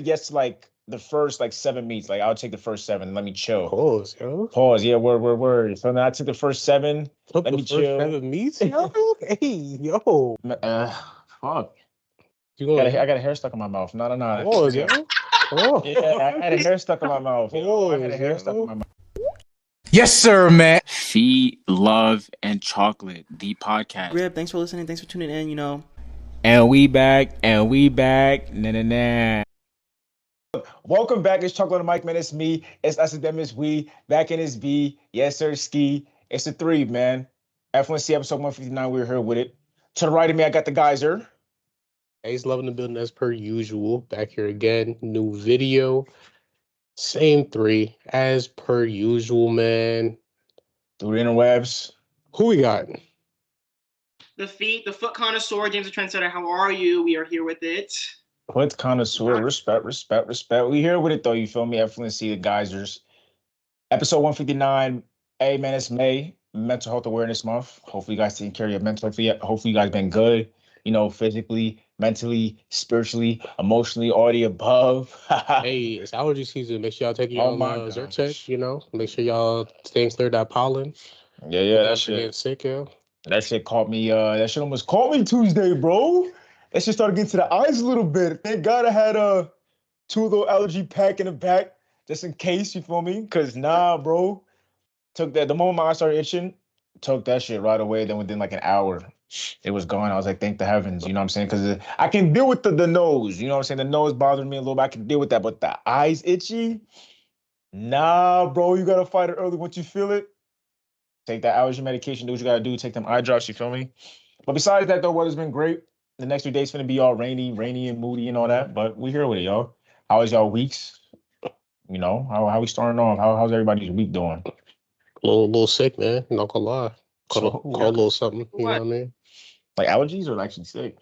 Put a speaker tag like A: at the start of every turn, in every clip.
A: yes, like the first like 7 meets. Like I'll take the first seven. Let me chill.
B: Pause, yo.
A: Pause. Yeah, word. So now I took the first seven.
B: Took
A: Let
B: the
A: me
B: first
A: chill.
B: 7 meets, yo. Hey, yo.
A: Fuck.
B: You gonna
A: I got a hair stuck in my mouth. No.
B: pause, yo. Pause.
A: Yeah, I had a hair stuck in my mouth. I had a hair stuck in
B: yo.
A: my mouth.
C: Yes, sir, man. Feed, Love, and Chocolate, the podcast.
D: Grib, thanks for listening. Thanks for tuning in,
C: And we back. Nah.
A: Welcome back. It's Chocolate on the mic, man. It's me. It's us and them. It's we. Back in his V. Yes, sir, ski. It's the three, man. FLn'C episode 159. We're here with it. To the right of me, I got the geyser.
B: Ace loving the building as per usual. Back here again. New video. Same three as per usual, man.
A: Through the interwebs.
B: Who we got?
D: The foot connoisseur, James the Trendsetter. How are you? We are here with it.
A: What connoisseur? Respect. We here with it though. You feel me? FLn'C, the geysers. Episode 159. Hey man, it's May. Mental Health Awareness Month. Hopefully you guys taking care of your mental health. Hopefully you guys been good. You know, physically, mentally, spiritually, emotionally, all the above.
B: Hey, it's allergy season. Make sure y'all take your Zyrtec, you know. Make sure y'all staying clear of that pollen.
A: Yeah, that
B: Getting
A: shit.
B: sick, yo.
A: That shit caught me. That shit almost caught me Tuesday, bro. That shit started getting to the eyes a little bit. Thank God I had two little allergy pack in the back just in case. You feel me? Cause bro. Took that the moment my eyes started itching, took that shit right away. Then within like an hour, it was gone. I was like, thank the heavens, you know what I'm saying? Because I can deal with the nose, you know what I'm saying? The nose bothered me a little bit. I can deal with that, but the eyes itchy, bro. You gotta fight it early. Once you feel it, take that allergy medication. Do what you gotta do. Take them eye drops. You feel me? But besides that, though, weather's been great. The next 3 days gonna be all rainy and moody and all that. But we here with it, y'all. How is y'all weeks? You know, how we starting off? How's everybody's week doing?
B: A little sick, man. Not gonna lie. Call a little something. You know what I mean?
A: Like allergies or actually sick?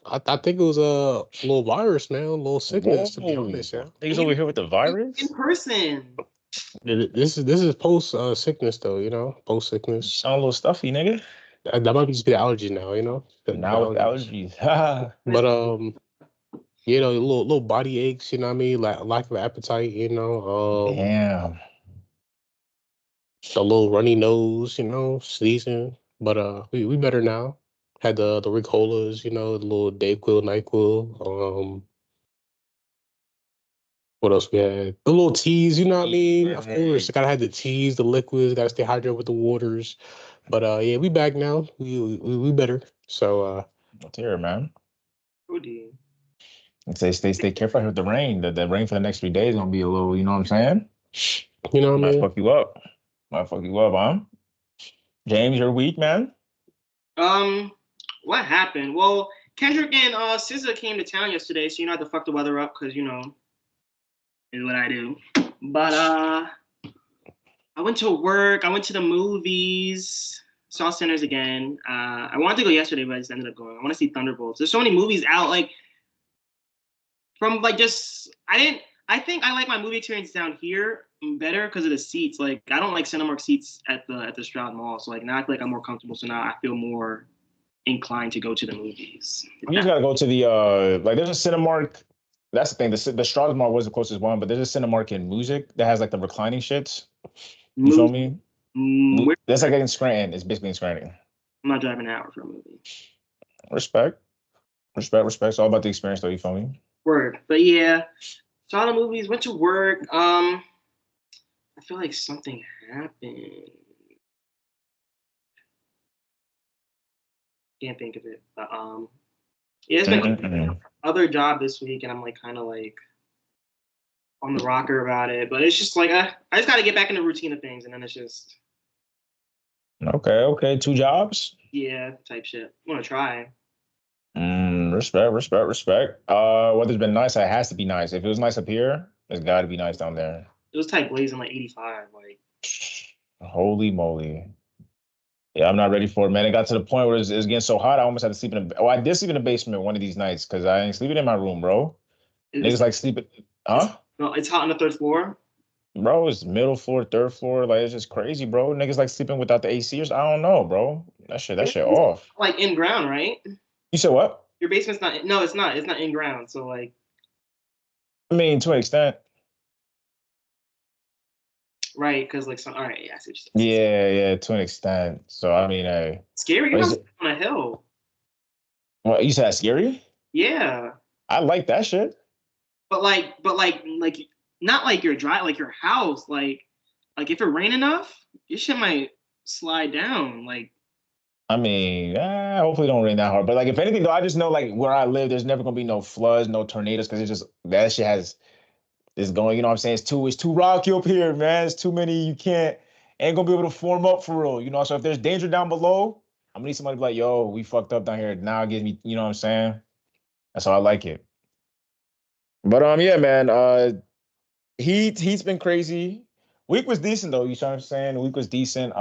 B: I think it was a little virus, man. A little sickness, to be honest, yeah.
A: Niggas over here with the virus?
D: In person.
B: This is post sickness though, you know, post sickness.
A: Sound a little stuffy, nigga.
B: That might just be the allergies now, you know.
A: Now with allergies.
B: But you know, little body aches, you know what I mean? Like lack of appetite, you know.
A: Damn.
B: A little runny nose, you know, sneezing. But we better now. Had the Ricolas, you know, the little Dayquil, NyQuil. What else we had? The little teas, you know what I mean? Of course, gotta have the teas, the liquids, gotta stay hydrated with the waters. But yeah, we back now. We better. So
A: Let's hear it, man.
D: Oh, dear.
A: Stay careful with the rain. The rain for the next 3 days gonna be a little, you know what I'm saying?
B: you know what I
A: Might
B: mean?
A: fuck you up. Huh? James, you're weak, man.
D: What happened? Well, Kendrick and SZA came to town yesterday, so you know how to fuck the weather up, because you know is what I do. But I went to work. I went to the movies. Saw Sinners again. I wanted to go yesterday, but I just ended up going. I want to see Thunderbolts. There's so many movies out. Like from like just I think I like my movie experience down here better because of the seats. Like I don't like Cinemark seats at the Stroud Mall. So like now I feel like I'm more comfortable. So now I feel more inclined to go to the movies.
A: You just gotta go to the like there's a Cinemark. That's the thing. The Stroud Mall was the closest one, but there's a Cinemark in Music that has like the reclining shits. You feel me? That's like in Scranton. It's basically in Scranton.
D: I'm not driving an hour for a movie.
A: Respect. It's all about the experience, though. You feel me?
D: Word. But yeah, saw the movies, went to work. I feel like something happened. Can't think of it. But yeah, it's been other job this week, and I'm like kind of like on the rocker about it. But it's just like I just got to get back in the routine of things, and then it's just
A: okay. 2 jobs.
D: Yeah, type shit. I want to try.
A: Respect. Weather's been nice. It has to be nice. If it was nice up here, it's got to be nice down there.
D: It was type blazing like 85. Like,
A: holy moly. Yeah, I'm not ready for it, man. It got to the point where it's getting so hot, I almost had to sleep in I did sleep in the basement one of these nights because I ain't sleeping in my room, bro. Niggas like sleeping, huh?
D: No, it's hot on the 3rd floor.
A: Bro, it's middle floor, 3rd floor. Like, it's just crazy, bro. Niggas like sleeping without the AC or I don't know, bro. That shit off.
D: Like in ground, right?
A: You said what?
D: Your basement's not. No, it's not. It's not in ground. So like,
A: I mean, to an extent.
D: Right, because like some. All right, yeah, I see what
A: you're saying. Yeah, to an extent. So I mean,
D: scary. You're on a hill.
A: What you said? Scary?
D: Yeah.
A: I like that shit.
D: But not like your like your house. Like if it rain enough, your shit might slide down. Like.
A: I mean, hopefully it don't rain that hard. But like, if anything, though, I just know like where I live, there's never gonna be no floods, no tornadoes, because it's just that shit is going. You know what I'm saying? It's too rocky up here, man. It's too many. You ain't gonna be able to form up for real. You know. So if there's danger down below, I'm gonna need somebody to be like, yo, we fucked up down here. Now give me. You know what I'm saying? That's how I like it. But yeah, man. Heat's been crazy. Week was decent though. You know what I'm saying? The week was decent.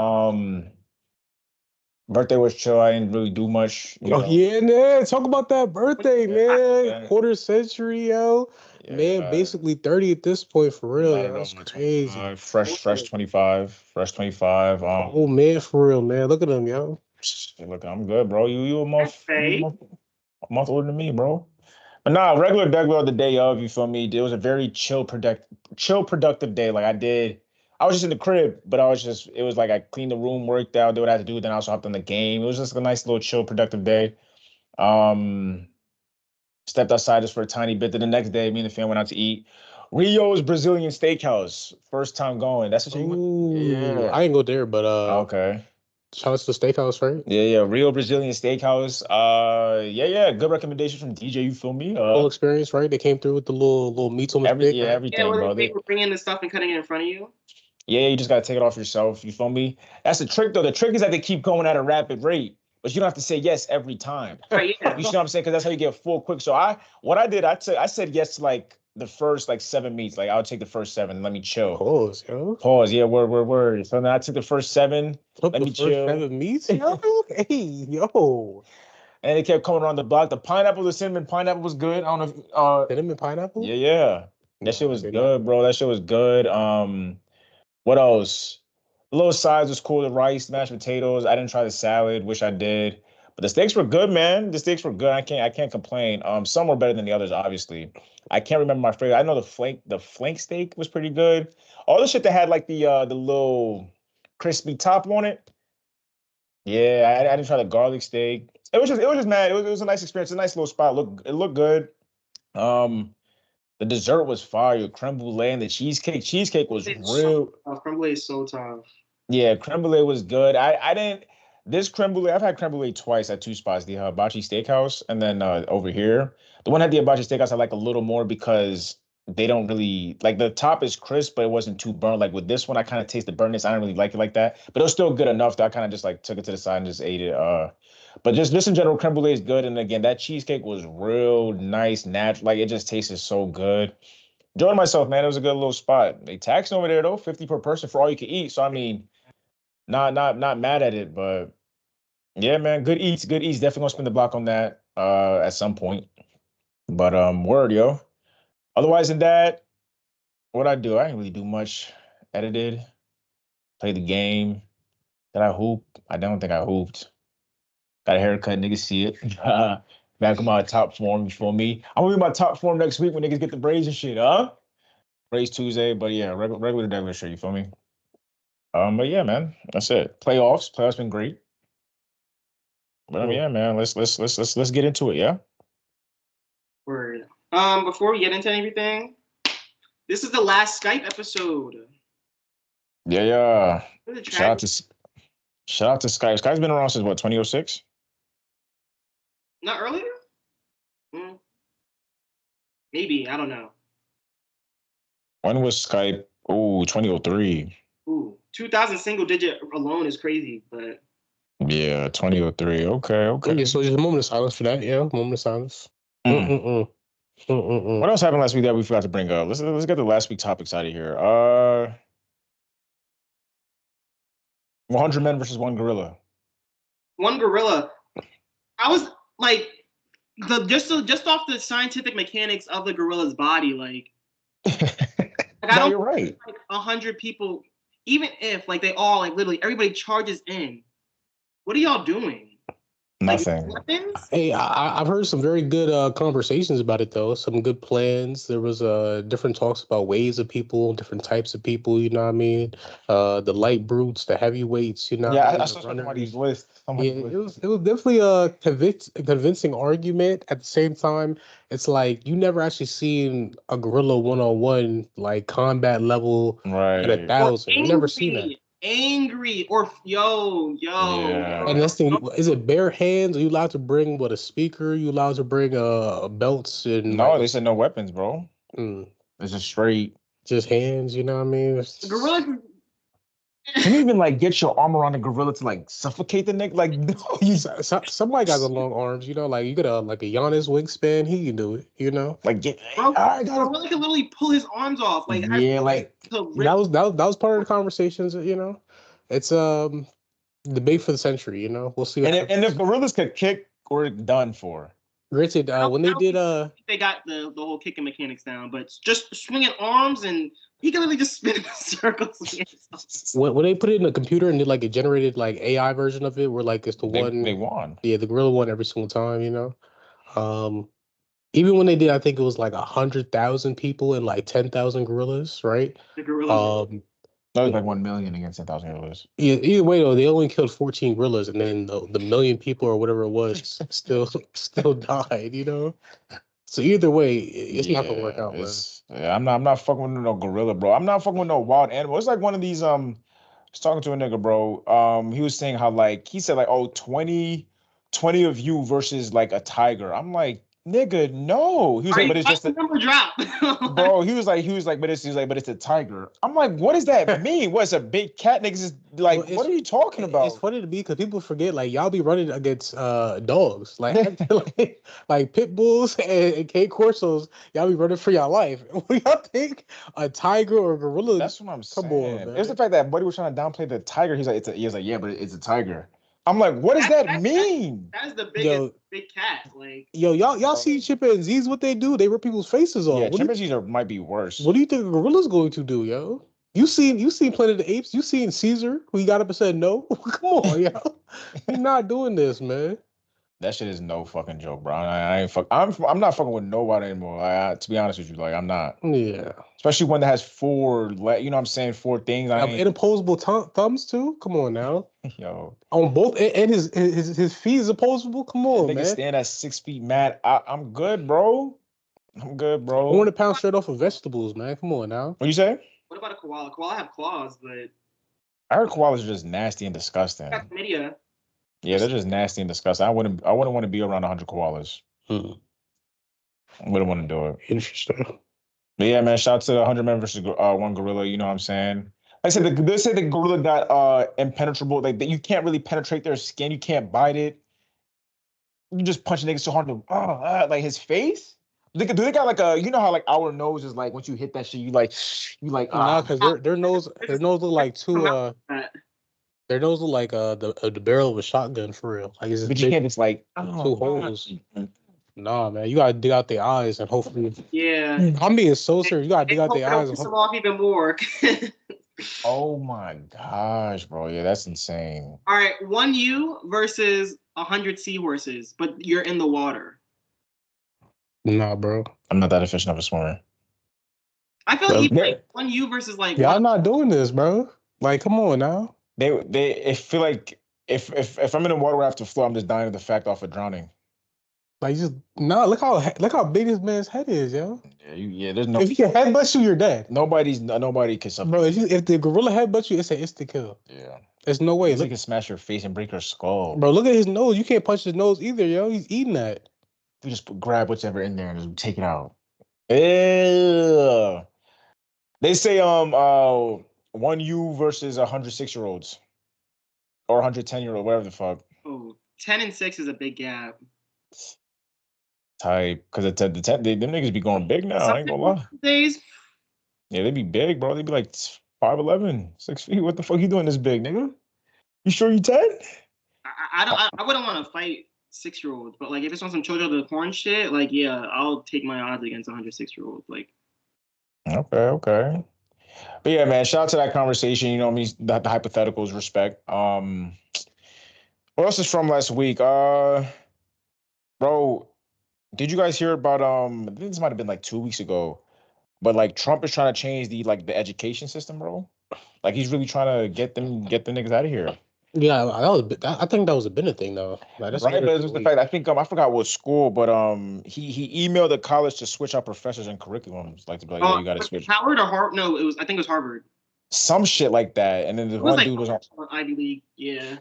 A: Birthday was chill. I didn't really do much.
B: Yeah, man. Talk about that birthday, man. Quarter century, yo. Yeah. Man, basically 30 at this point for real. Yeah, that's crazy.
A: Fresh 25. Fresh 25.
B: Oh man, for real, man. Look at him, yo.
A: Look, I'm good, bro. You a month older than me, bro. But nah, regular of the day of, you feel me? It was a very chill, productive day. Like I was just in the crib, but it was like I cleaned the room, worked out, did what I had to do, then I also hopped on the game. It was just a nice little chill, productive day. Stepped outside just for a tiny bit. Then the next day, me and the fam went out to eat. Rio's Brazilian Steakhouse. First time going. That's what you
B: went? Yeah. I didn't go there, but
A: okay.
B: Shout out to the steakhouse, right?
A: Yeah. Rio Brazilian Steakhouse. Yeah. Good recommendation from DJ. You feel me?
B: Full experience, right? They came through with the little meats on the stick.
A: Yeah, everything, bro.
D: They were bringing the stuff and cutting it in front of you.
A: Yeah, you just gotta take it off yourself. You feel me? That's the trick, though. The trick is that they keep going at a rapid rate, but you don't have to say yes every time.
D: Right, yeah.
A: You know what I'm saying? Because that's how you get full quick. So I said yes to like the first like 7 meats. Like I'll take the first 7 and let me chill.
B: Pause, yo.
A: Pause. Yeah, word. So then I took the first 7. Let me chill.
B: 7 meats, yo. Hey, yo.
A: And they kept coming around the block. The cinnamon pineapple was good. I don't know if
B: cinnamon pineapple?
A: Yeah. That shit was good, bro. That shit was good. What else? The little sides was cool. The rice, mashed potatoes. I didn't try the salad. Wish I did. But the steaks were good, man. The steaks were good. I can't complain. Some were better than the others, obviously. I can't remember my favorite. I know the FLn'C steak was pretty good. All the shit that had like the little crispy top on it. Yeah, I didn't try the garlic steak. It was just mad. It was a nice experience. A nice little spot. It looked good. The dessert was fire. Creme brulee and the cheesecake. Cheesecake was real.
D: Creme brulee is so tough.
A: Yeah, creme brulee was good. This creme brulee, I've had creme brulee twice at 2 spots, the Hibachi Steakhouse, and then over here. The one at the Hibachi Steakhouse I like a little more because they don't really, like the top is crisp, but it wasn't too burnt. Like with this one, I kind of taste the burntness. I don't really like it like that, but it was still good enough that I kind of just like took it to the side and just ate it. But just this in general, creme brulee is good. And again, that cheesecake was real nice, natural. Like it just tasted so good. Enjoyed myself, man. It was a good little spot. They taxed over there though, 50 per person for all you can eat. So I mean, not mad at it, but yeah, man, good eats. Definitely gonna spend the block on that at some point. But word, yo. Otherwise than that, what I do? I didn't really do much. Edited, played the game. Did I hoop? I don't think I hooped. Got a haircut, niggas see it. Back in my top form, you feel me? I'm gonna be in my top form next week when niggas get the braids and shit, huh? Braids Tuesday, but yeah, regular shit, you feel me? But yeah, man, that's it. Playoffs been great. But yeah, man, let's get into it, yeah.
D: Word. Before we get into everything, this is the last Skype episode.
A: Yeah. Shout out to Skype. Skype's been around since what, 2006?
D: Not earlier? Maybe, I don't know.
A: When was Skype? Oh, 2003.
D: Ooh, 2000 single digit alone is crazy, but
A: yeah, 2003. Okay.
B: Okay, so just a moment of silence for that. Yeah, moment of silence.
A: What else happened last week that we forgot to bring up? Let's get the last week topics out of here. 100 men versus 1 gorilla.
D: 1 gorilla. I was like, just off the scientific mechanics of the gorilla's body, like
A: you're right.
D: Like 100 people, even if like they all like literally everybody charges in. What are y'all doing?
A: Nothing.
D: Like weapons?
B: Hey, I've heard some very good conversations about it though. Some good plans. There was different talks about waves of people, different types of people. You know what I mean? The light brutes, the heavyweights. You know what
A: Yeah,
B: I mean?
A: I
B: The
A: saw somebody's
B: runners.
A: list.
B: Yeah, it was definitely a convincing argument. At the same time, it's like you never actually seen a gorilla 1-on-1 like combat level at a
A: Right.
D: Or
B: thousand. You never seen that.
D: angry, or
A: Yeah.
B: And that's the thing. Is it bare hands? Are you allowed to bring what a speaker? You allowed to bring belts and
A: No,
B: like
A: they said no weapons, bro.
B: mm,
A: It's just straight.
B: just hands? You know what I mean?
D: gorilla.
A: Can you even like get your arm around a gorilla to like suffocate the neck? Like, no, you
B: Somebody got the long arms. You know, like you got a Giannis wingspan. He can do it. You know.
A: like get.
D: Bro,
A: All right, guys.
D: gorilla can literally pull his arms off. Like
A: Yeah, like
D: to rip.
B: That was part of the conversations. You know, it's debate for the century. You know, we'll see what happens.
A: and if gorillas could kick, we're done for.
B: Granted, when they did
D: They got the whole kicking mechanics down, but just swinging arms and he can literally just spin in circles.
B: when they put it in a computer and did like a generated like AI version of it, where like it's the one
A: They won.
B: yeah, the gorilla won every single time, you know. Even when they did, I think it was like 100,000 people and like 10,000 gorillas, right?
D: The gorillas.
A: That was like 1 million against 10,000 gorillas.
B: Yeah, either way though, they only killed 14 gorillas, and then the million people or whatever it was still died, you know. So either way, it's not gonna work out, man.
A: Yeah, I'm not fucking with no gorilla, bro. I'm not fucking with no wild animal. It's like one of these I was talking to a nigga, bro. He was saying how like he said like, oh, 20 of you versus like a tiger. I'm like, nigga, no. He was like, but it's just a
D: number drop.
A: bro. He was like, but it's a tiger. I'm like, what does that mean? What's a big cat? Niggas is like,
B: Well,
A: what are you talking about?
B: It's funny to me because people forget like y'all be running against dogs like pit bulls and cane corsos. Y'all be running for your life. What do y'all think a tiger or a gorilla?
A: That's what I'm saying.
B: Come on, man.
A: It's the fact that Buddy was trying to downplay the tiger. He was like, yeah, but it's a tiger. I'm like, what does that mean?
D: That is the biggest big cat. Like,
B: y'all see chimpanzees? What they do? They rip people's faces off.
A: Yeah, chimpanzees might be worse.
B: What do you think a gorilla's going to do, yo? You seen Planet of the Apes? You seen Caesar who he got up and said no? Come on, yo. You're not doing this, man.
A: That shit is no fucking joke, bro. I'm not fucking with nobody anymore. To be honest with you, like I'm not.
B: Yeah.
A: Especially one that has four things.
B: And opposable thumbs too. Come on now.
A: Yo.
B: On both and his feet is opposable. Come on,
A: man. They can stand at 6 feet, man. I'm good, bro. I'm good, bro.
B: 400 pounds straight off of vegetables, man. Come on now.
A: What you say?
D: What about a koala? Koala have claws, but
A: I heard koalas are just nasty and disgusting. Yeah, they're just nasty and disgusting. I wouldn't want to be around 100 koalas. I wouldn't want to do it.
B: Interesting.
A: But yeah, man, shout out to the 100 men versus one gorilla. You know what I'm saying? Like I said, they said the gorilla got impenetrable. Like you can't really penetrate their skin. You can't bite it. You just punch niggas so hard to like his face. Do they got like a, you know how like our nose is like once you hit that shit you like
B: nah, because their nose look like two their nose look like the barrel of a shotgun for real. Like it's
A: but you can't just like
B: two holes. Nah, man, you gotta dig out their eyes and hopefully.
D: Yeah,
B: I'm being so serious. You gotta dig out their eyes.
D: Piss them off even more.
A: Oh my gosh, bro! Yeah, that's insane.
D: All right, 1 U versus 100 seahorses, but you're in the water.
B: Nah, bro.
A: I'm not that efficient of a swimmer.
D: I feel like, like 1 U versus like.
B: Yeah, I'm not doing this, bro. Like, come on now.
A: They feel like if I'm in the water where I have to float, I'm just dying of the fact off of drowning.
B: Like look how big this man's head is, yo.
A: Yeah, there's no.
B: If he can headbutt you, you're dead.
A: Nobody can suffer.
B: Bro, if the gorilla headbutts you, it's an instant kill.
A: Yeah.
B: There's no way.
A: He can smash your face and break your skull.
B: Bro, look at his nose. You can't punch his nose either, yo. He's eating that.
A: You just grab whatever in there and just take it out. Ew. They say 1 U versus 106-year-olds or 110-year-old, whatever the fuck.
D: Oh, 10 and 6 is a big gap.
A: Type, because them niggas be going big now. I ain't gonna lie.
D: Days.
A: Yeah, they be big, bro. They be like 5'11", 6 feet. What the fuck you doing this big, nigga? You sure you 10?
D: I wouldn't want to fight 6-year-olds, but like if it's on some Children of the Corn shit, like yeah, I'll take my odds against 106-year-olds. Like.
A: Okay. But yeah, man, shout out to that conversation. You know what I mean? The hypotheticals, respect. What else is from last week? Bro, did you guys hear about I think this might have been like 2 weeks ago, but like Trump is trying to change the education system, bro. Like he's really trying to get the niggas out of here.
B: Yeah, I think that was a Bennett thing though. Like, that's
A: Right,
B: very
A: but it's just the fact I think I forgot what school, but he emailed the college to switch out professors and curriculums, like to be like, yo, you got to switch
D: Howard or Harvard? No, I think it was Harvard.
A: some shit like that. And then the
D: It was
A: one
D: like
A: dude was on,
D: Ivy League. Yeah.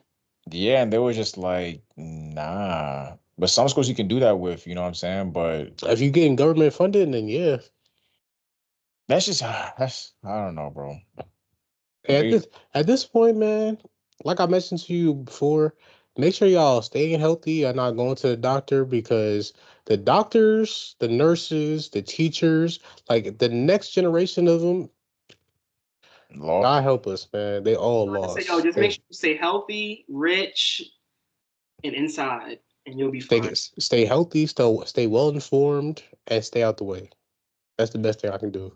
A: yeah, and they were just like, nah. But some schools you can do that with, you know what I'm saying? But
B: if you're getting government funded, then yeah.
A: that's just I don't know, bro.
B: Hey, at this point, man, like I mentioned to you before, make sure y'all staying healthy and not going to the doctor, because the doctors, the nurses, the teachers, like the next generation of them,
A: Law.
B: God help us, man. They all lost.
D: Just make sure you stay healthy, rich, and inside, and you'll be fine.
B: Stay healthy, stay well informed, and stay out the way. That's the best thing I can do.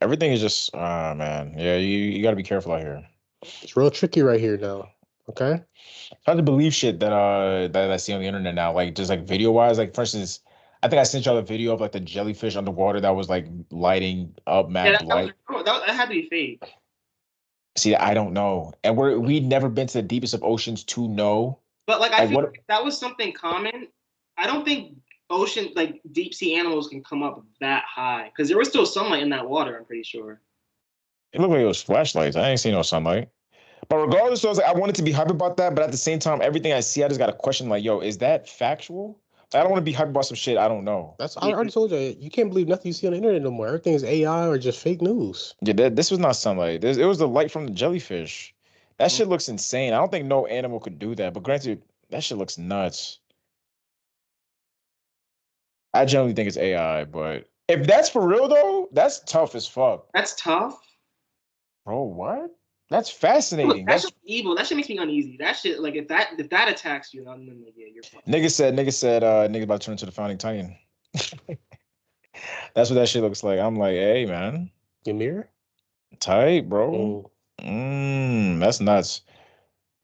A: Everything is just man. Yeah, you gotta be careful out here.
B: It's real tricky right here now. Okay.
A: It's hard to believe shit that I see on the internet now. Like just like video wise, like for instance, I think I sent y'all a video of like the jellyfish underwater that was like lighting up mad light.
D: That had to be fake.
A: See, I don't know. And we'd never been to the deepest of oceans to know.
D: But like I feel like that was something common. I don't think ocean, like deep sea animals can come up that high, because there was still sunlight in that water, I'm pretty sure.
A: It looked like it was flashlights. I ain't seen no sunlight. But regardless, I was like, I wanted to be hype about that, but at the same time, everything I see, I just got a question like, yo, is that factual? I don't want to be hype about some shit I don't know.
B: I already told you, you can't believe nothing you see on the internet no more. Everything is AI or just fake news.
A: Yeah, this was not sunlight. It was the light from the jellyfish. That shit looks insane. I don't think no animal could do that. But granted, that shit looks nuts. I generally think it's AI, but if that's for real though, that's tough as fuck.
D: That's tough.
A: Bro, what? That's fascinating.
D: That's just evil. That shit makes me uneasy. That shit, like if that attacks you, then yeah, you're fine.
A: Nigga said, nigga about to turn into the founding titan. That's what that shit looks like. I'm like, hey man.
B: Ymir?
A: Tight, bro. That's nuts.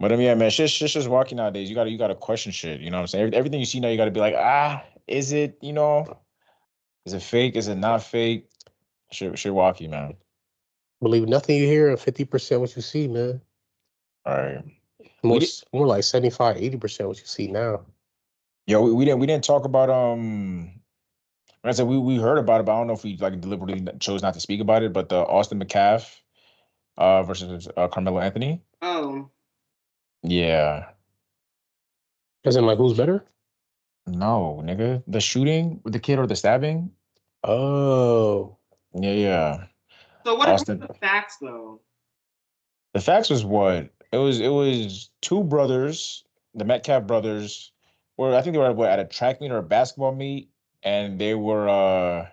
A: But I mean, yeah, man, shit's just walking nowadays. You gotta question shit. You know what I'm saying? Everything you see now, you gotta be like, is it, is it fake? Is it not fake? Shit walkie, man.
B: Believe nothing you hear and 50% what you see, man.
A: All right.
B: More like 75, 80% what you see now.
A: Yo, we didn't talk about like I said, we heard about it, but I don't know if we like deliberately chose not to speak about it. But the Austin Metcalf versus Carmelo Anthony.
D: Oh.
A: Yeah.
B: As in, like, who's better?
A: No, nigga. The shooting with the kid or the stabbing?
B: Oh.
A: Yeah.
D: So what are the facts though?
A: The facts was what? It was two brothers, the Metcalf brothers, I think they were at a track meet or a basketball meet, and they were I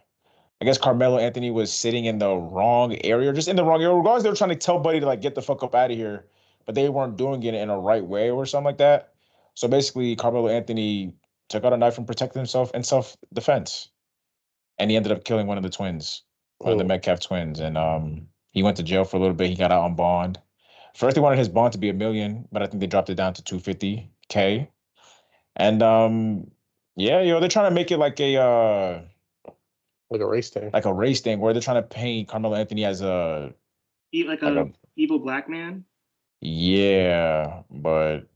A: guess Carmelo Anthony was sitting in the wrong area, just in the wrong area. Regardless, they were trying to tell Buddy to like get the fuck up out of here, but they weren't doing it in a right way or something like that. So basically, Carmelo Anthony took out a knife and protected himself in self-defense, and he ended up killing one of the twins, one of the Metcalf twins, and he went to jail for a little bit. He got out on bond. First, they wanted his bond to be $1 million, but I think they dropped it down to $250K. And yeah, they're trying to make it like a
B: race thing.
A: Like a race thing where they're trying to paint Carmelo Anthony as a
D: evil black man.
A: Yeah, but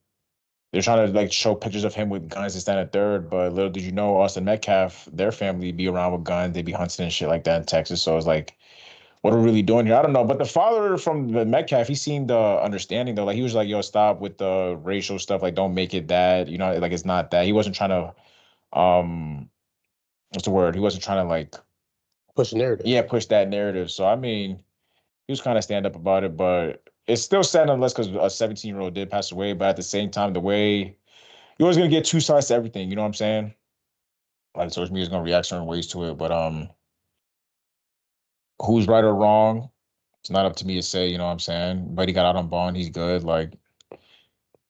A: they're trying to like show pictures of him with guns and stand at third. But little did you know, Austin Metcalf, their family be around with guns, they be hunting and shit like that in Texas. So it's like, what are we really doing here? I don't know. But the father from the Metcalf, he seemed understanding though. Like he was like, yo, stop with the racial stuff. Like, don't make it that, like it's not that. He wasn't trying to what's the word? He wasn't trying to like
B: push the narrative.
A: Yeah, push that narrative. So I mean, he was kind of stand up about it, but it's still sad nonetheless because a 17-year-old did pass away. But at the same time, the way you're always gonna get two sides to everything, you know what I'm saying? Like social media is gonna react certain ways to it, but who's right or wrong? It's not up to me to say, you know what I'm saying? But he got out on bond, he's good. Like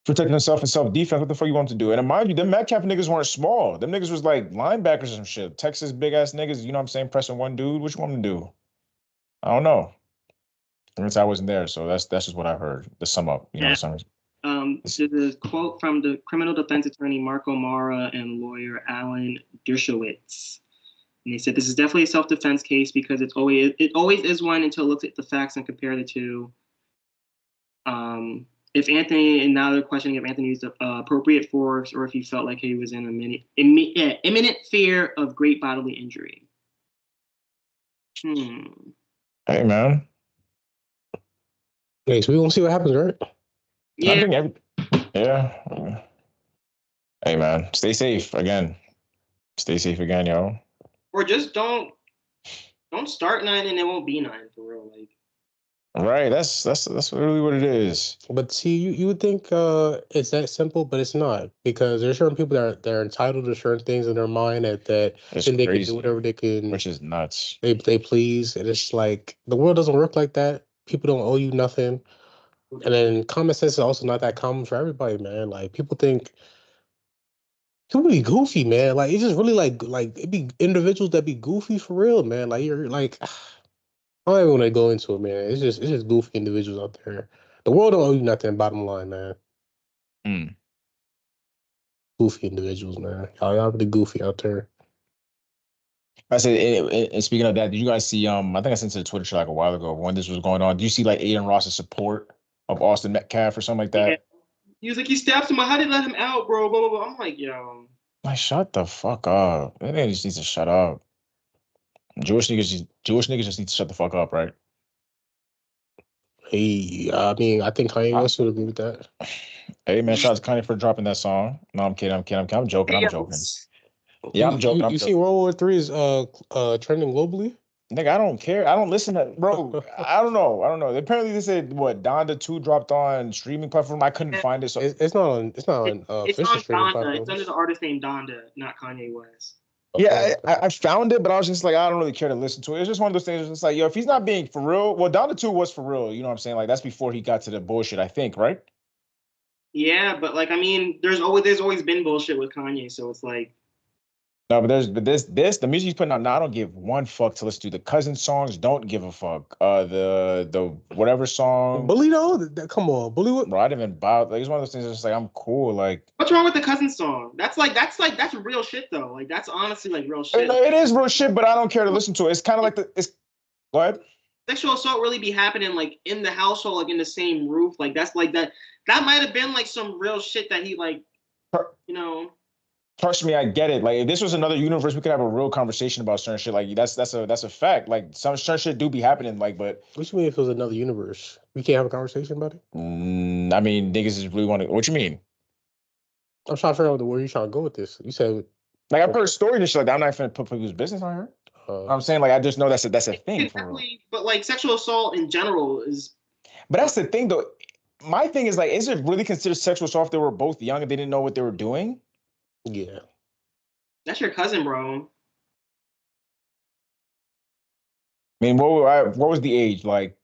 A: protecting himself in self-defense, what the fuck you want to do? And mind you, them Metcalf niggas weren't small. Them niggas was like linebackers or some shit. Texas big ass niggas, you know what I'm saying, pressing one dude. What you want them to do? I don't know. I wasn't there, so that's just what I heard. The sum up, you know.
D: There's a quote from the criminal defense attorney Marco Mara and lawyer Alan Dershowitz. And they said this is definitely a self-defense case because it always is one until it looks at the facts and compare the two. If Anthony, and now they're questioning if Anthony used appropriate force or if he felt like he was in imminent fear of great bodily injury.
A: Hey, man.
B: Hey, so we gonna see what happens, right?
D: Yeah.
A: I think yeah. Hey, man. Stay safe again. Stay safe again, yo.
D: Or just don't start none and it won't be none for real. Like,
A: right, that's really what it is.
B: But see, you would think it's that simple, but it's not, because there's certain people that are entitled to certain things in their mind that
A: It's
B: then they
A: crazy,
B: can do whatever they can,
A: which is nuts.
B: They please, and it's like the world doesn't work like that. People don't owe you nothing, and then common sense is also not that common for everybody, man. Like people think. People be goofy, man. Like it's just really like it be individuals that be goofy for real, man. Like you're like, I don't even want to go into it, man. It's just goofy individuals out there. The world don't owe you nothing. Bottom line, man. Goofy individuals, man. Y'all really goofy out there.
A: I said, and speaking of that, did you guys see? I think I sent to the Twitter chat like a while ago when this was going on. Do you see like Aiden Ross's support of Austin Metcalf or something like that?
D: Yeah. He was like, he stabbed him. How did they let him out, bro? Blah, blah, blah. I'm like, yo.
A: Like, shut the fuck up. That nigga just needs to shut up. Jewish niggas just need to shut the fuck up, right?
B: Hey, I mean, I think Kanye West would agree with that.
A: Hey, man, shout out to Kanye for dropping that song. No, I'm kidding. I'm joking. Yeah, I'm joking.
B: You see World War III is trending globally?
A: Nigga, I don't care. I don't listen to, bro. I don't know. Apparently, they said what Donda 2 dropped on streaming platform. I couldn't find it, so
B: it's not on official streaming platform.
D: It's under the artist named Donda, not Kanye West.
A: Yeah, I found it, but I was just like, I don't really care to listen to it. It's just one of those things. It's just like, yo, if he's not being for real, well, Donda 2 was for real. You know what I'm saying? Like that's before he got to the bullshit, I think, right?
D: Yeah, but like, I mean, there's always been bullshit with Kanye, so it's like.
A: No, but the music he's putting out now, I don't give one fuck to listen to. The cousin songs, don't give a fuck. The whatever song.
B: Bully though, come on, Bully. What?
A: Bro, I didn't even bow. Like it's one of those things. That's just like I'm cool. Like
D: what's wrong with the cousin song? That's real shit though. Like that's honestly like real shit.
A: It is real shit, but I don't care to listen to it. It's kind of like go ahead.
D: Sexual assault really be happening like in the household, like in the same roof. Like that's like that. That might have been like some real shit that he like, you know.
A: Trust me, I get it. Like if this was another universe, we could have a real conversation about certain shit. Like that's a fact. Like some certain shit do be happening. Like, but
B: what you mean if it was another universe? We can't have a conversation about it.
A: I mean, niggas is really want to. What you mean?
B: I'm trying to figure out where you trying to go with this. You said
A: like I've heard a story and shit like that. I'm not even put people's business on here. I'm saying like I just know that's a thing.
D: Exactly, but like sexual assault in general is.
A: But that's the thing though. My thing is like, is it really considered sexual assault if they were both young and they didn't know what they were doing?
B: Yeah.
D: That's your cousin, bro.
A: I mean, what was the age? Like,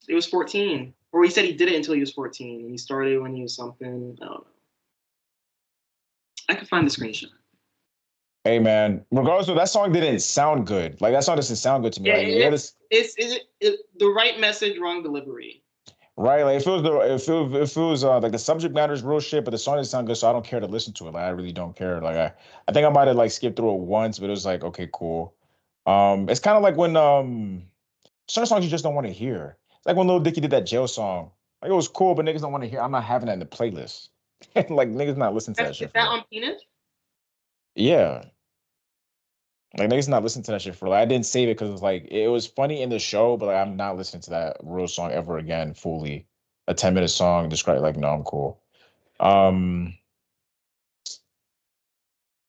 D: it was 14. Or he said he did it until he was 14. And he started when he was something. I don't know. I could find the screenshot.
A: Hey, man. Regardless of that song didn't sound good. Like, that song doesn't sound good to me.
D: Yeah,
A: like,
D: it's the right message, wrong delivery.
A: Right, like it feels like the subject matter is real shit, but the song doesn't sound good, so I don't care to listen to it. Like I really don't care. Like I think I might have like skipped through it once, but it was like okay, cool. It's kind of like when certain songs you just don't want to hear. It's like when Lil Dicky did that jail song. Like it was cool, but niggas don't want to hear. I'm not having that in the playlist. Like niggas not listening to that shit.
D: Is that on Penis?
A: Yeah. Like niggas not listening to that shit for like I didn't save it because it was like it was funny in the show, but like I'm not listening to that real song ever again fully. A 10-minute song described like no, I'm cool.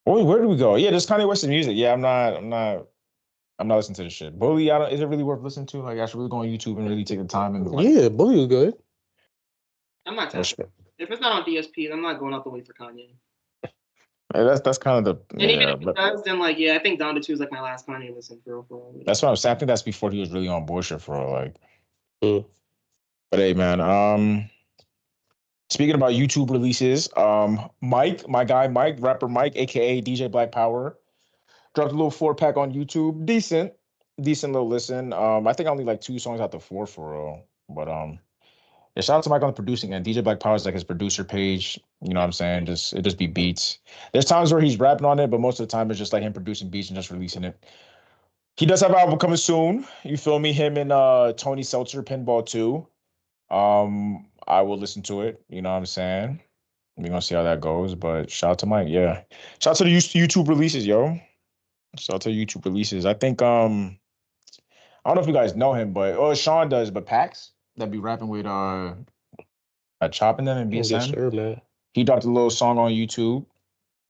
A: Where do we go? Yeah, there's Kanye West's music. Yeah, I'm not listening to this shit. Bully, is it really worth listening to? Like I should really go on YouTube and really take the time and like,
B: yeah, Bully was good.
D: I'm not touching it. If it's not on DSP, I'm not going out the way for Kanye.
A: That's kind of the.
D: And even if it does, then like I think Donda 2 is like my last Kanye listen for real.
A: That's what I'm saying. I think that's before he was really on bullshit for real. Like, But hey, man. Speaking about YouTube releases, Mike, my guy, Mike, rapper Mike, aka DJ Black Power, dropped a little 4-pack on YouTube. Decent little listen. I think only like 2 songs out the 4 for real. But Yeah, shout out to Mike on the producing end. DJ Black Power is like his producer page. You know what I'm saying? It just be beats. There's times where he's rapping on it, but most of the time it's just like him producing beats and just releasing it. He does have an album coming soon. You feel me? Him and Tony Seltzer, Pinball 2. I will listen to it. You know what I'm saying? We're gonna see how that goes. But shout out to Mike, yeah. Shout out to the YouTube releases, yo. Shout out to YouTube releases. I think I don't know if you guys know him, but Sean does, but Pax that be rapping with Chopping Them and BSM.
B: Yes, sir, man.
A: He dropped a little song on YouTube.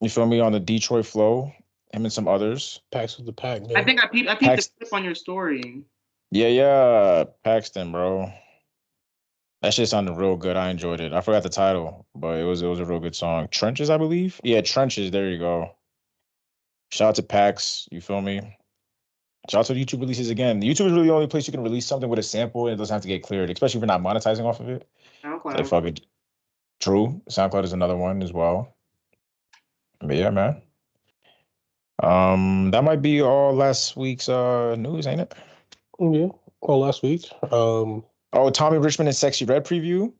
A: You feel me? On the Detroit flow. Him and some others.
B: Pax with the pack, man.
D: I think I peeped the clip on your story.
A: Yeah. Paxton, bro. That shit sounded real good. I enjoyed it. I forgot the title, but it was a real good song. Trenches, I believe. Yeah, Trenches. There you go. Shout out to Pax. You feel me? Shout out to YouTube releases again. YouTube is really the only place you can release something with a sample and it doesn't have to get cleared, especially if you're not monetizing off of it.
D: SoundCloud.
A: Like, fuck it. True. SoundCloud is another one as well. But yeah, man. That might be all last week's news, ain't it?
B: Yeah, all last week.
A: Oh, Tommy Richmond and Sexy Red preview.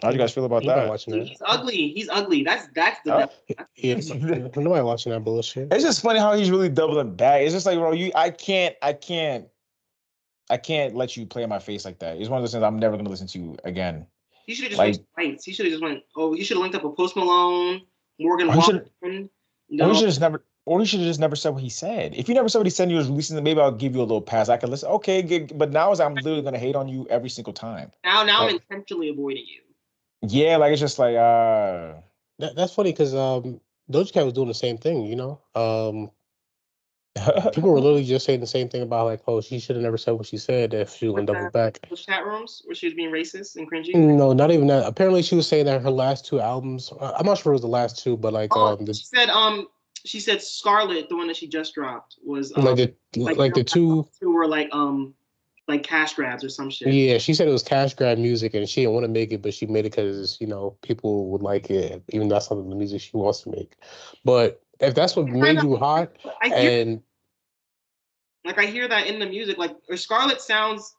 A: How'd you guys feel about that?
B: Watching that.
D: He's ugly. That's the
B: Yeah, nobody watching that bullshit.
A: It's just funny how he's really doubling back. It's just like, bro, I can't let you play in my face like that. It's one of those things I'm never gonna listen to you again.
D: He should have just went fights. He should have just went. Oh, he should have linked up with Post Malone, Morgan Wallen.
A: Or he should have just never said what he said. If you never said what he said and you was releasing it, maybe I'll give you a little pass. I can listen. Okay, good. But now I'm literally gonna hate on you every single time.
D: Now I'm intentionally avoiding you.
A: Yeah, like it's just like
B: that's funny because Doja Cat was doing the same thing, you know. People were literally just saying the same thing about like, oh, she should have never said what she said if she went double back.
D: Those chat rooms where she was being racist and cringy.
B: No, not even that. Apparently, she was saying that her last two albums. I'm not sure it was the last two, but like
D: she said Scarlet, the one that she just dropped, was
B: the two
D: were like cash grabs or some shit.
B: Yeah, she said it was cash grab music, and she didn't want to make it, but she made it because people would like it, even though that's not the music she wants to make. But if that's what made you hot, I hear
D: that in the music, like her Scarlet sounds.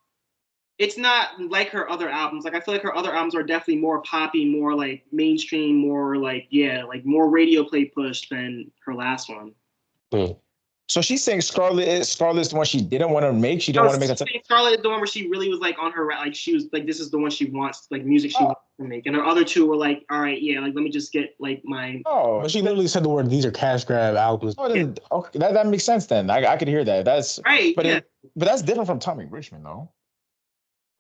D: It's not like her other albums. Like I feel like her other albums are definitely more poppy, more like mainstream, more like more radio play push than her last one.
A: So she's saying Scarlet's the one she didn't want to make. She didn't want to make that.
D: Scarlet is the one where she really was like on her like she was like this is the one she wants like music she wants to make, and her other two were like all right like let me just get like my.
B: But she literally said the word these are cash grab albums.
A: Okay, that makes sense then. I could hear that. That's
D: right.
A: But that's different from Tommy Richmond though.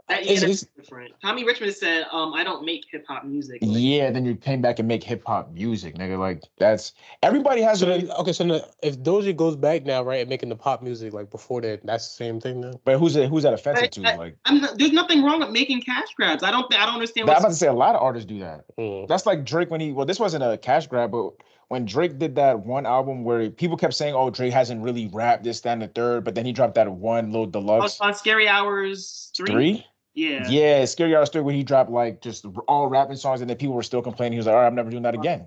D: That's different. Tommy Richmond said, I don't make hip hop music. Like,
A: yeah, then you came back and make hip hop music, nigga. Like that's everybody has.
B: So if Doja goes back now, right, and making the pop music like before that, that's the same thing then.
A: But who's that offensive to? Like,
D: there's nothing wrong with making cash grabs. I don't understand.
A: I'm about to say a lot of artists do that. That's like Drake when this wasn't a cash grab, but when Drake did that one album where people kept saying, "Oh, Drake hasn't really rapped this, that, and the third," but then he dropped that one little deluxe.
D: Scary Hours 3.
A: Yeah, Scary Hours 3 where he dropped like just all rapping songs and then people were still complaining. He was like, all right, I'm never doing that again.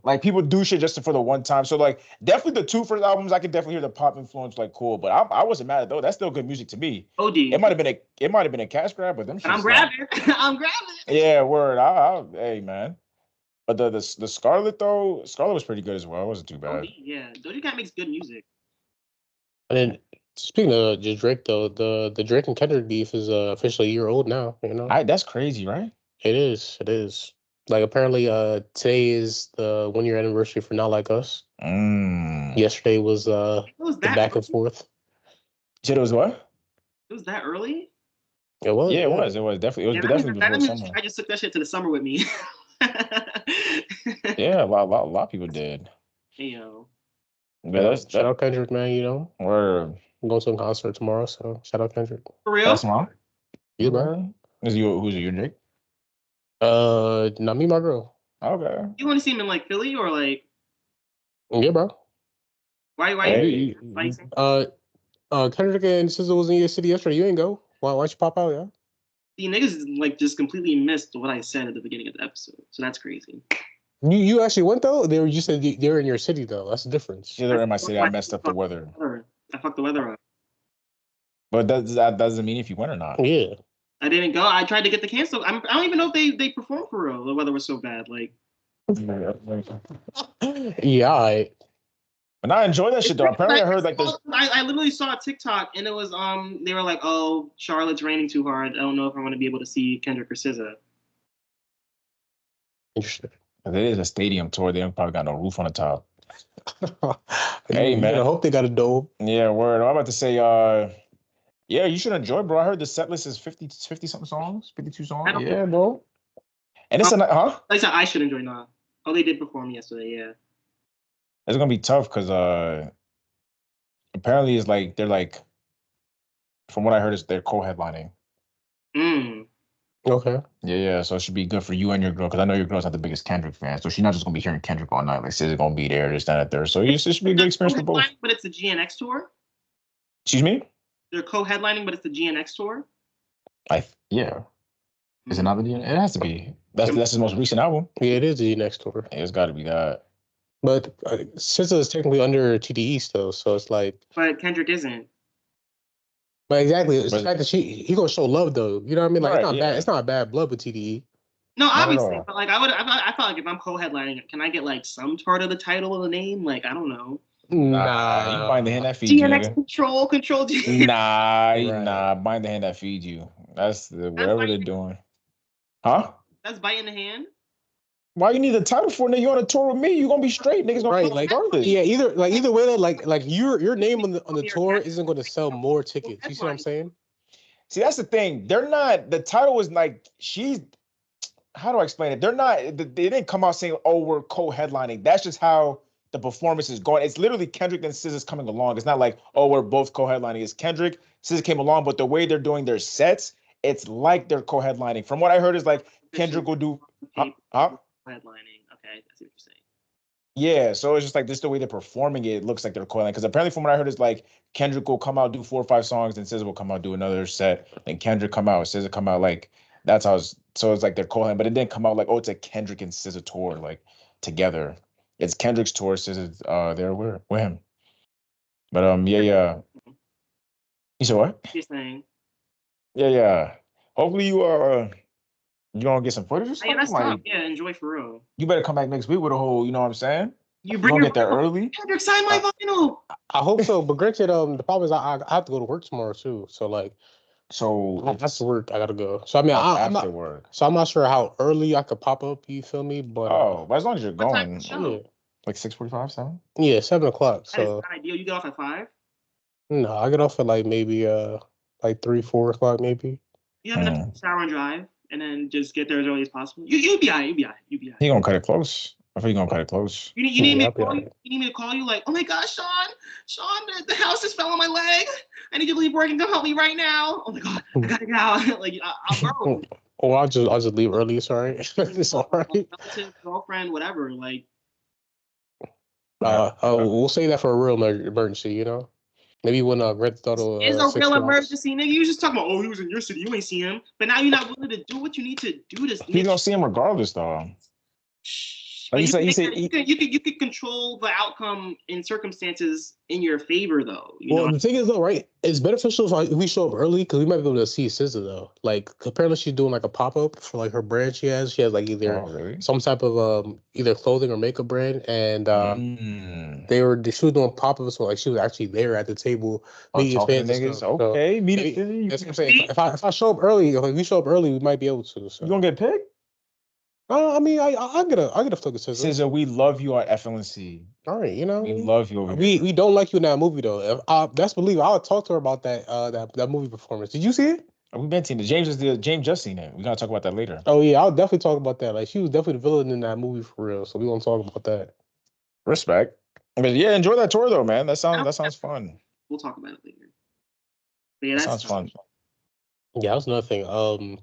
A: Like people do shit just for the one time. So like definitely the two first albums, I could definitely hear the pop influence like cool, but I wasn't mad at though. That's still good music to me.
D: OD.
A: It might have been a cash grab, but them shit.
D: I'm grabbing. I'm grabbing.
A: Yeah, word. Hey man. But the Scarlet though, Scarlet was pretty good as well. It wasn't too bad.
D: OD, yeah, Doja Cat makes good music.
B: And then speaking of just Drake though, the Drake and Kendrick beef is officially a year old now. You know,
A: that's crazy, right?
B: It is. Like apparently, today is the 1 year anniversary for Not Like Us. Yesterday was the back and forth.
A: You said it was what?
D: It was that early?
B: It was.
A: Yeah, it was. It was definitely. It was definitely before summer.
D: I just took that shit to the summer with me.
A: Yeah, a lot of people did.
D: Hey yo.
B: Yeah, shout out Kendrick, man. You know,
A: we're
B: going to a concert tomorrow, so shout out Kendrick.
D: For real?
A: That's tomorrow.
B: You, bro?
A: Who's you, Drake?
B: Not me, my girl.
A: Okay.
D: You want to see him in like Philly or like?
B: Yeah, bro.
D: Why?
B: Kendrick and SZA was in your city yesterday. You ain't go. Why don't you pop out? Yeah.
D: The niggas like just completely missed what I said at the beginning of the episode, so that's crazy.
B: You actually went though? You said they were in your city though. That's the difference.
A: Yeah, they're in my city. I messed up the weather.
D: I fucked the weather up.
A: But that doesn't mean if you went or not.
B: Yeah.
D: I didn't go. I tried to get the cancel. I don't even know if they performed for real. The weather was so bad. Like,
B: Yeah,
A: But I enjoy that shit though. Apparently, I heard like this.
D: I literally saw a TikTok and it was they were like, oh, Charlotte's raining too hard. I don't know if I'm gonna be able to see Kendrick or SZA.
B: interesting.
A: It is a stadium tour. They don't probably got no roof on the top. Hey man,
B: I hope they got a dome.
A: Yeah, word. I'm about to say, yeah, you should enjoy, bro. I heard the set list is 50 something songs, 52 songs.
B: Yeah, bro.
A: And it's
D: I said I should enjoy not. Oh, they did perform yesterday. Yeah.
A: It's gonna be tough because apparently it's like they're like, from what I heard, is they're co-headlining.
B: Okay.
A: Yeah. So it should be good for you and your girl because I know your girl's not the biggest Kendrick fan, so she's not just gonna be hearing Kendrick all night. Like, SZA's gonna be there, this, that, and there. So it should be a good experience for both.
D: But it's the GNX tour.
A: Excuse me?
D: They're co-headlining, but it's the GNX tour.
A: Yeah. Is it not the GNX? It has to be. That's his most recent album.
B: Yeah, it is the next tour.
A: Yeah, it's got to be that.
B: But SZA is technically under TDE still, so it's like.
D: But Kendrick isn't.
B: But exactly, it's the fact that he gonna show love though. You know what I mean? Like, it's not bad. It's not bad blood with TDE.
D: No, obviously, but like I felt like if I'm co-headlining, can I get like some part of the title of the name? Like, I don't know.
A: Nah, you bind the hand that feeds you.
D: GNX control GNX.
A: Nah, bind the hand that feeds you. That's whatever they're doing. Huh?
D: That's biting the hand.
A: Why you need the title for, nigga? You on a tour with me? You gonna be straight, niggas gonna
B: right, like
A: regardless.
B: Yeah, either way, like your name on the tour isn't gonna sell more tickets. You see what I'm saying?
A: See, that's the thing. They're not. The title was like how do I explain it? They're not. They didn't come out saying, "Oh, we're co-headlining." That's just how the performance is going. It's literally Kendrick and SZA's coming along. It's not like, "Oh, we're both co-headlining." It's Kendrick, SZA came along, but the way they're doing their sets, it's like they're co-headlining. From what I heard, is like Kendrick will do.
D: Headlining. Okay, I see what you're saying.
A: Yeah, so it's just like this the way they're performing it. It looks like they're co-headlining because apparently, from what I heard, is like Kendrick will come out, do 4 or 5 songs, then SZA will come out, do another set, then Kendrick come out, SZA come out. Like that's how. So it's like they're co-headlining, but it didn't come out like, oh, it's a Kendrick and SZA tour like together. It's Kendrick's tour, SZA's there with him. But yeah. You said what?
D: You're saying.
A: Yeah. Hopefully you gonna get some footage or something?
D: Yeah, that's tough. Yeah, enjoy for real.
A: You better come back next week with a whole, you know what I'm saying?
D: You
A: gonna get there early?
D: Kendrick, sign my vinyl.
B: I hope so. But granted, the problem is I have to go to work tomorrow too. So like, that's work. I gotta go. So I mean, I'm not
A: work.
B: So I'm not sure how early I could pop up. You feel me? But
A: but as long as you're going, like 6:45, 7.
B: Yeah, 7:00.
D: So that is not ideal. You get off at 5.
B: No, I get off at like maybe like 3, 4 o'clock maybe.
D: You have enough shower and drive, and then just get there as early as possible. You'll be alright.
A: He gonna cut it close. I think he gonna cut it close.
D: You need me to call you? You need me to call you? Like, oh my gosh, Sean, the house just fell on my leg. I need you to leave work and come help me right now. Oh my god, I gotta get out. Like, I'll go.
B: Or I'll just leave early. It's all right. It's all right.
D: Relative, girlfriend, whatever. Like,
B: we'll say that for a real emergency. You know, maybe when Red Thought
D: it's a real emergency, nigga. You was just talking about, oh, he was in your city, you ain't see him, but now you're not willing to do what you need to do.
A: He's gonna see him regardless, though.
D: Like you could control the outcome in circumstances in your favor, though. You know?
B: The thing is, though, right? It's beneficial if we show up early because we might be able to see SZA, though. Like, apparently she's doing like a pop up for like her brand. She has like either some type of either clothing or makeup brand, and she was doing pop ups, so like she was actually there at the table meeting fans.
A: Niggas. Okay,
B: meeting. That's what I'm saying. If I show up early, if we show up early, we might be able to. So.
A: You gonna get picked?
B: I mean, I get a fuck with SZA.
A: SZA, we love you on FLn'C.
B: All right, you know
A: we love you.
B: We don't like you in that movie though. Best believe I'll talk to her about that movie performance. Did you see it?
A: We've been seeing it. James just seen it. We're gonna talk about that later.
B: Oh yeah, I'll definitely talk about that. Like she was definitely the villain in that movie for real. So we gonna talk about that.
A: Respect. But yeah, enjoy that tour though, man. That sounds fun.
D: We'll talk about it later. But yeah,
A: that sounds fun.
B: Yeah, that was another thing.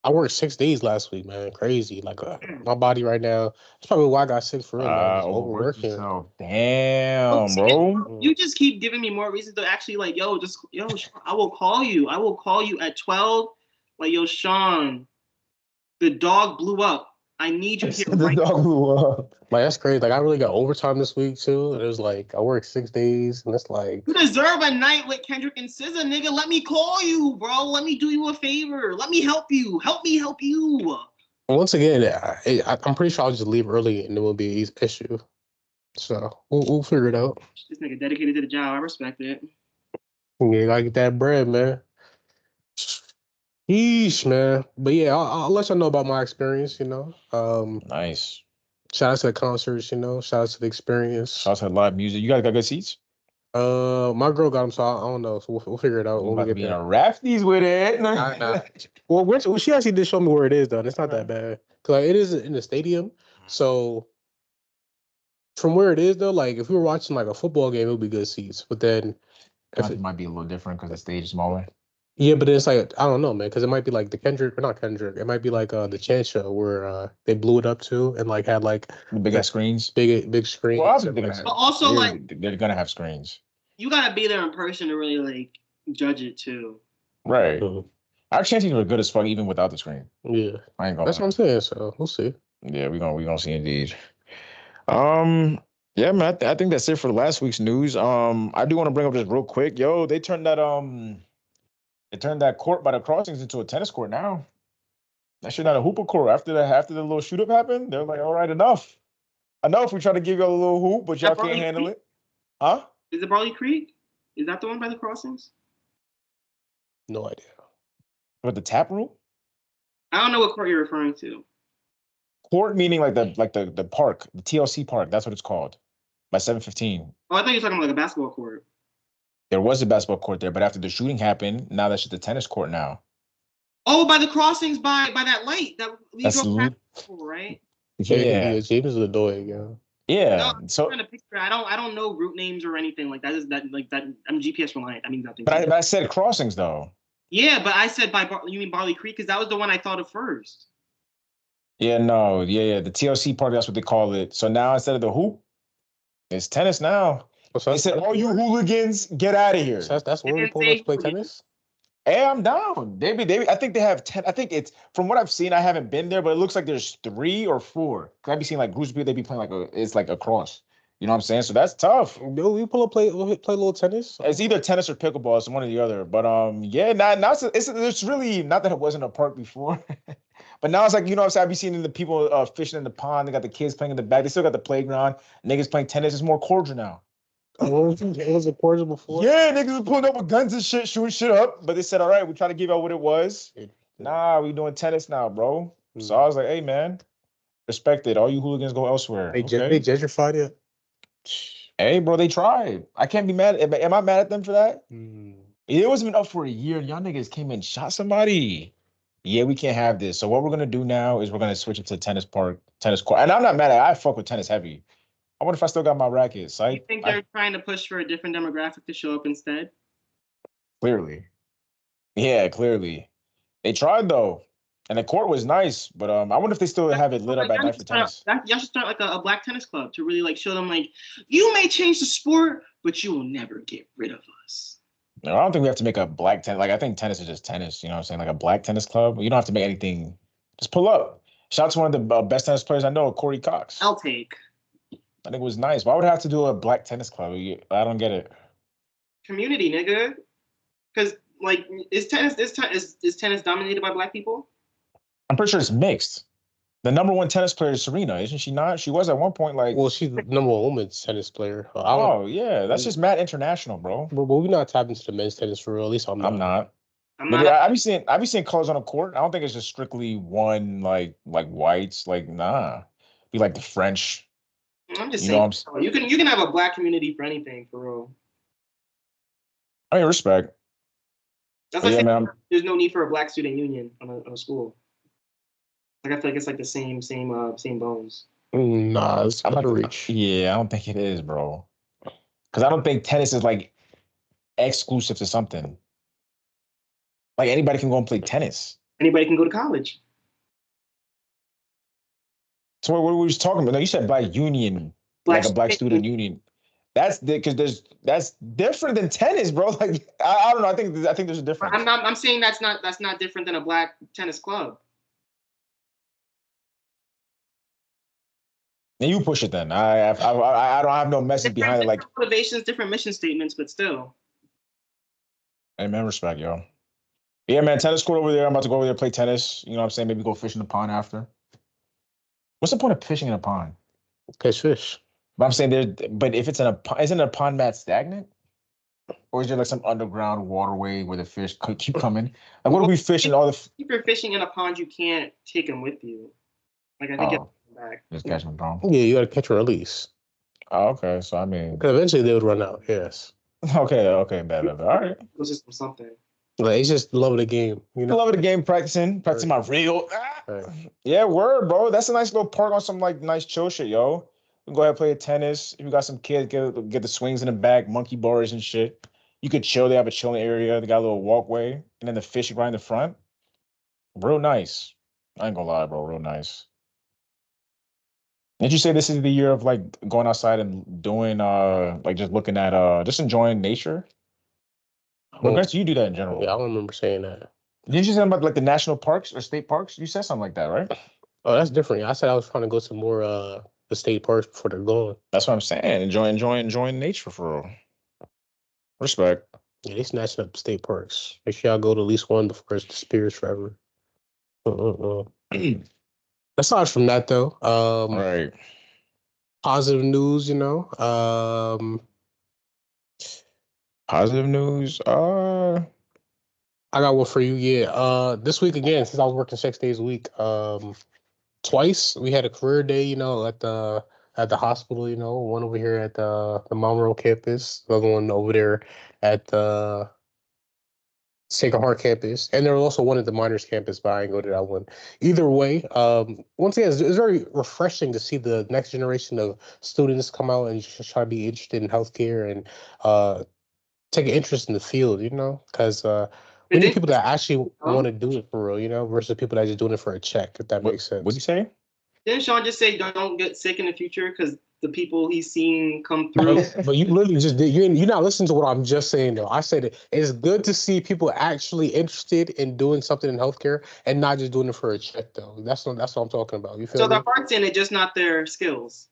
B: I worked 6 days last week, man. Crazy. Like my body right now. That's probably why I got sick for real. Man. Overworking.
A: Damn, bro.
D: You just keep giving me more reasons to actually like, yo, I will call you. I will call you at 12. Like, yo, Sean, the dog blew up. I need you here
A: The
D: right
A: dog
D: now.
A: blew up.
B: Like that's crazy. Like I really got overtime this week too. And it was like I worked 6 days, and it's like
D: You deserve a night with Kendrick and SZA, nigga. Let me call you, bro. Let me do you a favor. Let me help you. Help me help you.
B: once again, I'm pretty sure I'll just leave early, and it won't be an issue. So we'll figure it out.
D: This nigga dedicated to the job. I respect it.
B: Yeah, gotta get that bread, man. Yeesh, man. But yeah, I'll let y'all know about my experience.
A: Nice.
B: Shout out to the concerts. Shout out to the experience.
A: Shout out to the live music. You guys got good seats?
B: My girl got them, so I don't know. So we'll figure it out
A: We're
B: when we
A: about to
B: get
A: be in
B: there.
A: a rafties with it.
B: Nah. Well, she actually did show me where it is, though. And it's not that bad. Cause like, it is in the stadium. So from where it is, though, like if we were watching like a football game, it would be good seats. But then,
A: It might be a little different because the stage is smaller.
B: yeah, but it's like I don't know, man. Because it might be like the Kendrick, or not Kendrick. It might be like the Chance show where they blew it up too, and like had like
A: The big ass screens.
B: big screens.
A: Well, obviously
B: and,
A: they're
B: like,
A: gonna have.
D: But also,
A: they're,
D: like,
A: they're gonna have screens.
D: you gotta be there in person to really like judge it too.
A: Right.
B: Mhm.
A: Our chances were good as fuck even without the screen.
B: Yeah,
A: I ain't gonna.
B: that's what I'm saying. So we'll see.
A: Yeah, we gonna see indeed. Yeah, man. I think that's it for last week's news. I do want to bring up just real quick. Yo, they turned that court by the crossings into a tennis court now. That shit not a hooper court. After the little shoot up happened, they're like, all right, enough. We try to give y'all a little hoop, but y'all can't handle it. Huh?
D: Is it Barley Creek? Is that the one by the crossings?
B: No idea.
A: But the tap room?
D: I don't know what court you're referring to.
A: Court meaning like the park, the TLC park. That's what it's called. By 715.
D: Oh, I thought you were talking about like a basketball court.
A: There was a basketball court there, but after the shooting happened, now that's just the tennis court now.
D: Oh, by the crossings, by that light that we
A: That's
D: drove past before, right?
A: Yeah.
B: James is annoying, yeah.
A: Yeah.
D: No,
A: So
D: I'm trying to picture. I don't know route names or anything like that. Is that like that? I'm GPS reliant. I mean nothing.
A: but I said crossings though.
D: Yeah, but I said you mean Barley Creek because that was the one I thought of first.
A: Yeah, no, yeah. The TLC park, that's what they call it. So now instead of the hoop, it's tennis now.
B: So
A: They said, all you hooligans, get out of here.
B: So that's where we
D: didn't
B: pulled
D: say
B: up to play
D: hooligan.
B: tennis?
A: Hey, I'm down. I think they have 10. I think it's from what I've seen. I haven't been there, but it looks like there's 3 or 4. Cause I've been seeing like groups of people. They be playing it's like across. You know what I'm saying? So that's tough.
B: No, we play a little tennis.
A: It's either tennis or pickleball. It's one or the other. But yeah, now it's really not that it wasn't a park before, but now it's like, you know what I'm saying? I've been seeing the people fishing in the pond. They got the kids playing in the back. They still got the playground. Niggas playing tennis. It's more cordial now.
B: Was it cordial before?
A: Yeah, niggas were pulling up with guns and shit, shooting shit up. But they said, all right, we try to give out what it was. Nah, we doing tennis now, bro. So I was like, hey, man, respect it. All you hooligans go elsewhere.
B: They
A: Okay.
B: gentrified it.
A: Hey, bro, they tried. I can't be mad. Am I mad at them for that? It wasn't even up for a year. Y'all niggas came in, shot somebody. Yeah, we can't have this. So what we're gonna do now is we're gonna switch it to tennis court. And I'm not mad at it. I fuck with tennis heavy. I wonder if I still got my rackets.
D: You think they're trying to push for a different demographic to show up instead?
A: Clearly. Yeah, clearly. They tried though. And the court was nice, but I wonder if they still have it lit up at night for tennis.
D: Y'all should start like a black tennis club to really like show them like, you may change the sport, but you will never get rid of us.
A: No, I don't think we have to make a black tennis. Like, I think tennis is just tennis. You know what I'm saying? Like a black tennis club. You don't have to make anything. Just pull up. Shout out to one of the best tennis players I know, Corey Cox.
D: I'll take.
A: I think it was nice. Why would I have to do a black tennis club? I don't get it.
D: Community, nigga. Because like, is tennis dominated by black people?
A: I'm pretty sure it's mixed. The number 1 tennis player is Serena, isn't she not? She was at one point like.
B: Well, she's the number 1 women's tennis player.
A: Yeah, that's just mad international, bro.
B: But we're not tapping into the men's tennis for real. At least I'm not.
A: I be seeing colors on the court. I don't think it's just strictly one like whites. Like nah, be like the French.
D: I'm just saying. You can have a black community for anything, for real.
A: I mean, respect.
D: That's like saying there's no need for a black student union on a school. Like I feel like it's like the same bones.
B: Nah, it's out of reach.
A: Yeah, I don't think it is, bro. Because I don't think tennis is like exclusive to something. Like anybody can go and play tennis.
D: Anybody can go to college.
A: So what were we just talking about? No, you said black union, like a black student union. That's because that's different than tennis, bro. Like I don't know. I think there's a difference.
D: I'm saying that's not different than a black tennis club.
A: And you push it then. I don't have no message behind it. Like
D: different motivations, different mission statements, but still.
A: Hey man, respect, yo. Yeah, man, tennis court over there. I'm about to go over there play tennis. You know what I'm saying? Maybe go fish in the pond after. What's the point of fishing in a pond?
B: Catch fish.
A: But I'm saying but if it's in a pond, isn't a pond mat stagnant? Or is there like some underground waterway where the fish keep coming? Like, what are we fishing? All the
D: if you're fishing in a pond, you can't take them with you. Like, I think you have to come back.
A: Just catch them down.
B: Yeah, you got to catch and release.
A: Oh, okay. So I mean,
B: because eventually they would run out. Yes.
A: Okay, bad. All right.
D: It was just something.
B: Like, it's just love of the game. You know,
A: Love of the game, practicing my reel.
B: Right.
A: Yeah, word, bro. That's a nice little park on some like nice chill shit, yo. You can go ahead and play tennis. If you got some kids, get the swings in the back, monkey bars and shit. You could chill. They have a chilling area. They got a little walkway, and then the fishing right in the front. Real nice. I ain't gonna lie, bro. Real nice. Did you say this is the year of like going outside and doing like just looking at just enjoying nature? Well, guess you do that in general.
B: Yeah, I don't remember saying that.
A: Didn't you say about like the national parks or state parks? You said something like that, right?
B: Oh, that's different. I said I was trying to go to more the state parks before they're gone.
A: That's what I'm saying. Enjoying nature for real. Respect.
B: Yeah, they snatching up state parks. Make sure y'all go to at least one before it disappears forever. Aside from that, though,
A: Right.
B: positive news, you know.
A: Positive news.
B: I got one for you. Yeah. This week again, since I was working 6 days a week, twice we had a career day. You know, at the hospital. You know, one over here at the Monroe campus, the other one over there at the Sacred Heart campus, and there was also one at the Miners campus, but I didn't go to that one. Either way, once again, it's very refreshing to see the next generation of students come out and just try to be interested in healthcare and take an interest in the field, you know, because we need people that actually want to do it for real, you know, versus people that are just doing it for a check, if that makes sense.
A: What'd you say?
D: Didn't Sean just say don't get sick in the future because the people he's seen come through?
B: But you literally just did. You're not listening to what I'm just saying, though. I said it's good to see people actually interested in doing something in healthcare and not just doing it for a check, though. That's what I'm talking about. You feel
D: so
B: me?
D: the heart's in it, just not their skills.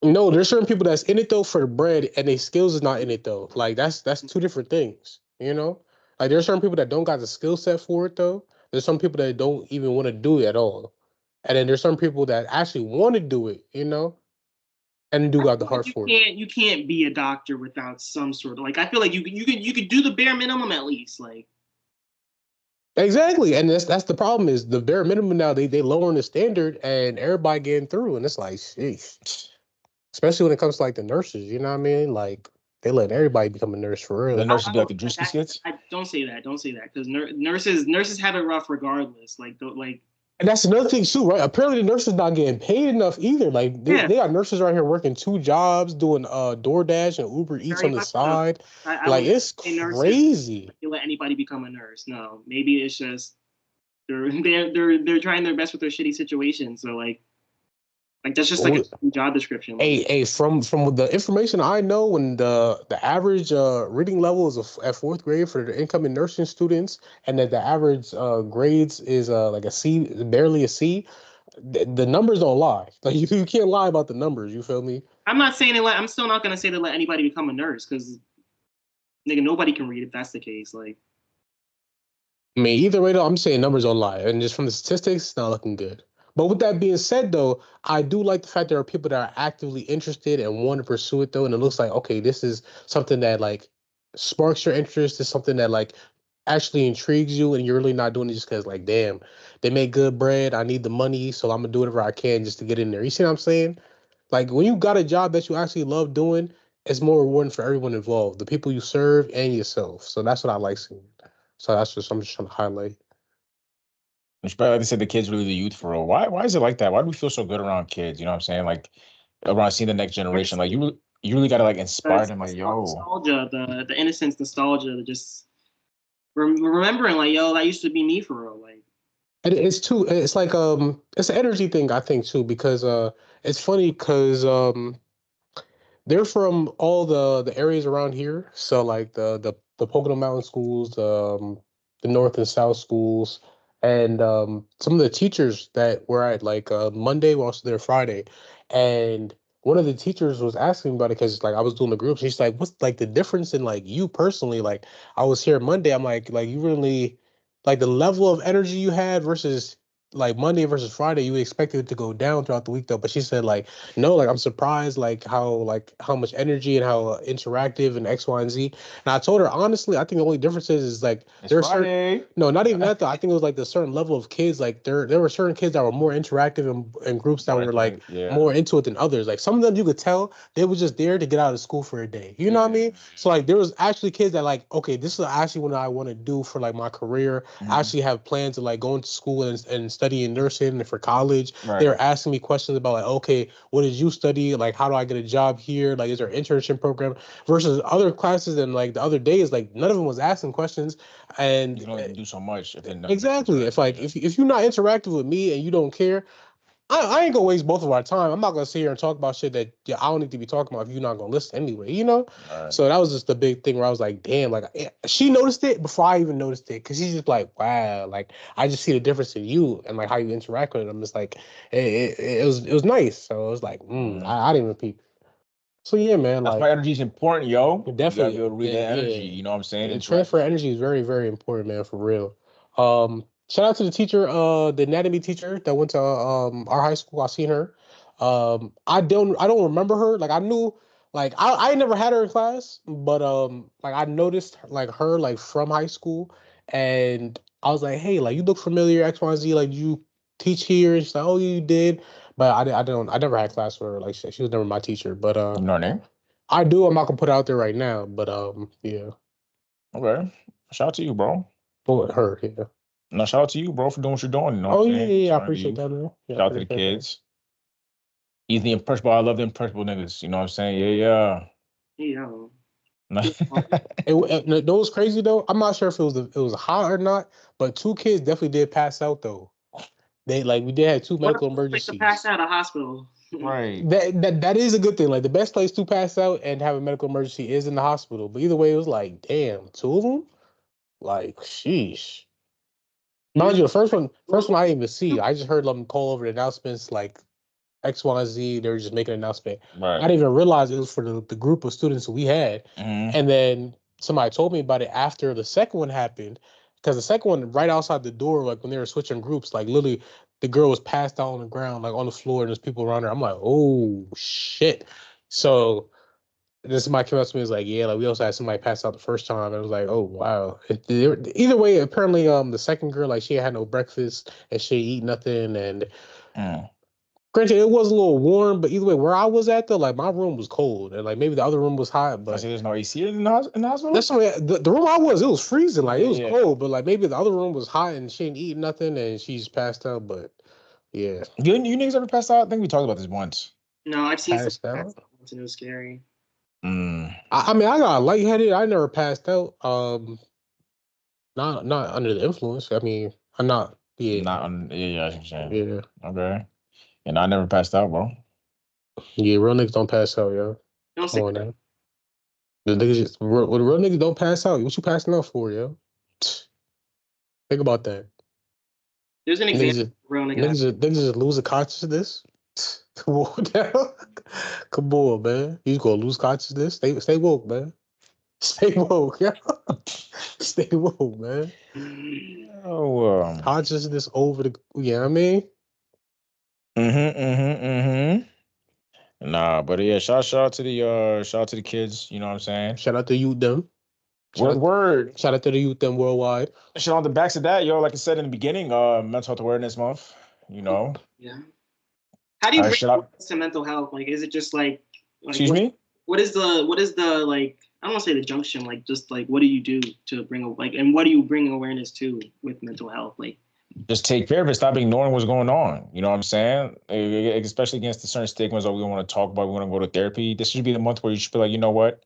B: No, there's certain people that's in it though for the bread, and their skills is not in it though. Like that's two different things, you know. Like there's certain people that don't got the skill set for it though. There's some people that don't even want to do it at all, and then there's some people that actually want to do it, you know, and do got the heart for it.
D: You can't be a doctor without some sort of like. I feel like you could do the bare minimum at least, like.
B: Exactly, and that's the problem is the bare minimum now they lowering the standard and everybody getting through, and it's like, sheesh. Especially when it comes to like the nurses, you know what I mean? Like they let everybody become a nurse for real.
A: The nurses be like the Drewski skits.
D: Don't say that. Don't say that because nurses have it rough regardless. Like.
B: And that's another thing too, right? Apparently the nurses not getting paid enough either. Like they got nurses right here working 2 jobs, doing DoorDash and Uber Eats on the side. Like it's crazy.
D: You let anybody become a nurse? No, maybe it's just they're trying their best with their shitty situation. So like that's just like a job description.
B: Hey, from the information I know, when the average reading level is at 4th grade for the incoming nursing students, and that the average grades is like a C, barely a C, the numbers don't lie. Like you can't lie about the numbers. You feel me?
D: I'm not saying I'm still not gonna say to let anybody become a nurse because nigga nobody can read if that's the case. Like,
B: I mean, either way though, I'm saying numbers don't lie, and just from the statistics, it's not looking good. But with that being said, though, I do like the fact there are people that are actively interested and want to pursue it, though. And it looks like, okay, this is something that, like, sparks your interest. It's something that, like, actually intrigues you. And you're really not doing it just because, like, damn, they make good bread. I need the money, so I'm going to do whatever I can just to get in there. You see what I'm saying? Like, when you got a job that you actually love doing, it's more rewarding for everyone involved, the people you serve and yourself. So that's what I like seeing. So I'm just trying to highlight.
A: Like they said, the kids really the youth for real. Why is it like that? Why do we feel so good around kids? You know what I'm saying? Like around seeing the next generation. Like you really gotta like inspire them. Like
D: nostalgia, the innocence, nostalgia, just remembering like that used to be me for real. Like
B: it's like it's an energy thing I think too because it's funny because they're from all the areas around here. So like the Pocono Mountain schools, the North and South schools. And some of the teachers that were at like Monday were also there Friday, and one of the teachers was asking me about it because like I was doing the group. She's like, "What's like the difference in like you personally? Like I was here Monday. I'm like you really like the level of energy you had versus like Monday versus Friday. You expected it to go down throughout the week though, but she said like no, like I'm surprised like how much energy and how interactive and X, Y, and Z. And I told her honestly, I think the only difference is like
A: It's
B: there are certain
A: Friday.
B: no, not even that though. I think it was like the certain level of kids. Like there were certain kids that were more interactive and groups that were like more into it than others. Like some of them you could tell they were just there to get out of school for a day. You know what I mean? So like there was actually kids that like, okay, this is actually what I want to do for like my career. I actually have plans of like going to school and studying nursing and for college.
A: Right.
B: They were asking me questions about like, okay, what did you study? Like how do I get a job here? Like is there an internship program? Versus other classes and like the other days, like none of them was asking questions. And
A: You can only do so much if they're not
B: exactly, if like if you're not interactive with me and you don't care, I ain't gonna waste both of our time. I'm not gonna sit here and talk about shit that I don't need to be talking about if you're not gonna listen anyway, you know?
A: Right.
B: So that was just the big thing where I was like, damn, like she noticed it before I even noticed it. Cause she's just like, wow, like I just see the difference in you and like how you interact with them. It's like it was nice. So it was like, I didn't even peep. So yeah, man,
A: that's
B: like
A: why energy is important, yo.
B: definitely
A: You gotta be able to read that energy.
B: yeah.
A: You know what I'm saying?
B: And transfer energy is very, very important, man, for real. Shout out to the teacher, the anatomy teacher that went to our high school. I seen her. I don't remember her. Like I knew, like I never had her in class, but like I noticed like her like from high school, and I was like, hey, like you look familiar, X, Y, Z. Like you teach here? And she's like, oh, you did. But I never had class with her. Like she was never my teacher. But
A: You know her name?
B: I do. I'm not gonna put it out there right now. But yeah.
A: Okay. Shout out to you, bro.
B: For her, yeah.
A: No, shout out to you, bro, for doing what you're doing. You know
B: Oh
A: what I'm
B: yeah,
A: saying?
B: yeah, I
A: Shout out to
B: appreciate
A: you.
B: that, man. Yeah, I
A: Shout out to the
B: appreciate that.
A: kids. He's the impressionable. I love the impressionable niggas. You know what I'm saying? Yeah.
D: Yeah.
B: It was crazy though. I'm not sure if it was hot or not, but two kids definitely did pass out though. They like we did have two medical emergencies.
D: To pass out of hospital.
A: Right.
B: That is a good thing. Like the best place to pass out and have a medical emergency is in the hospital. But either way, it was like, damn, two of them. Like, sheesh. Mind you, the first one I didn't even see. I just heard them call over the announcements like X, Y, Z. They were just making an announcement.
A: Right.
B: I didn't even realize it was for the group of students we had. And then somebody told me about it after the second one happened. Because the second one, right outside the door, like when they were switching groups, like literally the girl was passed out on the ground, like on the floor, and there's people around her. I'm like, oh shit. So then somebody came up to me and was like, yeah, like we also had somebody pass out the first time. And I was like, oh wow. Either way, apparently the second girl, like she had no breakfast and she didn't eat nothing. And granted, it was a little warm, but either way, where I was at though, like my room was cold, and like maybe the other room was hot. But
A: I say there's no AC in the hospital.
B: that's why the room I was, it was freezing, like it was cold, but like maybe the other room was hot and she didn't eat nothing and she's passed out. But yeah,
A: You niggas ever passed out? I think we talked about this once.
D: No, I've seen
B: passed out.
D: It was scary.
B: I mean, I got lightheaded. I never passed out. Not under the influence. I mean, I'm not. Yeah,
A: Not on. Yeah, I saying.
B: Yeah.
A: Okay. And I never passed out, bro.
B: Yeah, real niggas don't pass out, yo. Come on now. The niggas just real niggas don't pass out. What you passing out for, yo? Think about that.
D: There's an example.
B: Niggas just lose a consciousness. Come on now. Come on, man. You gonna lose consciousness? Stay woke, man. Stay woke, yeah. Stay woke, man.
A: Oh,
B: consciousness over the. Yeah, I mean.
A: Nah, but yeah, shout out to the kids. You know what I'm saying?
B: Shout out to you, them.
A: Word.
B: Shout out to the youth them worldwide.
A: Shout on the backs of that, yo. Like I said in the beginning, Mental Health Awareness Month. You know.
D: Yeah. How do you bring to mental health? Like, is it just like
A: excuse me?
D: What is the like? I don't want to say the junction. Like, just like what do you do to bring and what do you bring awareness to with mental health? Like,
A: just take care of it. Stop ignoring what's going on. You know what I'm saying? Especially against the certain stigmas that we want to talk about. We want to go to therapy. This should be the month where you should be like, you know what?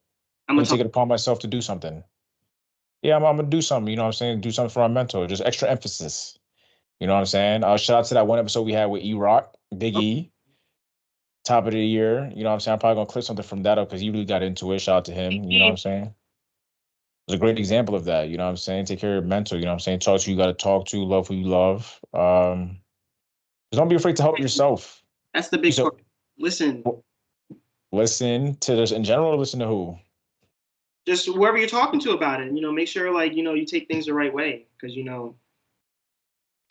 A: I'm gonna take it upon myself to do something. Yeah, I'm gonna do something. You know what I'm saying? Do something for our mental. Just extra emphasis. You know what I'm saying? Shout out to that one episode we had with E-Rock, Big E, top of the year. You know what I'm saying? I'm probably gonna clip something from that up because he really got into it. Shout out to him. You know what I'm saying? a great example of that. You know what I'm saying? Take care of your mental. You know what I'm saying? Talk to who you got to talk to. Love who you love. Just don't be afraid to help yourself.
D: That's the big
A: So,
D: part. Listen.
A: Listen to this in general. Listen to who?
D: Just whoever you're talking to about it. Make sure like you take things the right way because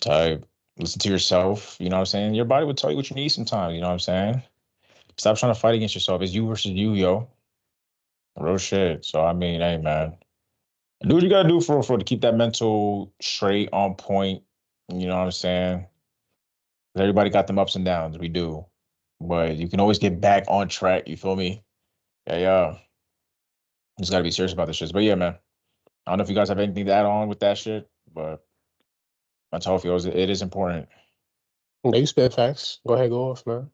A: Type. Listen to yourself. You know what I'm saying? Your body will tell you what you need sometimes. You know what I'm saying? Stop trying to fight against yourself. It's you versus you, yo. Real shit. So I mean, hey man, do what you gotta do for to keep that mental straight on point. You know what I'm saying? Everybody got them ups and downs. We do, but you can always get back on track. You feel me? Yeah. Just gotta be serious about this shit. But yeah, man. I don't know if you guys have anything to add on with that shit, but mental health, it is important.
B: Yeah, you spit facts. Go ahead, go off, man.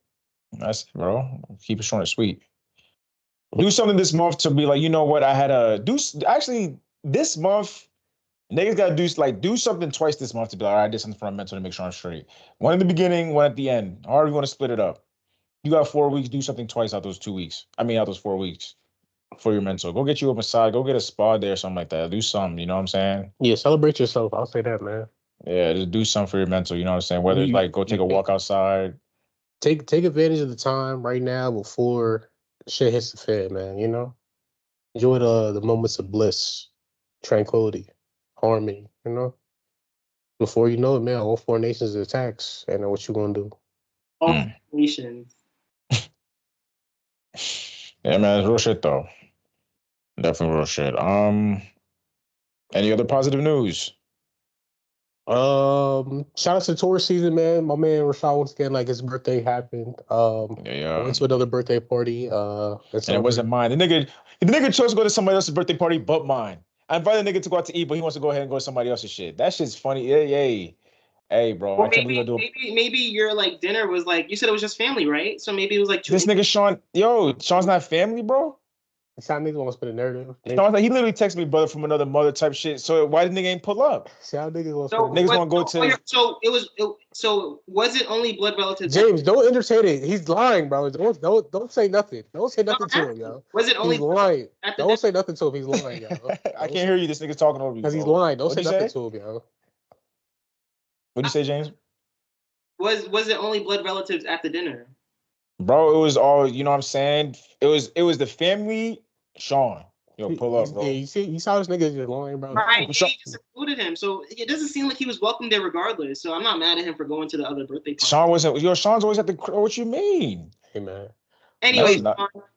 A: That's it, bro. Keep it short and sweet. Do something this month to be like, you know what? I had a do actually this month. Niggas gotta do something twice this month to be like, all right, I did something for my mental to make sure I'm straight. One in the beginning, one at the end. However you want to split it up. You got 4 weeks, do something twice out those 2 weeks. I mean, out those 4 weeks for your mental. Go get you a massage. Go get a spa day or something like that. Do something. You know what I'm saying?
B: Yeah, celebrate yourself. I'll say that, man.
A: Yeah, just do something for your mental. You know what I'm saying? Whether it's like go take a walk outside.
B: Take advantage of the time right now before shit hits the fan, man. Enjoy the moments of bliss, tranquility, harmony. Before you know it, man, all 4 nations attacks, and what you gonna do?
D: all nations.
A: Yeah, man, it's real shit though. Definitely real shit. Any other positive news?
B: Shout out to Taurus season, man. My man Rashad once again, like his birthday happened.
A: Yeah.
B: Went to another birthday party.
A: And it wasn't mine. The nigga chose to go to somebody else's birthday party, but mine. I invited the nigga to go out to eat, but he wants to go ahead and go to somebody else's shit. That shit's funny. Hey, bro.
D: Or
A: I can't believe I do it.
D: maybe your like dinner was like you said it was just family, right? So maybe it was like
A: This nigga Sean, Sean's not family, bro.
B: Some niggas want to spin a narrative.
A: Sean's like, he literally texted me brother from another mother type shit. So why the nigga ain't pull up?
B: See how niggas want to
D: So,
B: spin a
A: Niggas want to go to.
D: So was it only blood relatives?
B: James, don't entertain it. He's lying, bro. Don't say nothing. Don't say nothing to him, yo.
D: Was it only
B: He's lying? Don't say nothing to him. He's lying, yo.
A: I can't hear you. This nigga's talking over you.
B: Because he's lying. Don't
A: What'd
B: say
A: you
B: nothing
A: say?
B: to him, yo.
A: What'd you say, James?
D: Was it only blood relatives at the dinner?
A: Bro, it was all, you know what I'm saying? It was the family, Sean. Yo, pull up, bro.
B: Yeah, you saw this nigga just lying, bro.
D: Right, he just included him, so it doesn't seem like he was welcome there regardless. So I'm not mad at him for going to the other birthday party.
A: Sean wasn't. Sean's always at the. What you mean?
B: Hey, man.
D: Anyway,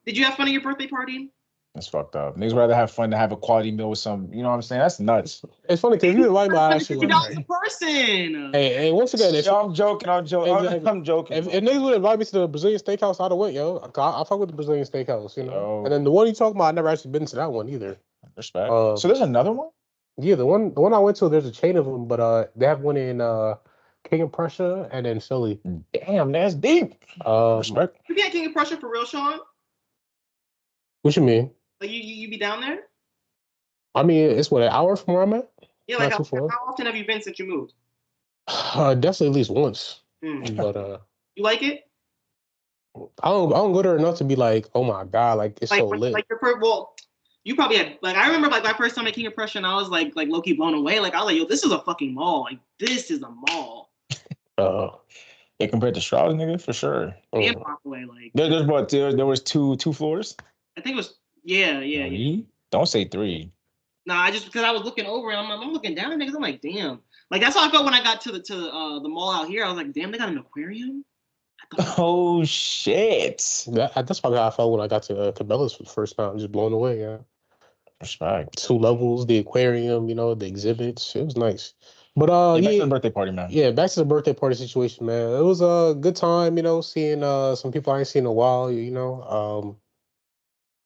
D: did you have fun at your birthday party?
A: That's fucked up. Niggas rather have fun than have a quality meal with some. You know what I'm saying? That's nuts.
B: It's funny because you invite my ass.
D: $150 a person.
B: Hey, once again,
A: I'm joking. I'm joking.
B: If niggas would invite me to the Brazilian steakhouse, I'd have went, yo. I fuck with the Brazilian steakhouse,
A: Yo.
B: And then the one you talking about, I never actually been to that one either.
A: Respect. So there's another one?
B: Yeah, the one I went to, there's a chain of them, but they have one in King of Prussia and then Philly.
A: Damn, that's deep. Respect.
D: You be at King of Prussia for real, Sean?
B: What you mean?
D: Like you be down there?
B: I mean, it's what, an hour from where I'm at?
D: Yeah, like how often have you been since you moved?
B: Definitely at least once. But
D: you like it?
B: I don't go there enough to be like, oh my god, like it's so lit.
D: Like you probably had I remember like my first time at King of Prussia, and I was like low key blown away. Like I was like, yo, this is a fucking mall. Like this is a mall.
A: Yeah, compared to Strauss, nigga, for sure.
D: Yeah, away, like
A: there's what there was two floors.
D: I think it was yeah.
A: Don't say 3.
D: Nah, I just because I was looking over and I'm looking down at niggas. I'm like, damn. Like that's how I felt when I got to the mall out here. I was like, damn, they got an aquarium.
A: Oh shit!
B: That's probably how I felt when I got to Cabela's for the first time. Just blown away, yeah.
A: Respect.
B: 2 levels, the aquarium, the exhibits. It was nice. But
A: back to the birthday party, man.
B: Yeah, back to the birthday party situation, man. It was a good time, seeing some people I ain't seen in a while.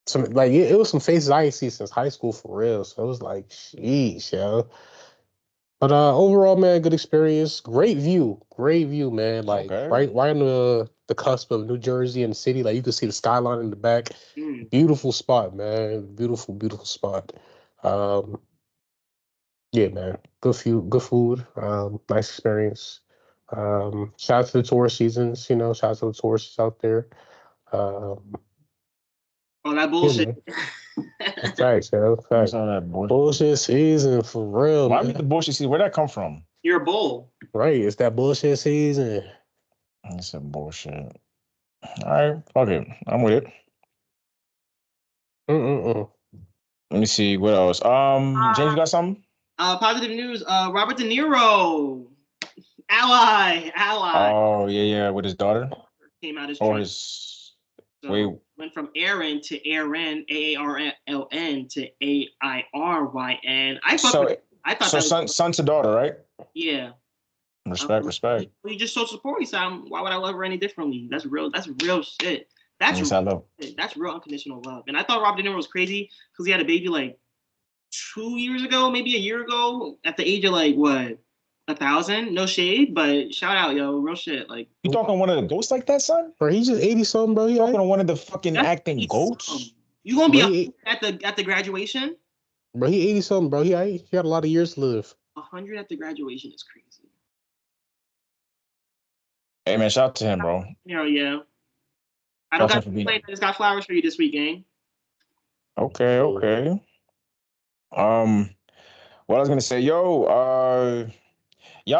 B: Some it was some faces I ain't seen since high school for real. So it was like, sheesh, yo. But overall, man, good experience. Great view, man. Like right on the cusp of New Jersey and the city. Like you could see the skyline in the back. Beautiful spot, man. Beautiful spot. Yeah, man. Good food. Nice experience. Shout out to the tourist seasons. Shout out to the tourists out there.
D: Oh, that bullshit.
B: Facts, yo. Facts.
A: All that
B: Bullshit season for real,
A: Why
B: man.
A: me the bullshit season? Where'd that come from?
D: You're a bull.
B: Right, it's that bullshit season.
A: That's some bullshit. All right, fuck it. I'm with it. Let me see what else. James, you got something?
D: Positive news. Robert De Niro, ally.
A: Oh yeah, with his daughter.
D: Came out as
A: Or
D: trans.
A: his
D: Went from Aaron to Aaron, AARLN to AIRYN. I thought
A: so
D: that was
A: son to daughter, right?
D: Yeah.
A: Respect.
D: You just showed support. So why would I love her any differently? That's real shit. That's real unconditional love. And I thought Robert De Niro was crazy because he had a baby like 2 years ago, maybe a year ago, at the age of like what, 1,000. No shade, but shout out, yo, real shit. Like
A: you talking one of the ghosts like that, son?
B: Bro, he's just 80 something, bro.
A: You talking to one of the fucking acting goats?
D: You gonna be at the graduation?
B: Bro, he 80 something, bro. He got a lot of years to live.
D: 100 at the graduation is crazy.
A: Hey man, shout out to him, bro.
D: Yeah. I don't got to complain. I just got flowers for you this week, gang.
A: Okay. What I was gonna say, y'all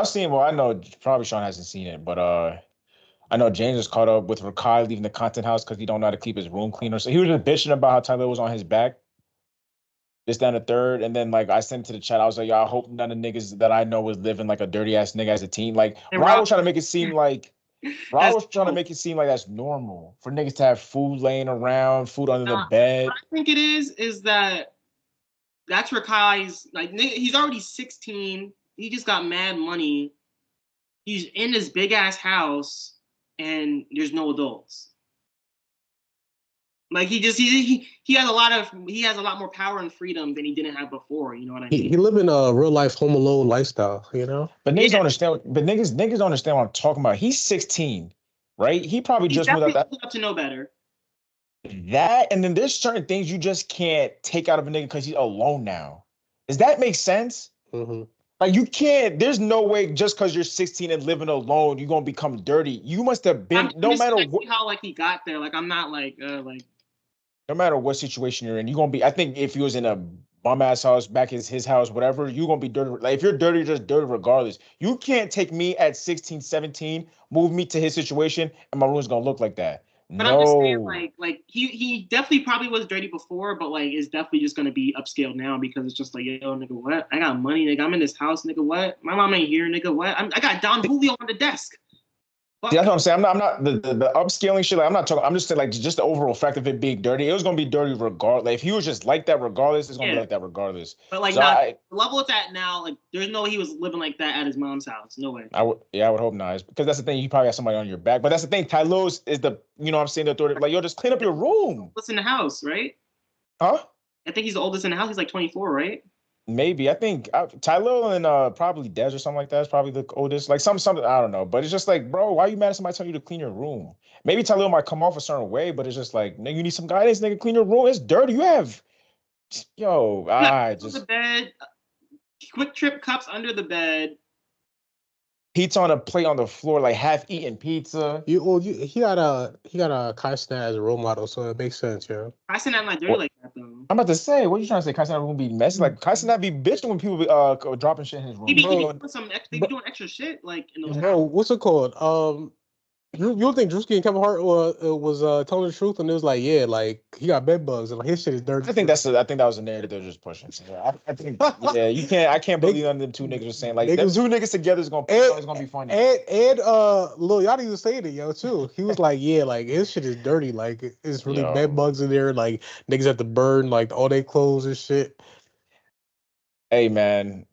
A: seen? Well, I know probably Sean hasn't seen it, but I know James was caught up with Rakai leaving the content house because he don't know how to keep his room clean. So he was just bitching about how Tyler was on his back. This down the third, and then like I sent to the chat, I was like, "Yo, I hope none of the niggas that I know was living like a dirty ass nigga as a team." Like Rob was trying to make it seem like that's normal for niggas to have food laying around, food under the bed.
D: What I think it is that that's Rakai's, like, he's already 16. He just got mad money. He's in this big ass house and there's no adults. Like he has a lot more power and freedom than he didn't have before. You know what I mean?
B: He living a real life Home Alone lifestyle, you know.
A: But niggas don't understand. But niggas don't understand what I'm talking about. He's 16, right? He probably just moved out
D: up to know better.
A: That, and then there's certain things you just can't take out of a nigga because he's alone now. Does that make sense?
B: Mm-hmm.
A: Like you can't. There's no way just because you're 16 and living alone, you're gonna become dirty. You must have been. No matter what,
D: how like he got there. Like I'm not like.
A: No matter what situation you're in, you're gonna be. I think if he was in a bum ass house, back in his house, whatever, you're gonna be dirty. Like if you're dirty, you're just dirty regardless. You can't take me at 16, 17, move me to his situation, and my room's gonna look like that.
D: But I'm just saying, like he definitely probably was dirty before, but like it's definitely just gonna be upscale now because it's just like, yo, nigga, what? I got money, nigga. I'm in this house, nigga. What? My mom ain't here, nigga. What? I got Don Julio on the desk.
A: See, that's what I'm saying. I'm not the upscaling shit. Like, I'm not talking. I'm just saying like just the overall fact of it being dirty. It was gonna be dirty regardless. Like, if he was just like that regardless, it's gonna be like that regardless.
D: But like, the level it's at now, like, there's no way he was living like that at his mom's house. No way.
A: I would hope not. Because that's the thing. You probably got somebody on your back. But that's the thing. Tylos is the, you know what I'm saying, the authority. Like, yo, just clean up your room.
D: What's in the house, right?
A: Huh?
D: I think he's the oldest in the house. He's like 24, right?
A: Maybe. I think Tyler and probably Dez or something like that is probably the oldest. Like something, I don't know. But it's just like, bro, why are you mad at somebody telling you to clean your room? Maybe Tyler might come off a certain way, but it's just like, nigga, you need some guidance, nigga, clean your room. It's dirty. You have, yo,
D: the bed, quick trip cups under the bed.
A: Pizza on a plate on the floor, like half-eaten pizza.
B: He got a Kai Cenat as a role model, so it makes sense, yo.
D: Kai Cenat not dirty like that though.
A: I'm about to say, what are you trying to say? Kai Cenat room be messy? Like Kai Cenat be bitching when people be dropping shit in his room.
D: He be doing doing extra shit like in those.
B: Bro, what's it called? You don't think Drewski and Kevin Hart was telling the truth, and it was like, yeah, like he got bed bugs and like his shit is dirty.
A: I think that was a narrative they're just pushing. Yeah, I think I can't believe none of them two niggas were saying like them two niggas together is gonna be funny.
B: And Lil Yachty was saying it, yo, too. He was like, yeah, like his shit is dirty, like it's really bed bugs in there, like niggas have to burn like all their clothes and shit.
A: Hey man.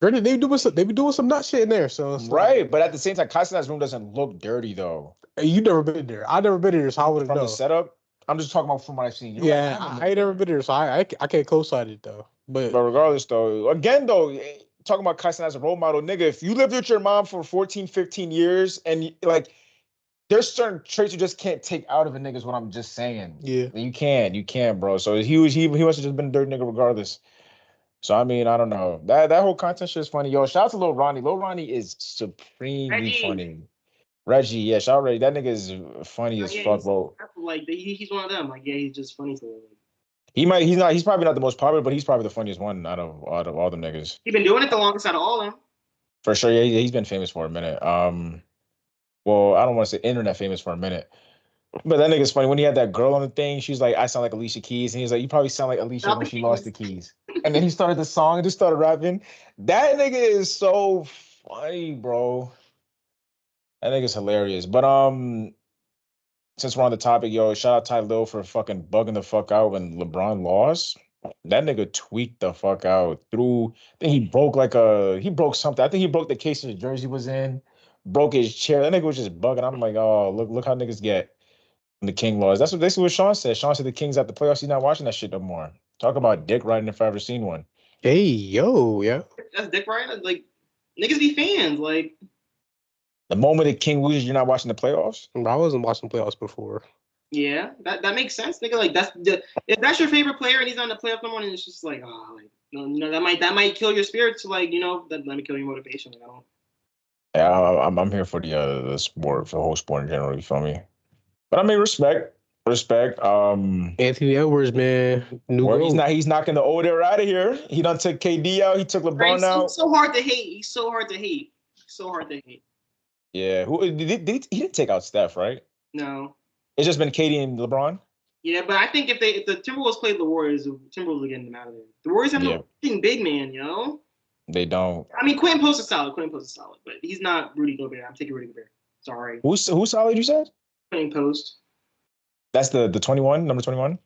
B: They be doing some nut shit in there, so it's
A: right. Like, but at the same time, Kai Cenat's room doesn't look dirty though.
B: You never been there. I never been there, so I wouldn't know.
A: From the setup, I'm just talking about from what I've seen.
B: I ain't never been there, so I can't co-sign it though. But
A: regardless, though, again though, talking about Kai Cenat as a role model, nigga, if you lived with your mom for 14, 15 years, and like, there's certain traits you just can't take out of a nigga. Is what I'm just saying.
B: Yeah,
A: you can't, bro. So he must have just been a dirty nigga regardless. So, I mean, I don't know. That whole content shit is funny. Yo, shout out to Lil Ronnie. Lil Ronnie is supremely funny. Reggie, yeah, shout out Reggie. That nigga is funny as fuck, bro.
D: Like, he's one of them. Like, yeah, he's just funny to him.
A: He's probably not the most popular, but he's probably the funniest one out of all them niggas.
D: He's been doing it the longest out of all of them.
A: For sure, yeah, he's been famous for a minute. Well, I don't want to say internet famous for a minute, but that nigga's funny. When he had that girl on the thing, she's like, "I sound like Alicia Keys," and he's like, "You probably sound like Alicia when she lost the keys." And then he started the song and just started rapping. That nigga is so funny, bro. That nigga's hilarious. But since we're on the topic, yo, shout out Ty Lil for fucking bugging the fuck out when LeBron lost. That nigga tweaked the fuck out. I think he broke something. I think he broke the case his jersey was in, broke his chair. That nigga was just bugging. I'm like, oh, look how niggas get when the King lost. That's basically what Sean said. Sean said the King's at the playoffs. He's not watching that shit no more. Talk about dick riding if I ever seen one.
B: Hey, yo, yeah.
D: That's dick riding. Like, niggas be fans. Like,
A: The moment the King loses, you're not watching the playoffs?
B: I wasn't watching playoffs before.
D: yeah, that makes sense, nigga. Like, if that's your favorite player and he's on the playoff number one, and it's just like, oh, like, you know, that might kill your spirit to, like, you know, that might kill your motivation. Like, I don't.
A: Yeah, I'm here for the sport, for the whole sport in general. You feel me? But I mean, respect.
B: Anthony Edwards, man,
A: He's knocking the old era out of here. He done took KD out. He took LeBron out.
D: He's so hard to hate. He's so hard to hate.
A: Yeah, he didn't take out Steph, right?
D: No.
A: It's just been KD and LeBron.
D: Yeah, but I think if the Timberwolves played the Warriors, the Timberwolves would get them out of there. The Warriors have no big man, you know.
A: They don't.
D: I mean, Quentin Post is solid, but he's not Rudy Gobert. I'm taking Rudy Gobert. Sorry.
A: Who's solid? You said
D: Quentin Post.
A: That's the 21, number 21.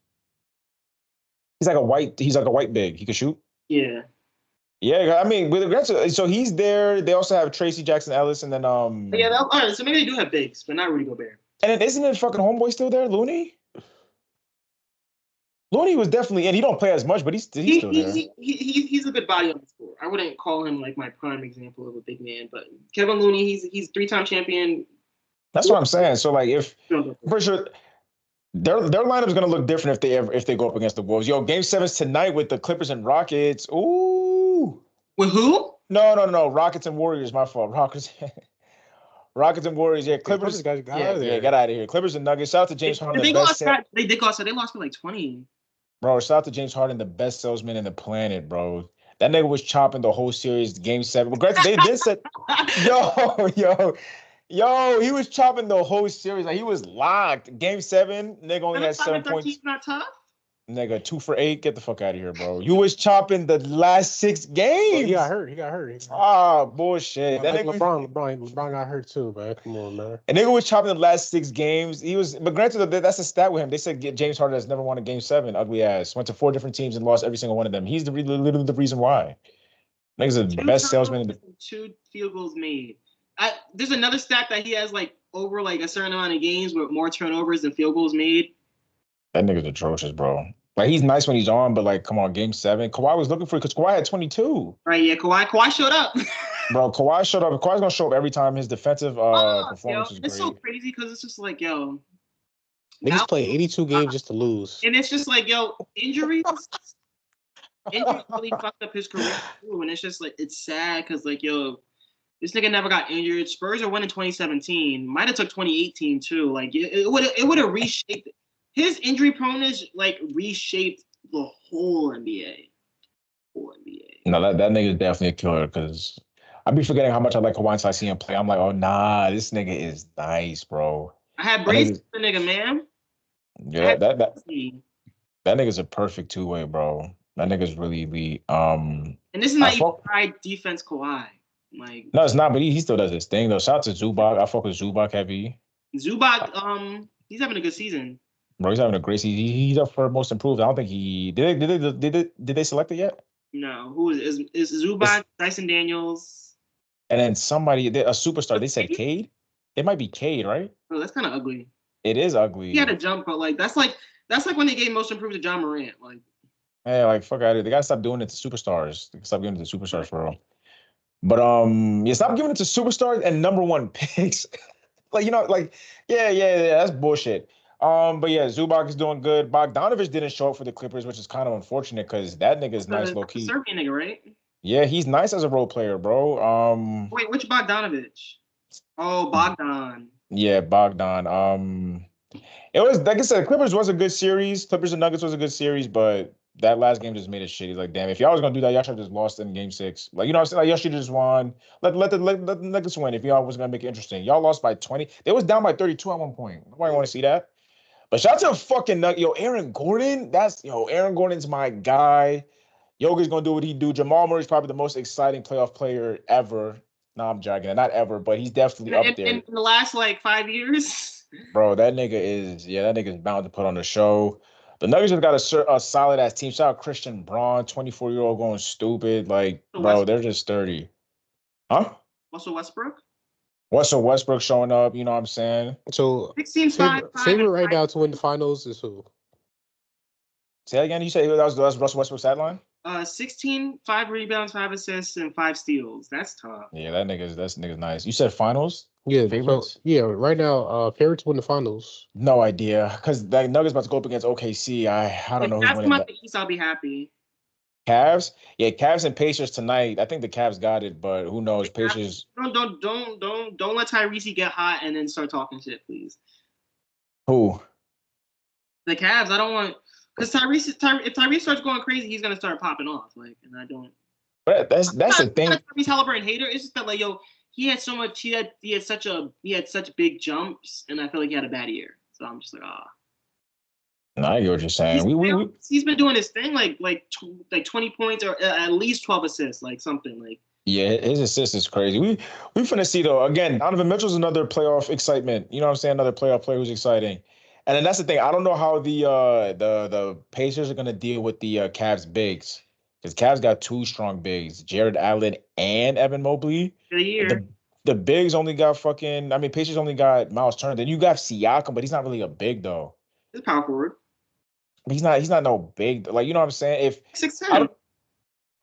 A: He's like a white big. He can shoot.
D: Yeah.
A: Yeah, I mean, with regards to, so he's there. They also have Tracy Jackson Ellis, and then
D: Yeah, all right. So maybe they do have bigs, but not Rudy Gobert.
A: And then isn't it fucking homeboy still there, Looney? Looney was definitely, and he don't play as much, but he's still there.
D: He's a good body on the floor. I wouldn't call him like my prime example of a big man, but Kevin Looney, he's 3-time champion.
A: That's what I'm saying. So like, if for sure. Their lineup is gonna look different if they go up against the Wolves. Yo, Game 7's tonight with the Clippers and Rockets. Ooh.
D: With who?
A: No. Rockets and Warriors. My fault. Rockets and Warriors. Yeah, Clippers.
B: Guys got out of there.
A: Yeah, get out of here. Clippers and Nuggets. Shout out to James Harden.
D: They did go outside. They lost by like 20.
A: Bro, shout out to James Harden, the best salesman in the planet, bro. That nigga was chopping the whole series, Game 7. Well, granted, they did set. Yo, he was chopping the whole series. Like, he was locked. Game 7, nigga only had 7 points.
D: Not tough.
A: Nigga, 2 for 8. Get the fuck out of here, bro. You was chopping the last 6 games.
B: Oh, he got hurt.
A: Ah, bullshit.
B: That nigga, LeBron got hurt too, man. Come on, man.
A: And nigga was chopping the last 6 games. But granted, that's a stat with him. They said James Harden has never won a Game 7. Ugly ass. Went to 4 different teams and lost every single one of them. He's literally the reason why. Nigga's the best salesman.
D: 2 field goals made. There's another stat that he has like over like a certain amount of games with more turnovers than field goals made.
A: That nigga's atrocious, bro. Like, he's nice when he's on, but like, come on, Game 7. Kawhi was looking for it because Kawhi had 22.
D: Right, yeah, Kawhi showed up.
A: Bro, Kawhi showed up. Kawhi's gonna show up every time. His defensive performance is great.
D: It's so crazy because it's just like, yo,
B: niggas play 82 games just to lose.
D: And it's just like, yo, injuries really fucked up his career too. And it's just like, it's sad because like, yo, this nigga never got injured. Spurs are winning 2017. Might have took 2018 too. Like, it would have reshaped his injury proneness. Like, reshaped the whole NBA.
A: No, that nigga is definitely a killer because I be forgetting how much I like Kawhi until I see him play. I'm like, oh nah, this nigga is nice, bro.
D: I had braces for the nigga, man.
A: Yeah, that nigga's a perfect 2-way, bro. That nigga's really elite. And
D: this is not even high defense Kawhi. Like,
A: no, it's not, but he still does his thing though. Shout out to Zubac. I fuck with Zubac heavy.
D: Zubac, he's having a good season.
A: Bro, he's having a great season. He's up for most improved. I don't think did they select it yet?
D: No. Who is Zubac, Dyson Daniels?
A: And then somebody, a superstar. They said Cade. It might be Cade, right?
D: Oh, that's kind of ugly.
A: It is ugly.
D: He had a jump, but like that's like when they gave most improved to John Morant. Like,
A: hey, like fuck out of here. They gotta stop doing it to superstars. They gotta stop giving it to superstars for real. But yeah, stop giving it to superstars and number 1 picks. Like, you know, like, yeah, that's bullshit. But yeah, Zubac is doing good. Bogdanovich didn't show up for the Clippers, which is kind of unfortunate because that nigga is nice, low key.
D: Serbian nigga, right?
A: Yeah, he's nice as a role player, bro.
D: Wait, which Bogdanovich? Oh, Bogdan.
A: Yeah, Bogdan. It was like I said, Clippers was a good series. Clippers and Nuggets was a good series, but that last game just made it shitty. Like, damn, if y'all was gonna do that, y'all should have just lost in game 6. Like, you know what I'm saying? Like, y'all should have just won. Let the Nuggets win if y'all was gonna make it interesting. Y'all lost by 20. They was down by 32 at one point. Nobody want to see that. But shout out to the fucking Nugget. Yo, Aaron Gordon. Aaron Gordon's my guy. Yogi's gonna do what he do. Jamal Murray's probably the most exciting playoff player ever. No, I'm joking. Not ever, but he's definitely up there.
D: In the last like 5 years.
A: Bro, that nigga's bound to put on the show. The Nuggets have got a solid ass team. Shout out Christian Braun, 24-year-old going stupid. Like, bro, they're just 30. Huh?
D: Russell Westbrook?
A: Russell Westbrook showing up, you know what I'm saying?
B: So
D: 16-5.
B: favorite right now to win the finals is who?
A: Say that again. You say that was Russell Westbrook's stat line?
D: 16, 5 rebounds, 5 assists, and 5 steals. That's tough.
A: Yeah, that nigga's nice. You said finals?
B: Yeah,
A: favorites?
B: So, yeah, right now, favorites win the finals.
A: No idea, because the Nuggets about to go up against OKC. I don't know who's winning.
D: That's the East. I'll be happy.
A: Cavs, yeah, Cavs and Pacers tonight. I think the Cavs got it, but who knows? Pacers.
D: Don't let Tyrese get hot and then start talking shit, please.
A: Who?
D: The Cavs. I don't want because if Tyrese starts going crazy, he's gonna start popping off. Like, and I don't.
A: But that's the thing.
D: I'm not Tyrese Halliburton hater. It's just that like he had so much. He had such big jumps, and I feel like he had a bad year. So I'm just like
A: No, I get what you're saying.
D: He's been doing his thing like 20 points or at least 12 assists, like something like.
A: Yeah, his assist is crazy. We finna see though. Again, Donovan Mitchell's another playoff excitement. You know what I'm saying? Another playoff player who's exciting. And then that's the thing. I don't know how the Pacers are gonna deal with the Cavs bigs. Because Cavs got 2 strong bigs, Jared Allen and Evan Mobley. The bigs only got Pacers only got Miles Turner. Then you got Siakam, but he's not really a big though.
D: He's a power forward.
A: He's not no big. Like, you know what I'm saying? If
D: 6'10".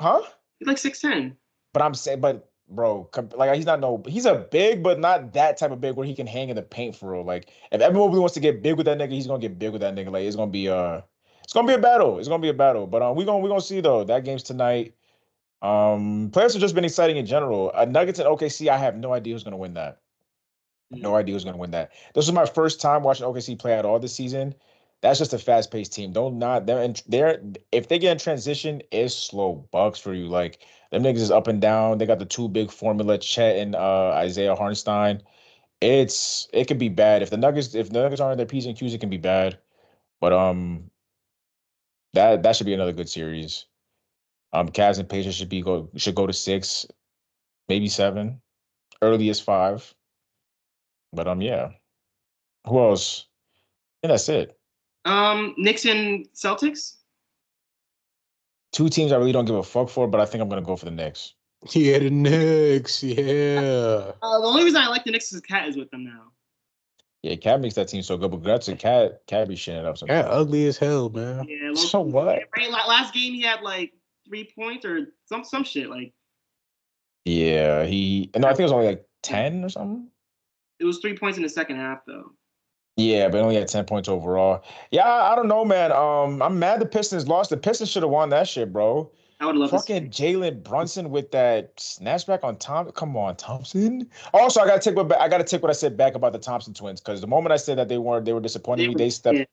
A: Huh?
D: He's like 6'10".
A: But I'm saying, bro, like he's a big, but not that type of big where he can hang in the paint for real. Like, if Evan Mobley wants to get big with that nigga, he's gonna get big with that nigga. Like, it's gonna be a battle. It's gonna be a battle. But we gonna see though. That game's tonight. Players have just been exciting in general. Nuggets and OKC, I have no idea who's gonna win that. No idea who's gonna win that. This was my first time watching OKC play at all this season. That's just a fast-paced team. If they get in transition, it's slow bucks for you. Like, them niggas is up and down. They got the 2 big formula, Chet and Isaiah Hartenstein. It could be bad. If the Nuggets aren't in their P's and Q's, it can be bad. But that should be another good series. Cavs and Pacers should go to 6, maybe 7, earliest 5. But yeah. Who else? And that's it.
D: Knicks and Celtics.
A: 2 teams I really don't give a fuck for, but I think I'm gonna go for the Knicks.
B: Yeah, the Knicks. Yeah.
D: The only reason I like the Knicks is Cat is with them now.
A: Yeah, Cat makes that team so good, but that's a Cat be shitting it up sometimes.
B: Cat ugly as hell, man.
D: Yeah.
A: So what?
D: Right, last game he had like 3 points or some shit like.
A: Yeah, I think it was only like 10 or something.
D: It was 3 points in the second half though.
A: Yeah, but only had 10 points overall. Yeah, I don't know, man. I'm mad the Pistons lost. The Pistons should have won that shit, bro.
D: I would love
A: fucking Jalen Brunson with that snatchback on Tom. Come on, Thompson. Also, I gotta take what I said back about the Thompson twins, because the moment I said that they were disappointing me,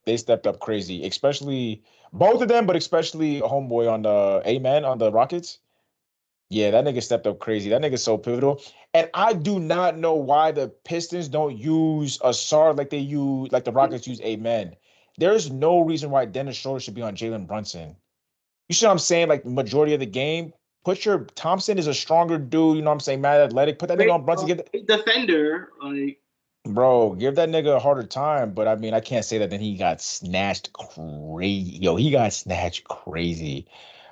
A: they stepped up crazy. Especially both of them, but especially homeboy on the A-Man on the Rockets. Yeah, that nigga stepped up crazy. That nigga's so pivotal. And I do not know why the Pistons don't use Asar like the Rockets use Amen. There's no reason why Dennis Schroeder should be on Jalen Brunson. You see what I'm saying? Like, majority of the game, Thompson is a stronger dude, you know what I'm saying? Mad athletic. Put that nigga on Brunson.
D: Defender. Like,
A: bro, give that nigga a harder time. But I mean, I can't say that then he got snatched crazy. Yo, he got snatched crazy.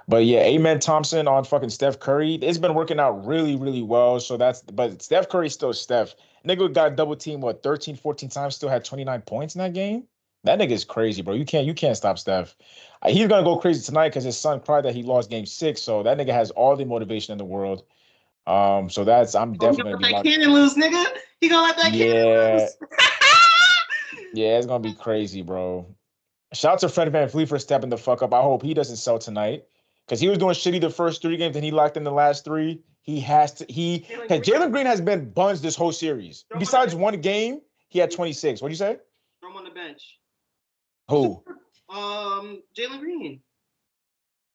A: But yeah, Amen Thompson on fucking Steph Curry. It's been working out really, really well. But Steph Curry's still Steph. Nigga got double team 13, 14 times, still had 29 points in that game. That nigga is crazy, bro. You can't stop Steph. He's gonna go crazy tonight because his son cried that he lost game 6. So that nigga has all the motivation in the world. I'm definitely gonna
D: be like, cannon lose, nigga. He gonna let that cannon lose.
A: Yeah, it's gonna be crazy, bro. Shout out to Fred VanVleet for stepping the fuck up. I hope he doesn't sell tonight. Because he was doing shitty the first 3 games, and he locked in the last 3. Jalen Green has been buns this whole series. Besides one game, he had 26. What'd you say?
D: Throw him on the bench.
A: Who?
D: Jalen Green.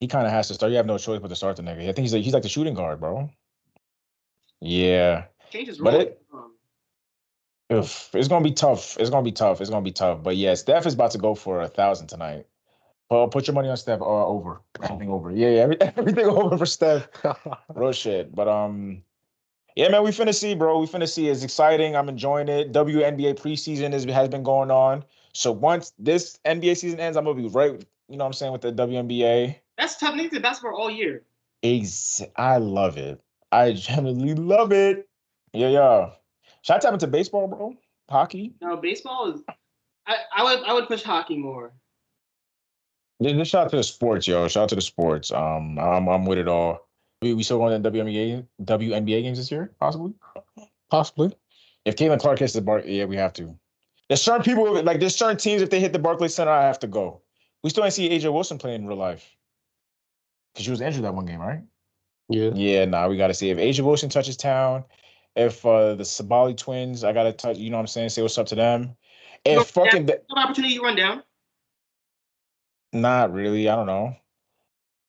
A: He kind of has to start. You have no choice but to start the nigga. I think he's like the shooting guard, bro. Yeah.
D: Change his
A: But
D: role.
A: it's gonna be tough. It's gonna be tough. But yeah, Steph is about to go for 1,000 tonight. Put your money on Steph. Over. Everything over. Yeah. Everything over for Steph. Real shit. But yeah, man, we finna see, bro. We finna see. It's exciting. I'm enjoying it. WNBA preseason has been going on. So once this NBA season ends, I'm gonna be right. You know what I'm saying, with the WNBA.
D: That's tough. Niggas did basketball all year.
A: I love it. I genuinely love it. Yeah. Should I tap into baseball, bro? Hockey?
D: No, baseball is. I would push hockey more.
A: Just shout out to the sports, yo. Shout out to the sports. I'm with it all. We still going to WNBA games this year, possibly. If Caitlin Clark hits the bar, yeah, we have to. There's certain people like there's certain teams. If they hit the Barclays Center, I have to go. We still ain't see AJ Wilson play in real life because she was injured that one game, right?
B: Yeah.
A: Yeah. Nah, we got to see if AJ Wilson touches town. If the Sabali twins, I gotta touch. You know what I'm saying? Say what's up to them. If fucking
D: opportunity you run down.
A: Not really. I don't know.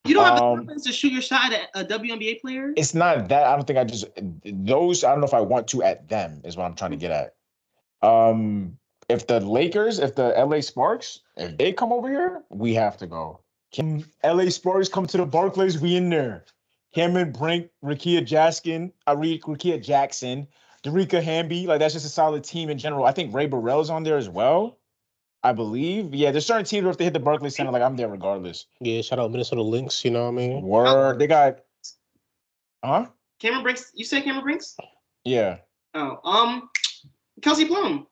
D: You don't have the confidence to shoot your shot at a WNBA player?
A: It's not that. I don't think I don't know if I want to at them, is what I'm trying to get at. If the Lakers, if the LA Sparks, if they come over here, we have to go. Can LA Sparks come to the Barclays? We in there. Cameron Brink, Rakia Jackson, Darica Hamby. Like, that's just a solid team in general. I think Ray Burrell's on there as well, I believe. Yeah, there's certain teams where if they hit the Barclays Center, like, I'm there regardless.
B: Yeah, shout out Minnesota Lynx, you know what I mean?
A: Word. They got
D: Cameron Brinks. You said Cameron Brinks?
A: Yeah.
D: Oh, Kelsey Plum.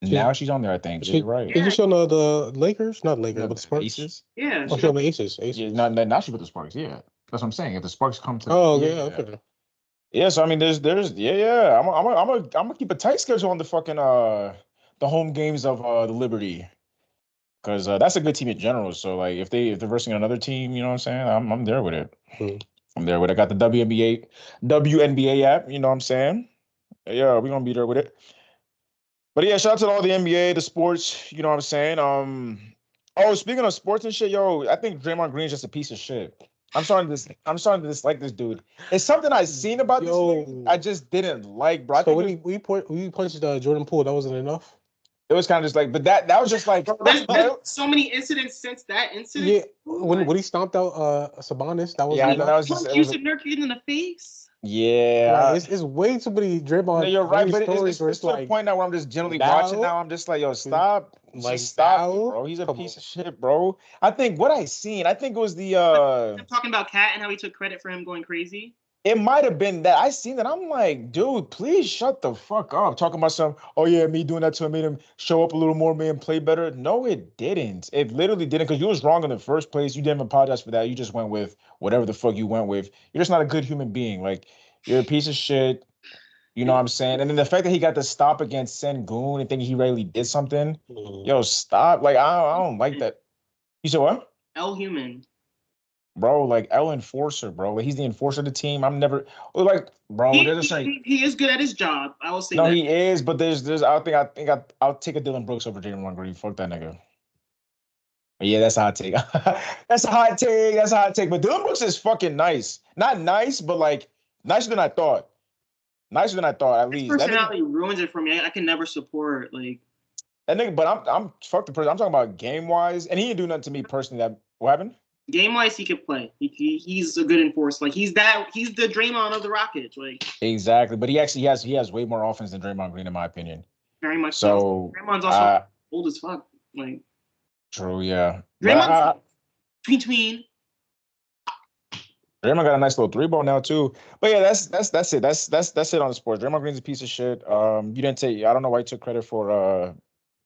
A: Now she's on there, I think. You're right.
B: Did you show the Lakers? Not Lakers, but the Sparks.
A: Aces?
D: Yeah.
B: Oh, she on the Aces.
A: Yeah, now she's with the Sparks. Yeah. That's what I'm saying. If the Sparks come to
B: okay.
A: Yeah, so I mean there's I'm gonna keep a tight schedule on the fucking the home games of the Liberty. Cause that's a good team in general. So like if they're versing another team, you know what I'm saying? I'm there with it. I'm there with it. I got the WNBA app, you know what I'm saying? Yeah, we're gonna be there with it. But yeah, shout out to all the NBA, the sports, you know what I'm saying? Speaking of sports and shit, yo, I think Draymond Green's just a piece of shit. I'm starting to dislike this dude. It's something I've seen about this league I just didn't like, bro.
B: So when you punched Jordan Poole, that wasn't enough?
A: It was kind of just like, but that was just like,
D: there's so many incidents since that incident.
B: Yeah, when he stomped out Sabonis, that was
A: that was just
D: Houston Nurkic in the face.
A: Yeah,
B: it's way too many Draymond.
A: No, you're right, but it's
B: to
A: like, the point now where I'm just generally watching now. I'm just like, yo, stop, stop, bro. He's a piece of shit, bro. I think it was the
D: I'm talking about Cat and how he took credit for him going crazy.
A: It might have been that. I seen that. I'm like, dude, please shut the fuck up. Talking about me doing that to him made him show up a little more, made him play better. No, it didn't. It literally didn't, because you was wrong in the first place. You didn't apologize for that. You just went with whatever the fuck you went with. You're just not a good human being. Like, you're a piece of shit. You know what I'm saying? And then the fact that he got the stop against Sengun and thinking he really did something. Yo, stop. Like, I don't like that. You said what?
D: L human.
A: Bro, like L enforcer, bro. Like, he's the enforcer of the team. I'm never like, bro.
D: He is good at his job. I will say.
A: No, he is, but there's. I think I'll take a Dylan Brooks over Jalen Green. Fuck that nigga. But yeah, that's a hot take. That's a hot take. But Dylan Brooks is fucking nice. Not nice, but like nicer than I thought. Nicer than I thought, at least.
D: His personality ruins it for me. I can never support like
A: that nigga. But I'm fuck the person. I'm talking about game wise, and he didn't do nothing to me personally. That what happened?
D: Game wise, he could play. He's a good enforcer. Like he's the Draymond of the Rockets. Like
A: exactly, but he has way more offense than Draymond Green, in my opinion.
D: Very much
A: so.
D: Draymond's also old as fuck. Like
A: true, yeah.
D: Draymond's tween.
A: Draymond got a nice little 3-ball now too. But yeah, that's it. That's it on the sports. Draymond Green's a piece of shit. You didn't take. I don't know why you took credit for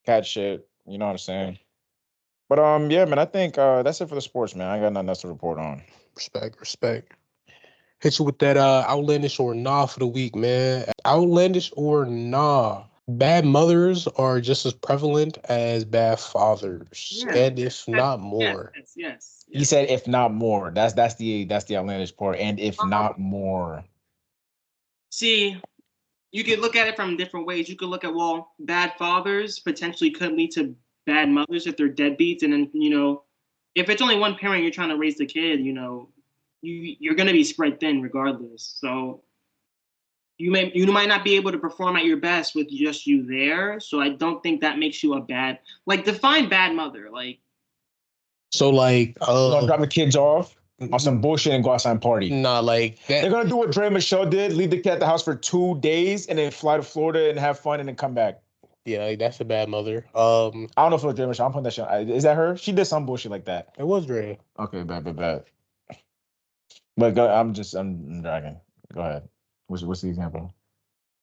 A: cat shit. You know what I'm saying? But yeah, man, I think that's it for the sports, man. I ain't got nothing else to report on.
B: Respect. Hit you with that outlandish or nah for the week, man. Outlandish or nah. Bad mothers are just as prevalent as bad fathers, and if not more.
D: Yes.
A: He said, if not more. That's the outlandish part, and if not more.
D: See, you could look at it from different ways. You could look at bad fathers potentially could lead to bad mothers if they're deadbeats, and then if it's only one parent you're trying to raise the kid, you're gonna be spread thin regardless. So you might not be able to perform at your best with just you there. So I don't think that makes you a bad, define bad mother.
B: So
A: drop the kids off on some bullshit and go outside and party.
B: Nah, that.
A: They're gonna do what Dre and Michelle did: leave the kid at the house for 2 days and then fly to Florida and have fun and then come back.
B: Yeah, that's a bad mother.
A: I don't know if it was Dre and Michelle. I'm putting that shit. Is that her? She did some bullshit like that.
B: It was Dre.
A: Okay, bad. But I'm dragging. Go ahead. What's the example?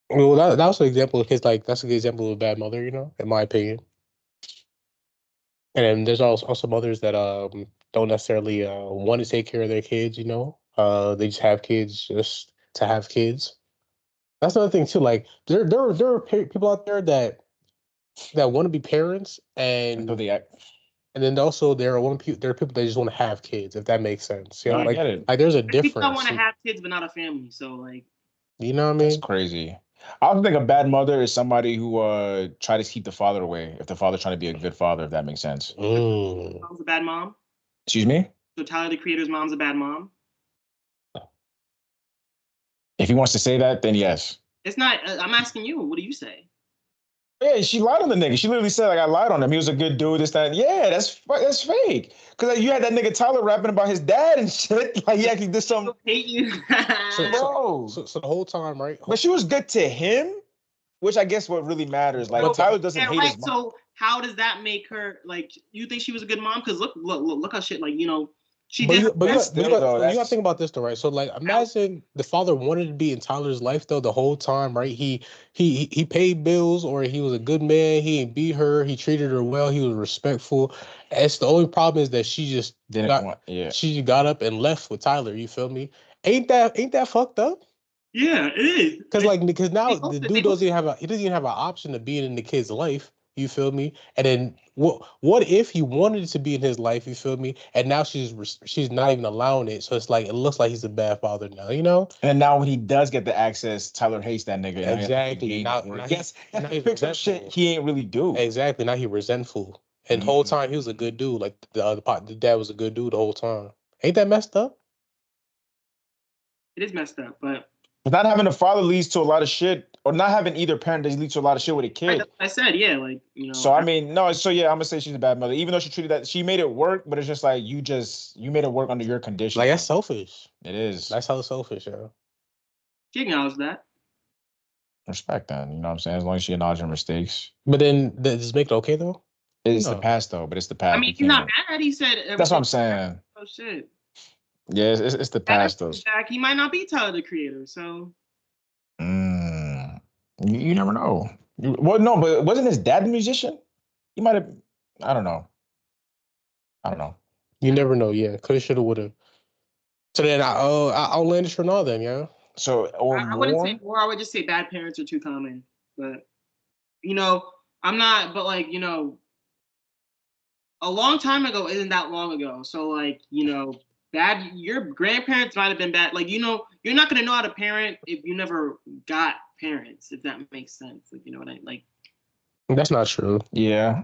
B: Well, that was an example of his that's a good example of a bad mother, in my opinion. And then there's also mothers that don't necessarily want to take care of their kids, they just have kids just to have kids. That's another thing too. There are people out there that want to be parents, and then also there are people that just want to have kids, if that makes sense.
A: I get it.
B: There's a difference.
D: People don't want to have kids but not a family, so
B: you know what I mean?
A: That's crazy. I also think a bad mother is somebody who try to keep the father away if the father's trying to be a good father, if that makes sense.
D: Mom's a bad mom?
A: Excuse me?
D: So Tyler, the Creator's mom's a bad mom?
A: If he wants to say that, then yes.
D: It's not. I'm asking you. What do you say?
A: Yeah, she lied on the nigga. She literally said, I lied on him. He was a good dude, this, that. Yeah, that's fake. Because you had that nigga Tyler rapping about his dad and shit. He actually did something.
D: I hate you.
A: Bro.
B: So the whole time, right?
A: But she was good to him, which I guess what really matters. Tyler doesn't hate his mom.
D: So how does that make her, you think she was a good mom? Because look how shit, she did.
B: You gotta think about this though, right? So imagine the father wanted to be in Tyler's life though the whole time, right? He paid bills, or he was a good man. He didn't beat her. He treated her well. He was respectful. It's the only problem is that she just she got up and left with Tyler. You feel me? Ain't that fucked up?
D: Yeah, it is.
B: Because now the dude doesn't even have an option of being in the kid's life. You feel me? And then what if he wanted to be in his life? You feel me? And now she's not even allowing it. So it's it looks like he's a bad father now, And
A: now when he does get the access, Tyler hates that nigga.
B: Exactly. Now
A: he picked up shit he ain't really do.
B: Exactly. Now he resentful. And the whole time he was a good dude. The dad was a good dude the whole time. Ain't that messed up?
D: It is messed up, but
A: not having a father leads to a lot of shit, or not having either parent leads to a lot of shit with a kid.
D: I said, yeah,
A: So I mean, no. So yeah, I'm gonna say she's a bad mother, even though she treated that. She made it work, but it's just you made it work under your conditions.
B: That's selfish.
A: It is.
B: That's hella selfish, yo.
D: She acknowledged that.
A: Respect that. You know what I'm saying? As long as she acknowledges her mistakes.
B: But then does this make it okay though?
A: It's the past though. But it's the past.
D: I mean, he's not mad. He said.
A: That's what I'm saying.
D: Oh shit.
A: Yeah, it's the past though.
D: He might not be Tyler the Creator, so.
A: You never know. Well, no, but wasn't his dad a musician? He might have. I don't know.
B: You never know. Yeah, coulda, shoulda, woulda. So then outlandish for now then, yeah.
A: So
D: I wouldn't say more. I would just say bad parents are too common. But I'm not. But a long time ago isn't that long ago. So bad. Your grandparents might have been bad. You're not gonna know how to parent if you never got parents. If that makes sense. You know what I like.
B: That's not true.
A: Yeah.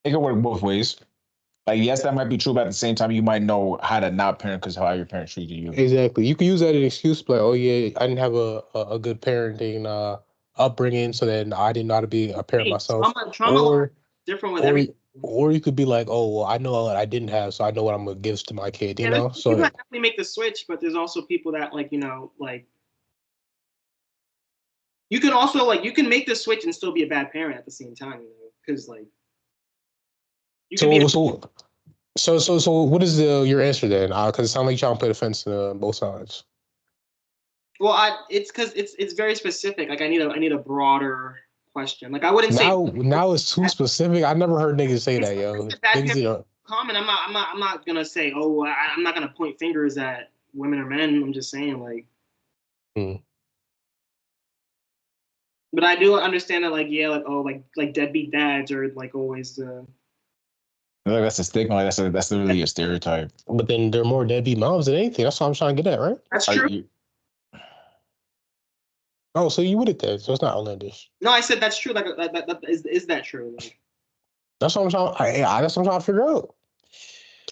A: It can work both ways. Yes, that might be true, but at the same time, you might know how to not parent because how your parents treated you.
B: Exactly. You can use that as an excuse, oh yeah, I didn't have a good parenting upbringing, so then I didn't know how to be a parent myself.
D: Trauma different with everything.
B: Or you could be like, oh, well, I know what I didn't have, so I know what I'm gonna give to my kid. You know, so
D: you definitely make the switch, but there's also people that you can also you can make the switch and still be a bad parent at the same time, because
B: So what is your answer then? Because it sounds like you're trying to play the fence on both sides.
D: Well, it's because it's very specific. I need a broader question. I wouldn't say
B: now it's too specific. I never heard niggas say that, yo.
D: Common. I'm not gonna say. Oh, I'm not gonna point fingers at women or men. I'm just saying But I do understand that deadbeat dads are always.
A: That's a stigma. That's really a stereotype.
B: But then there are more deadbeat moms than anything. That's what I'm trying to get at, right?
D: That's true.
B: Oh, so you would it then? So it's not outlandish.
D: No, I said that's true. Is that true?
B: That's what I'm trying. That's what I'm trying to figure out.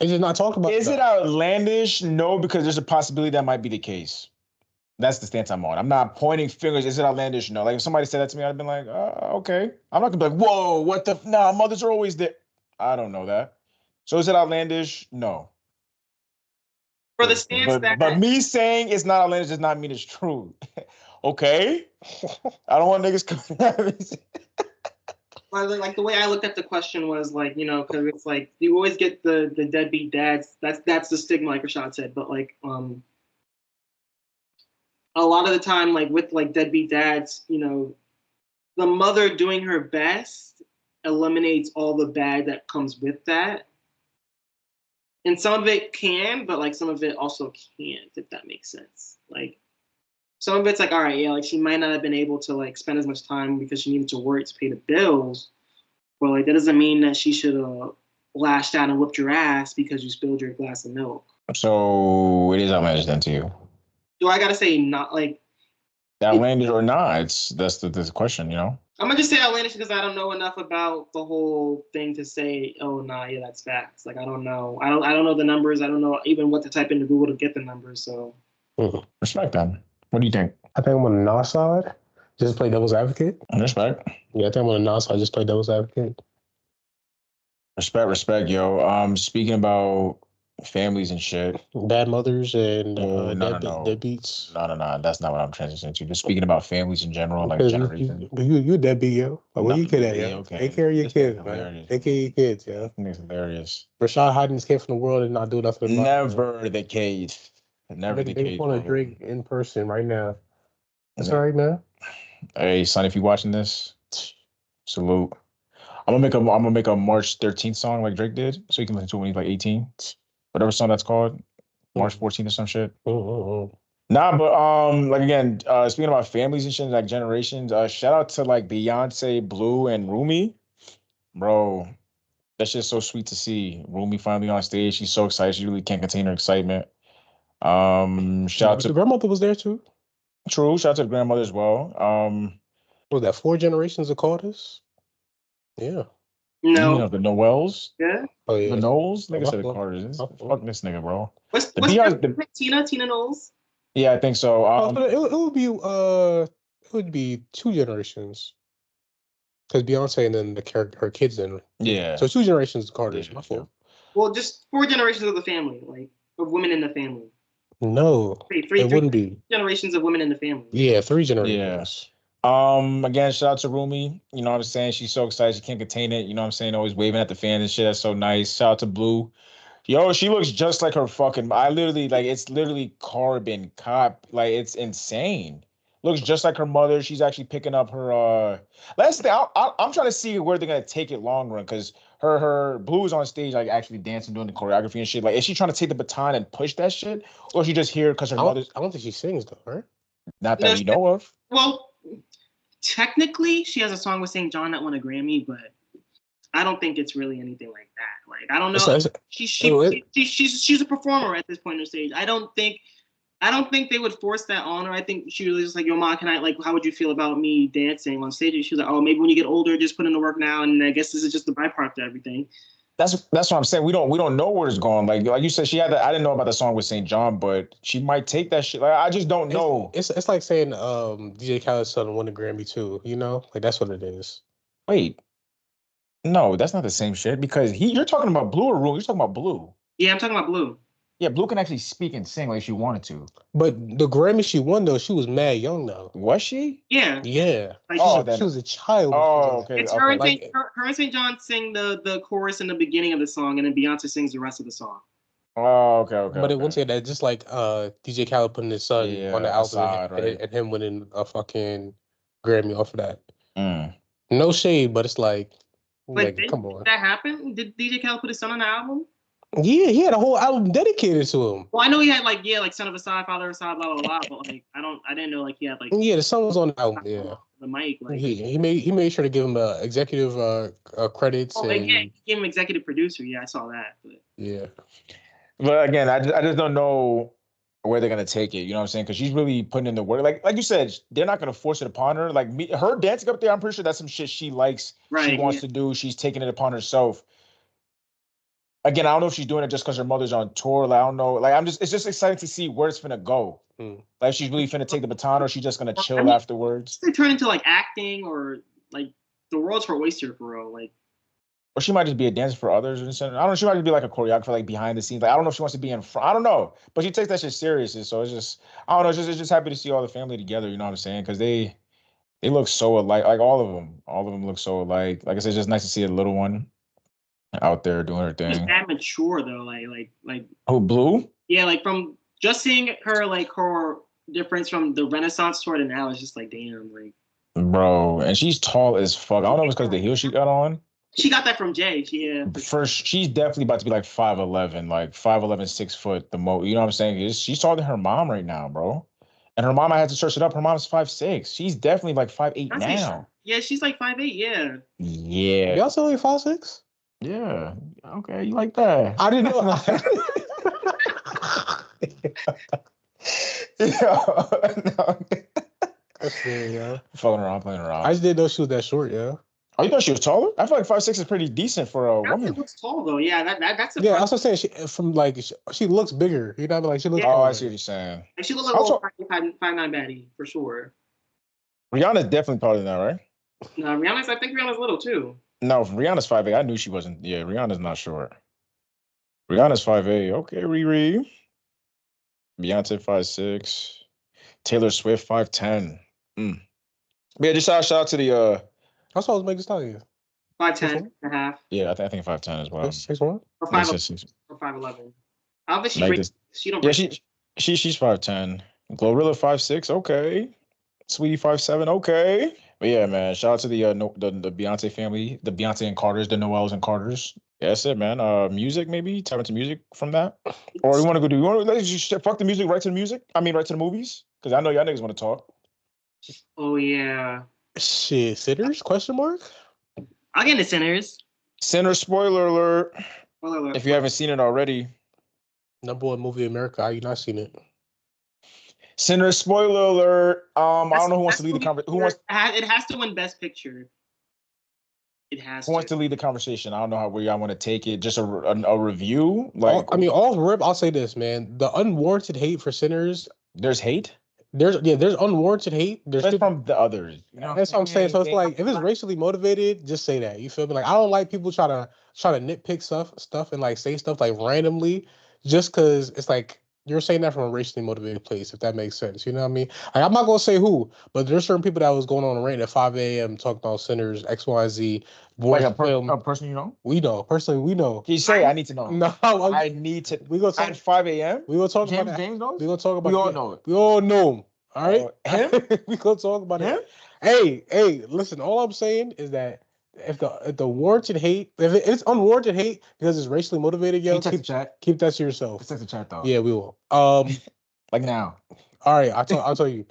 B: It's just not talked about.
A: Is it outlandish? No, because there's a possibility that might be the case. That's the stance I'm on. I'm not pointing fingers. Is it outlandish? No. Like if somebody said that to me, I'd have been like, okay. I'm not gonna be like, whoa, what the? Nah, mothers are always there. I don't know that. So is it outlandish? No.
D: For the stance
A: But me saying it's not outlandish does not mean it's true. Okay. I don't want niggas coming at me.
D: Like the way I looked at the question was like, you know, because it's like you always get the deadbeat dads. That's the stigma, like Rashad said. But like a lot of the time, like with like deadbeat dads, you know, the mother doing her best eliminates all the bad that comes with that. And some of it can, but like some of it also can't, if that makes sense. Like some of it's like, all right, yeah, like she might not have been able to like spend as much time because she needed to work to pay the bills. But like that doesn't mean that she should have lashed out and whooped your ass because you spilled your glass of milk.
A: So it is outlandish then to you.
D: Do I gotta say not like
A: Outlandish or not? That's the question, you know?
D: I'm gonna just say outlandish because I don't know enough about the whole thing to say, oh nah, yeah, that's facts. Like I don't know. I don't know the numbers. I don't know even what to type into Google to get the numbers. So
A: Respect them. What do you think?
B: I think I'm on the Nas side. Just play devil's advocate.
A: Respect.
B: Yeah, I think I'm on the Nas side. Just play devil's advocate.
A: Respect, yo. Speaking about families and shit.
B: Bad mothers and
A: No.
B: deadbeats.
A: No. That's not what I'm transitioning to. Just speaking about families in general, like
B: Because
A: generation.
B: you a deadbeat, yo. Like, where you kid at, yo?
A: Okay.
B: Take care of your
A: This
B: kids,
A: nigga's
B: man.
A: hilarious.
B: Take care of your kids, yo.
A: It's hilarious.
B: Rashad hiding his kid from the world and not do nothing about it.
A: Never the case. Never the case.
B: They want to drink in person right now. That's all right, man.
A: Hey, son, if you're watching this, salute. I'm gonna make a March 13th song like Drake did, so you can listen to it when he's like 18. Whatever song that's called, March 14th or some shit. Nah, but like again, speaking about families and shit, like generations, shout out to like Beyonce, Blue, and Rumi, bro. That shit's so sweet to see. Rumi finally on stage. She's so excited. She really can't contain her excitement. Shout out to
B: the grandmother was there too.
A: True. Shout out to the grandmother as well.
B: Was that 4 generations of Carters? Yeah.
D: no,
A: You know, the Noels.
D: yeah.
B: Oh yeah.
A: The Knowles. Nigga said the Carters. Fuck this nigga, bro.
D: What's Tina Knowles?
A: Yeah, I think so.
B: It would be 2 generations. Because Beyonce and then her kids in.
A: Yeah.
B: So 2 generations of Carters. My fault.
D: Well, just 4 generations of the family, like of women in the family.
B: No, it wouldn't be
D: generations of women in the family.
B: Yeah, 3 generations.
A: Yeah. Again, shout out to Rumi. You know what I'm saying? She's so excited she can't contain it. You know what I'm saying? Always waving at the fans and shit. That's so nice. Shout out to Blue. Yo, she looks just like her fucking. It's literally carbon cop. Like it's insane. Looks just like her mother. She's actually picking up her. Last thing, I'm trying to see where they're gonna take it long run because her Blue is on stage like actually dancing, doing the choreography and shit. Like, is she trying to take the baton and push that shit, or is she just here because her mother's?
B: I don't think she sings though, right?
A: Not that we know of.
D: Well, technically, she has a song with St. John that won a Grammy, but I don't think it's really anything like that. Like, I don't know. She's a performer at this point in her stage. I don't think they would force that on her. I think she was just like, yo, Ma, how would you feel about me dancing on stage? And she was like, oh, maybe when you get older, just put in the work now. And I guess this is just the byproduct of everything.
A: That's what I'm saying. We don't know where it's going. Like you said, she had that. I didn't know about the song with St. John, but she might take that shit. Like I just don't know.
B: It's like saying DJ Khaled's son won a Grammy too. You know, like that's what it is.
A: Wait, no, that's not the same shit because you're talking about Blue or Rule? You're talking about Blue.
D: Yeah, I'm talking about Blue.
A: Yeah, Blue can actually speak and sing like she wanted to.
B: But the Grammy she won though, she was mad young though.
A: Was she?
D: Yeah.
B: Yeah.
D: Like,
B: she was a child.
A: Oh, okay.
D: It's her and St. John sing the chorus in the beginning of the song, and then Beyonce sings the rest of the song.
A: Oh, okay.
B: But it wouldn't say that. Just like DJ Khaled putting his son on the album and him winning a fucking Grammy off of that. No shade, but it's like come on.
D: Did that happen? Did DJ Khaled put his son on the album?
B: Yeah, he had a whole album dedicated to him.
D: Well, I know he had like Son of a Side, Father of a Side, blah blah blah. But like, I didn't know like he had like.
B: Yeah, the song was on the album. Yeah,
D: the mic. Like
B: he made sure to give him executive credits.
D: Oh, and he gave him executive producer. Yeah, I saw that. But.
B: Yeah,
A: but again, I just don't know where they're gonna take it. You know what I'm saying? Because she's really putting in the work. Like you said, they're not gonna force it upon her. Like her dancing up there, I'm pretty sure that's some shit she likes.
D: Right,
A: she wants to do. She's taking it upon herself. Again, I don't know if she's doing it just because her mother's on tour. Like, I don't know. Like, it's just exciting to see where it's gonna go. Like, she's really finna take the baton, or she's just gonna chill afterwards.
D: They turn into like acting, or like the world's her oyster for real. Like,
A: or she might just be a dancer for others. Or something. I don't know. She might just be like a choreographer, like behind the scenes. Like, I don't know if she wants to be in front. I don't know. But she takes that shit serious. So it's just, I don't know. It's just happy to see all the family together. You know what I'm saying? Because they look so alike. Like all of them look so alike. Like I said, it's just nice to see a little one out there doing her thing.
D: She's that mature though. Like.
A: Oh, Blue?
D: Yeah, like from just seeing her, like her difference from the Renaissance tour to now is just like, damn, like.
A: Bro, and she's tall as fuck. I don't know if it's because the heel she got on.
D: She got that from Jay.
A: First, she's definitely about to be like 5'11", like 5'11", 6 foot. The most, you know what I'm saying? She's taller than her mom right now, bro. And her mom, I had to search it up. Her mom's 5'6". She's definitely like 5'8" now.
D: Yeah, she's like 5'8". Yeah.
A: Yeah.
B: Y'all still like 5'6"?
A: Yeah. Okay, you like that?
B: I didn't know.
A: No.
B: That's fair, yeah.
A: Playing around.
B: I just didn't know she was that short, yeah.
A: Oh, you thought she was taller? I feel like 5'6" is pretty decent for a woman.
D: She looks tall though. Yeah, that's a.
B: Yeah, I was saying she looks bigger. You know, like she looks.
A: Oh, I see what you're saying.
D: Like she looks like a little 5'9" baddie for sure.
A: Rihanna's definitely taller than that, right?
D: No, I think Rihanna's little too.
A: No, Rihanna's 5'8". I knew she wasn't. Yeah, Rihanna's not short. Rihanna's 5'8". Okay, Riri. Beyonce 5'6". Taylor Swift 5'10". Yeah, just shout out to the
B: That's what I was making style.
D: 5'10" and a half.
A: Yeah, I think 5'10" as well.
B: 6'1"
D: or 5'11". I don't think she don't.
A: Yeah, she's 5'10". Glorilla 5'6". Okay. Sweetie 5'7". Okay. But yeah, man, shout out to the Beyonce family, the Beyonce and Carters, the Noels and Carters. Yeah, that's it, man. Music maybe tap into music from that, or you want to go let's just fuck the music right to the music. I mean, right to the movies, because I know y'all niggas want to talk.
D: Oh yeah.
B: Shit, Sinners? Question mark.
D: I'll get into Sinners.
A: Sinners, spoiler alert.
D: Spoiler alert.
A: If you haven't seen it already.
B: #1 movie in America. How you not seen it?
A: Sinners, spoiler alert. I don't know who wants to lead the conversation.
D: It has to win Best Picture. It has.
A: Who wants to lead the conversation? I don't know where y'all want to take it. Just a review. Like,
B: I'll say this, man. The unwarranted hate for Sinners.
A: There's hate.
B: There's unwarranted hate.
A: That's from the others. You know?
B: That's what I'm saying. So it's like, if it's racially motivated, just say that. You feel me? Like, I don't like people try to nitpick stuff and like say stuff like randomly just because it's like you're saying that from a racially motivated place, if that makes sense. You know what I mean? Like, I'm not gonna say who, but there's certain people that was going on a rant at 5 a.m. talking about Sinners, X, Y, Z.
A: Like a person you know?
B: We know. Personally, we know.
A: Can you say I need to know?
B: No,
A: I need to.
B: We gonna talk
A: at 5 a.m.
B: We gonna talk
A: James,
B: about that.
A: James knows.
B: We gonna talk about.
A: We all know it.
B: We all know him. All right,
A: him.
B: We gonna talk about
A: him.
B: Hey, listen. All I'm saying is that if the warranted hate, if it's unwarranted hate because it's racially motivated, yo, keep that to yourself.
A: Text the chat though.
B: Yeah, we will.
A: Like now.
B: All right, I'll tell you.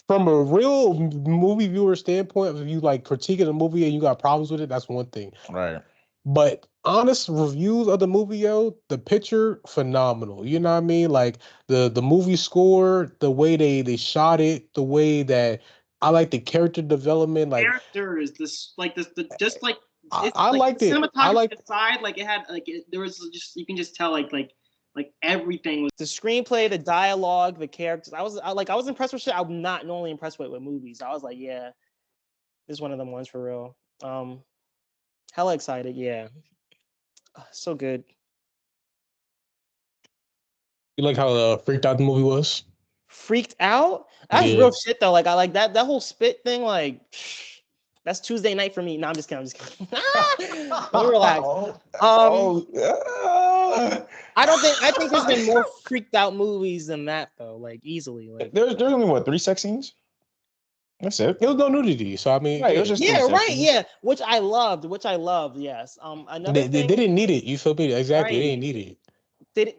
B: From a real movie viewer standpoint, if you like critiquing a movie and you got problems with it, that's one thing.
A: Right.
B: But honest reviews of the movie, yo, the picture, phenomenal. You know what I mean? Like the movie score, the way they shot it, the way that I like the character development, like
D: characters,
B: I liked it. I like
D: side, like it had there was just, you can just tell like everything was the screenplay, the dialogue, the characters. I was impressed with shit I'm not normally impressed with movies. I was like, yeah, this is one of them ones for real. Hella excited, yeah. So good.
B: You like how freaked out the movie was?
D: Freaked out? That's real shit though. Like I like that whole spit thing. Like that's Tuesday night for me. No, I'm just kidding. Let me relax. I think there's been more freaked out movies than that though. Like easily. Like
A: there's only what 3 sex scenes. That's it.
B: It was no nudity, so I mean,
A: right, it was just
D: which I loved. Yes.
B: They didn't need it. You feel me? Exactly, right. They didn't need it.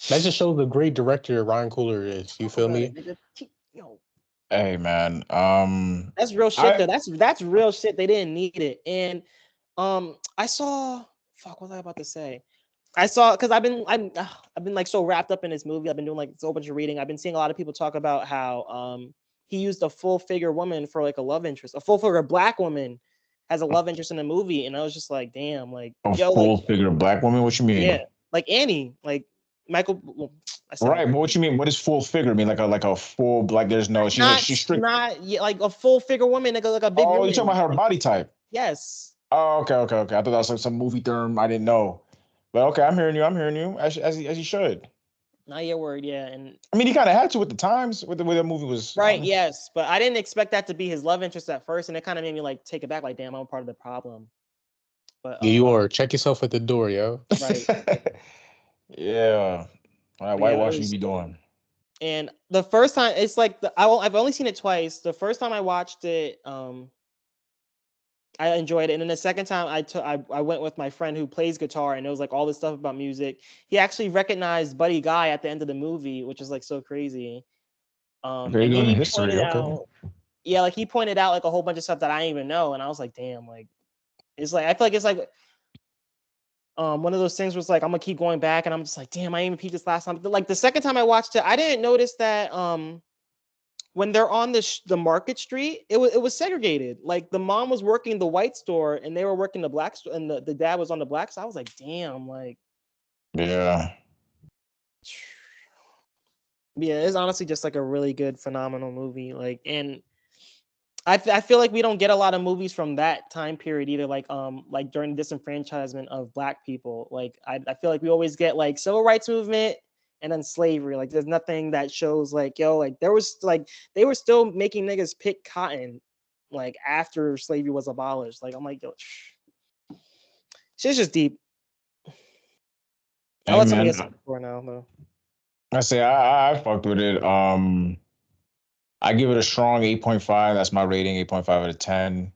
B: That just shows the great director Ryan Coogler is. You feel me?
A: Hey man,
D: that's real shit though. That's real shit. They didn't need it. And I saw. Fuck, what was I about to say?
E: I saw because I've been like so wrapped up in this movie. I've been doing like so bunch of reading. I've been seeing a lot of people talk about how he used a full figure woman for like a love interest. A full figure black woman has a love interest in the movie, and I was just like, damn, like
A: A
E: yo,
A: full
E: like
A: figure black woman? What you mean?
E: yeah, like Annie, like Michael. Well,
A: Right, but what you mean? What does full figure mean? Like a full like? There's no. She's strict.
E: Not yeah, like a full figure woman, like a big
A: Oh,
E: woman.
A: you're talking about her body type.
E: Yes.
A: Oh, okay. I thought that was like some movie term I didn't know. But okay, I'm hearing you. As he should.
E: Not your word, yeah. And
A: I mean, he kind of had to with the times, with the way the movie was.
E: right, yes, but I didn't expect that to be his love interest at first, and it kind of made me like take it back, like, damn, I'm a part of the problem. But
B: You are. Check yourself at the door, yo.
E: right.
A: Yeah. All right, whitewash you be doing.
E: And the first time, it's like I've only seen it twice. The first time I watched it, I enjoyed it, and then the second time I went with my friend who plays guitar, and it was like all this stuff about music. He actually recognized Buddy Guy at the end of the movie, which is like so crazy.
A: Very
E: And
A: good
E: he
A: in history.
E: pointed
A: Okay.
E: out, yeah, like he pointed out like a whole bunch of stuff that I didn't even know, and I was like, damn, like it's like I feel like it's like one of those things was like I'm gonna keep going back, and I'm just like, damn, I didn't even peep this last time. But like the second time I watched it, I didn't notice that when they're on the market street, it was segregated. Like the mom was working the white store, and they were working the black store, and the dad was on the black side. I was like, damn, like
A: Yeah.
E: Yeah, it's honestly just like a really good, phenomenal movie. Like, and I feel like we don't get a lot of movies from that time period either. Like during the disenfranchisement of Black people. Like, I feel like we always get like civil rights movement and then slavery. Like, there's nothing that shows like, yo, like there was like they were still making niggas pick cotton like after slavery was abolished. Like, I'm like, yo, shit's just deep. I'll let somebody else before now, though.
A: I say I fucked with it. I give it a strong 8.5. That's my rating, 8.5 out of 10.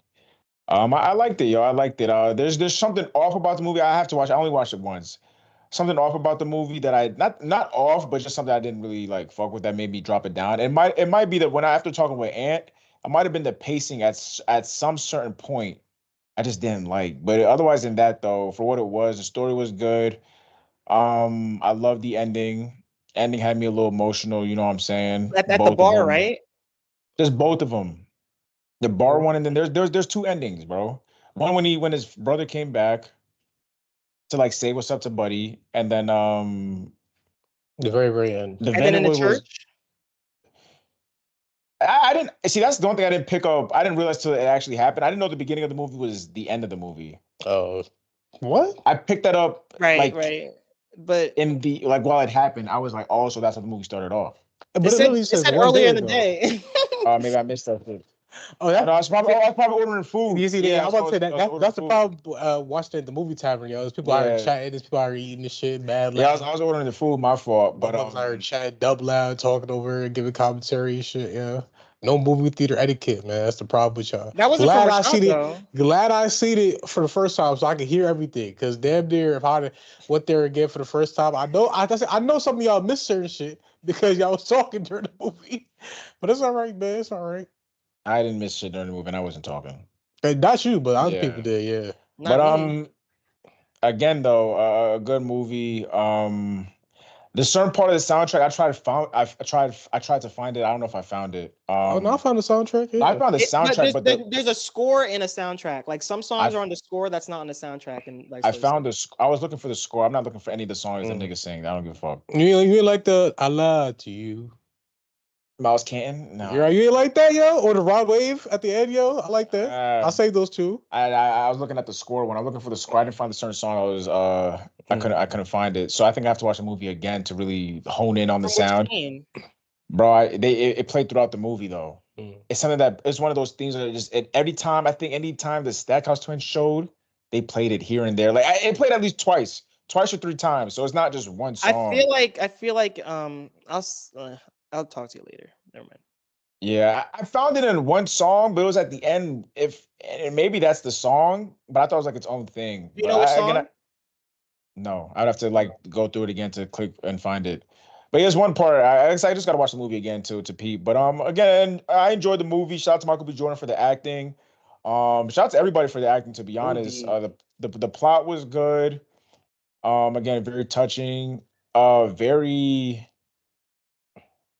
A: I liked it, yo. I liked it. There's something off about the movie. I have to watch. I only watched it once. Something off about the movie that I not off, but just something I didn't really like fuck with that made me drop it down. It might be that when after talking with Ant, it might have been the pacing at some certain point I just didn't like. But otherwise than that though, for what it was, the story was good. I love the ending. Ending had me a little emotional, you know what I'm saying?
E: At the
A: Both
E: bar,
A: of them.
E: right?
A: Just both of them. The bar one, and then there's two endings, bro. One when his brother came back to like say what's up to Buddy, and then
B: the very end.
A: The
E: and then in the church.
A: I didn't see. That's the one thing I didn't pick up. I didn't realize till it actually happened. I didn't know the beginning of the movie was the end of the movie.
B: Oh, what?
A: I picked that up
E: Right. But
A: in the while it happened, I was like, oh, so that's how the movie started off.
B: But
E: it said earlier in the day.
A: Maybe I missed that shit.
B: Oh, I
A: was probably ordering food.
B: You see, I was about to say that's the problem. Watching the movie tavern, yo. There's people out here chatting. There's people out here eating this shit mad loud.
A: Yeah, I was ordering the food. My fault. But
B: I heard chatting double loud, talking over and giving commentary and shit. Yeah, no movie theater etiquette, man. That's the problem with y'all.
E: That was
B: glad I seen it for the first time, so I could hear everything. Cause damn near, if I went there again for the first time, I know some of y'all missed certain shit because y'all was talking during the movie. But it's all right, man. It's all right.
A: I didn't miss shit during the movie, and I wasn't talking.
B: Not you, but other people did, yeah.
A: But again though, a good movie. The certain part of the soundtrack I tried to find it. I don't know if I found it.
B: I found the soundtrack. Yeah.
A: I found the soundtrack, but
E: there's a score and a soundtrack. Like some songs are on the score that's not on the soundtrack. And like
A: I was looking for the score. I'm not looking for any of the songs that niggas sing. I don't give a fuck.
B: You like the "I Lied to You"?
A: Miles Canton? No.
B: You ain't like that, yo? Or the Rod Wave at the end, yo? I like that. I'll save those two.
A: I was looking at the score when I'm looking for the score. I didn't find the certain song. I couldn't find it. So I think I have to watch the movie again to really hone in on the sound. Bro, it played throughout the movie though. It's something that it's one of those things that just anytime the Stackhouse Twins showed, they played it here and there. Like it played at least twice or three times. So it's not just one song.
E: I feel like I'll talk to you later. Never mind.
A: Yeah, I found it in one song, but it was at the end. And maybe that's the song, but I thought it was like its own thing.
E: You know what song?
A: No, I'd have to go through it again to click and find it. But here's one part. I just gotta watch the movie again to peep. But again, I enjoyed the movie. Shout out to Michael B. Jordan for the acting. Shout out to everybody for the acting. To be honest, the plot was good. Again, very touching. Very,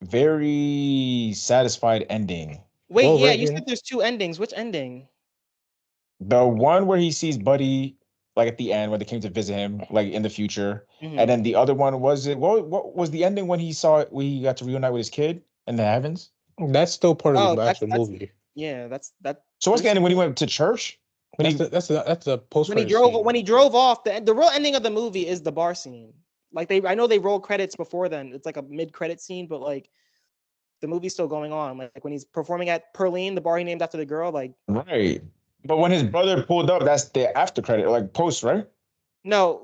A: very satisfied ending.
E: Wait,
B: Well
E: yeah, you
B: written.
E: said there's 2 endings. Which ending?
A: The one where he sees Buddy, like at the end when they came to visit him, like in the future, and then the other one was it? What was the ending when he got to reunite with his kid in the heavens?
B: That's still part of
E: Oh,
B: the
E: that's
B: actual movie.
E: yeah, that.
A: So what's the ending when he went to church? When he
B: That's a post
E: when he drove off, the real ending of the movie is the bar scene. Like I know they roll credits before then. It's like a mid-credit scene, but like the movie's still going on. Like when he's performing at Perline, the bar he named after the girl. Like
A: right, but when his brother pulled up, that's the after credit, like post, right?
E: no,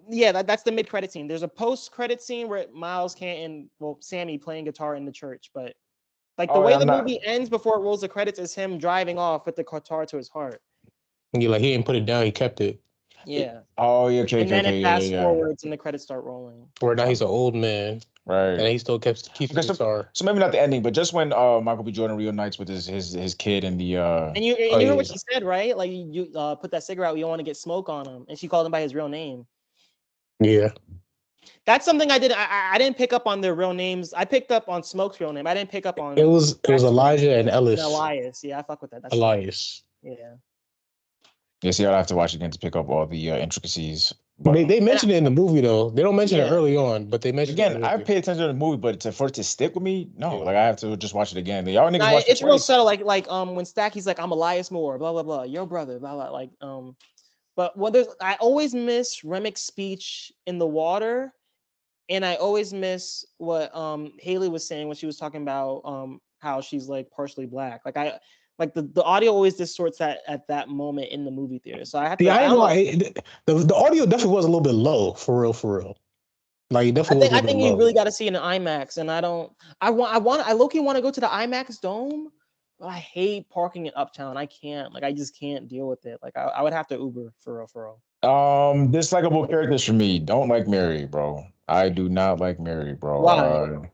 E: that's the mid-credit scene. There's a post-credit scene where Miles Canton, Sammy playing guitar in the church, but like the way the movie ends before it rolls the credits is him driving off with the guitar to his heart.
B: He didn't put it down. He kept it.
E: Yeah.
A: Oh, yeah, okay,
E: and then it fast
A: yeah.
E: forwards and the credits start rolling.
B: Where now he's an old man,
A: right?
B: And he still keeps the guitar.
A: So maybe not the ending, but just when Michael B. Jordan reunites with his kid and the
E: and you heard what she said, right? Like you put that cigarette out, you don't want to get smoke on him, and she called him by his real name.
B: Yeah.
E: That's something I did. I didn't pick up on their real names. I picked up on Smoke's real name. I didn't pick up on.
B: It was Elijah and Ellis.
E: And Elias, yeah, I fuck with that. That's
B: Elias.
E: Yeah.
A: Yeah, see, I'll have to watch it again to pick up all the intricacies.
B: But they mentioned it in the movie though. They don't mention it early on, but they mentioned
A: it again. I pay attention to the movie, but for it to stick with me, no. Like I have to just watch it again. Y'all niggas watch it
E: it's real subtle. Like when Stacky's like, I'm Elias Moore, blah blah blah, your brother, blah blah. Like but I always miss Remic's speech in the water, and I always miss what Haley was saying when she was talking about how she's like partially black. Like the audio always distorts that at that moment in the movie theater. So I have to.
B: The audio definitely was a little bit low for real. Like definitely.
E: I think you really got to see it in IMAX, and I low-key want to go to the IMAX dome, but I hate parking in Uptown. I can't. Like I just can't deal with it. Like I would have to Uber for real.
A: Dislikable characters for me. Don't like Mary, bro. I do not like Mary, bro.
E: Why?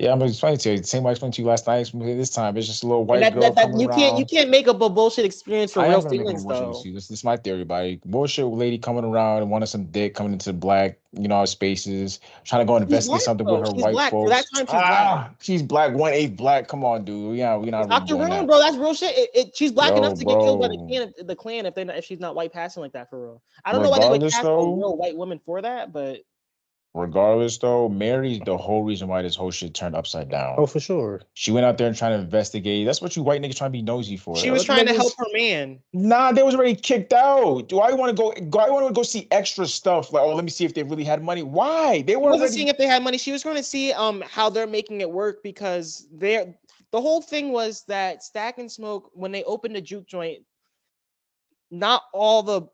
A: Yeah, I'm explaining to you. Same way I explained to you last night. This time, it's just a little white girl coming around.
E: You can't make up a bullshit experience for real feelings, though.
A: This is my theory, buddy. Bullshit lady coming around and wanting some dick coming into black, spaces, trying to go investigate something with her white folks.
E: For that time, she's black.
A: She's black, 1/8 black. Come on, dude. Yeah, we're not.
E: Dr. Room, bro. That's real shit. She's black enough to get killed by the Klan if she's not white passing like that for real. I don't know why they would cast a real white woman for that, but.
A: Regardless, though, Mary's the whole reason why this whole shit turned upside down.
B: Oh, for sure.
A: She went out there and trying to investigate. That's what you white niggas trying to be nosy for.
E: She was trying to help her man.
A: Nah, they was already kicked out. Do I want to go see extra stuff? Like, let me see if they really had money. Why? They
E: wasn't seeing if they had money. She was going to see how they're making it work because the whole thing was that Stack and Smoke, when they opened the juke joint, not all the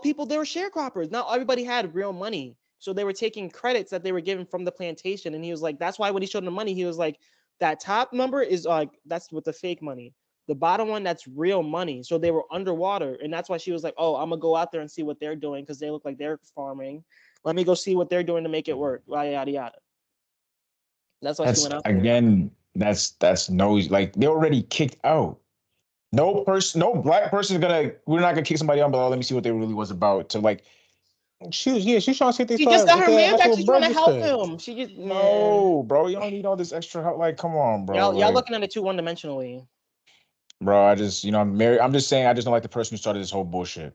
E: people, they were sharecroppers. Not everybody had real money. So they were taking credits that they were given from the plantation. And he was like, that's why when he showed them money, he was like, that top number is like, that's with the fake money. The bottom one, that's real money. So they were underwater. And that's why she was like, oh, I'm going to go out there and see what they're doing because they look like they're farming. Let me go see what they're doing to make it work. Yada, yada, yada. That's why she went out there.
A: Again, that's nosy. Like, they're already kicked out. No black person we're not going to kick somebody out, but let me see what they really was about to like.
B: She's trying to see
E: She just got her man back. She's trying to help him. She just
A: no, bro. You don't need all this extra help. Like, come on, bro.
E: Y'all looking at it too one-dimensionally.
A: Bro, I just, I'm just saying, I just don't like the person who started this whole bullshit.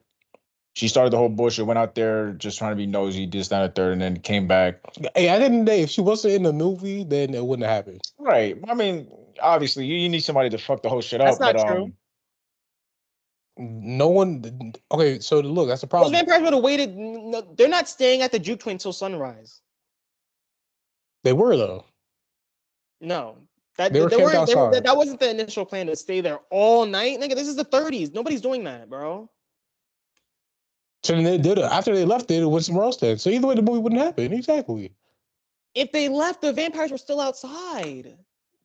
A: She started the whole bullshit, went out there just trying to be nosy, this, that, and third, and then came back.
B: Hey, at the end of the day, if she wasn't in the movie, then it wouldn't have happened.
A: Right. I mean, obviously, you need somebody to fuck the whole shit up.
E: That's not true.
B: No one. Okay, so look, that's the problem.
E: Those vampires would have waited. No, they're not staying at the juke joint until sunrise.
B: They were though.
E: No, that wasn't the initial plan to stay there all night, nigga. This is the 30s. Nobody's doing that, bro.
B: So then they did it after they left. They went somewhere else then. So either way, the movie wouldn't happen. Exactly.
E: If they left, the vampires were still outside.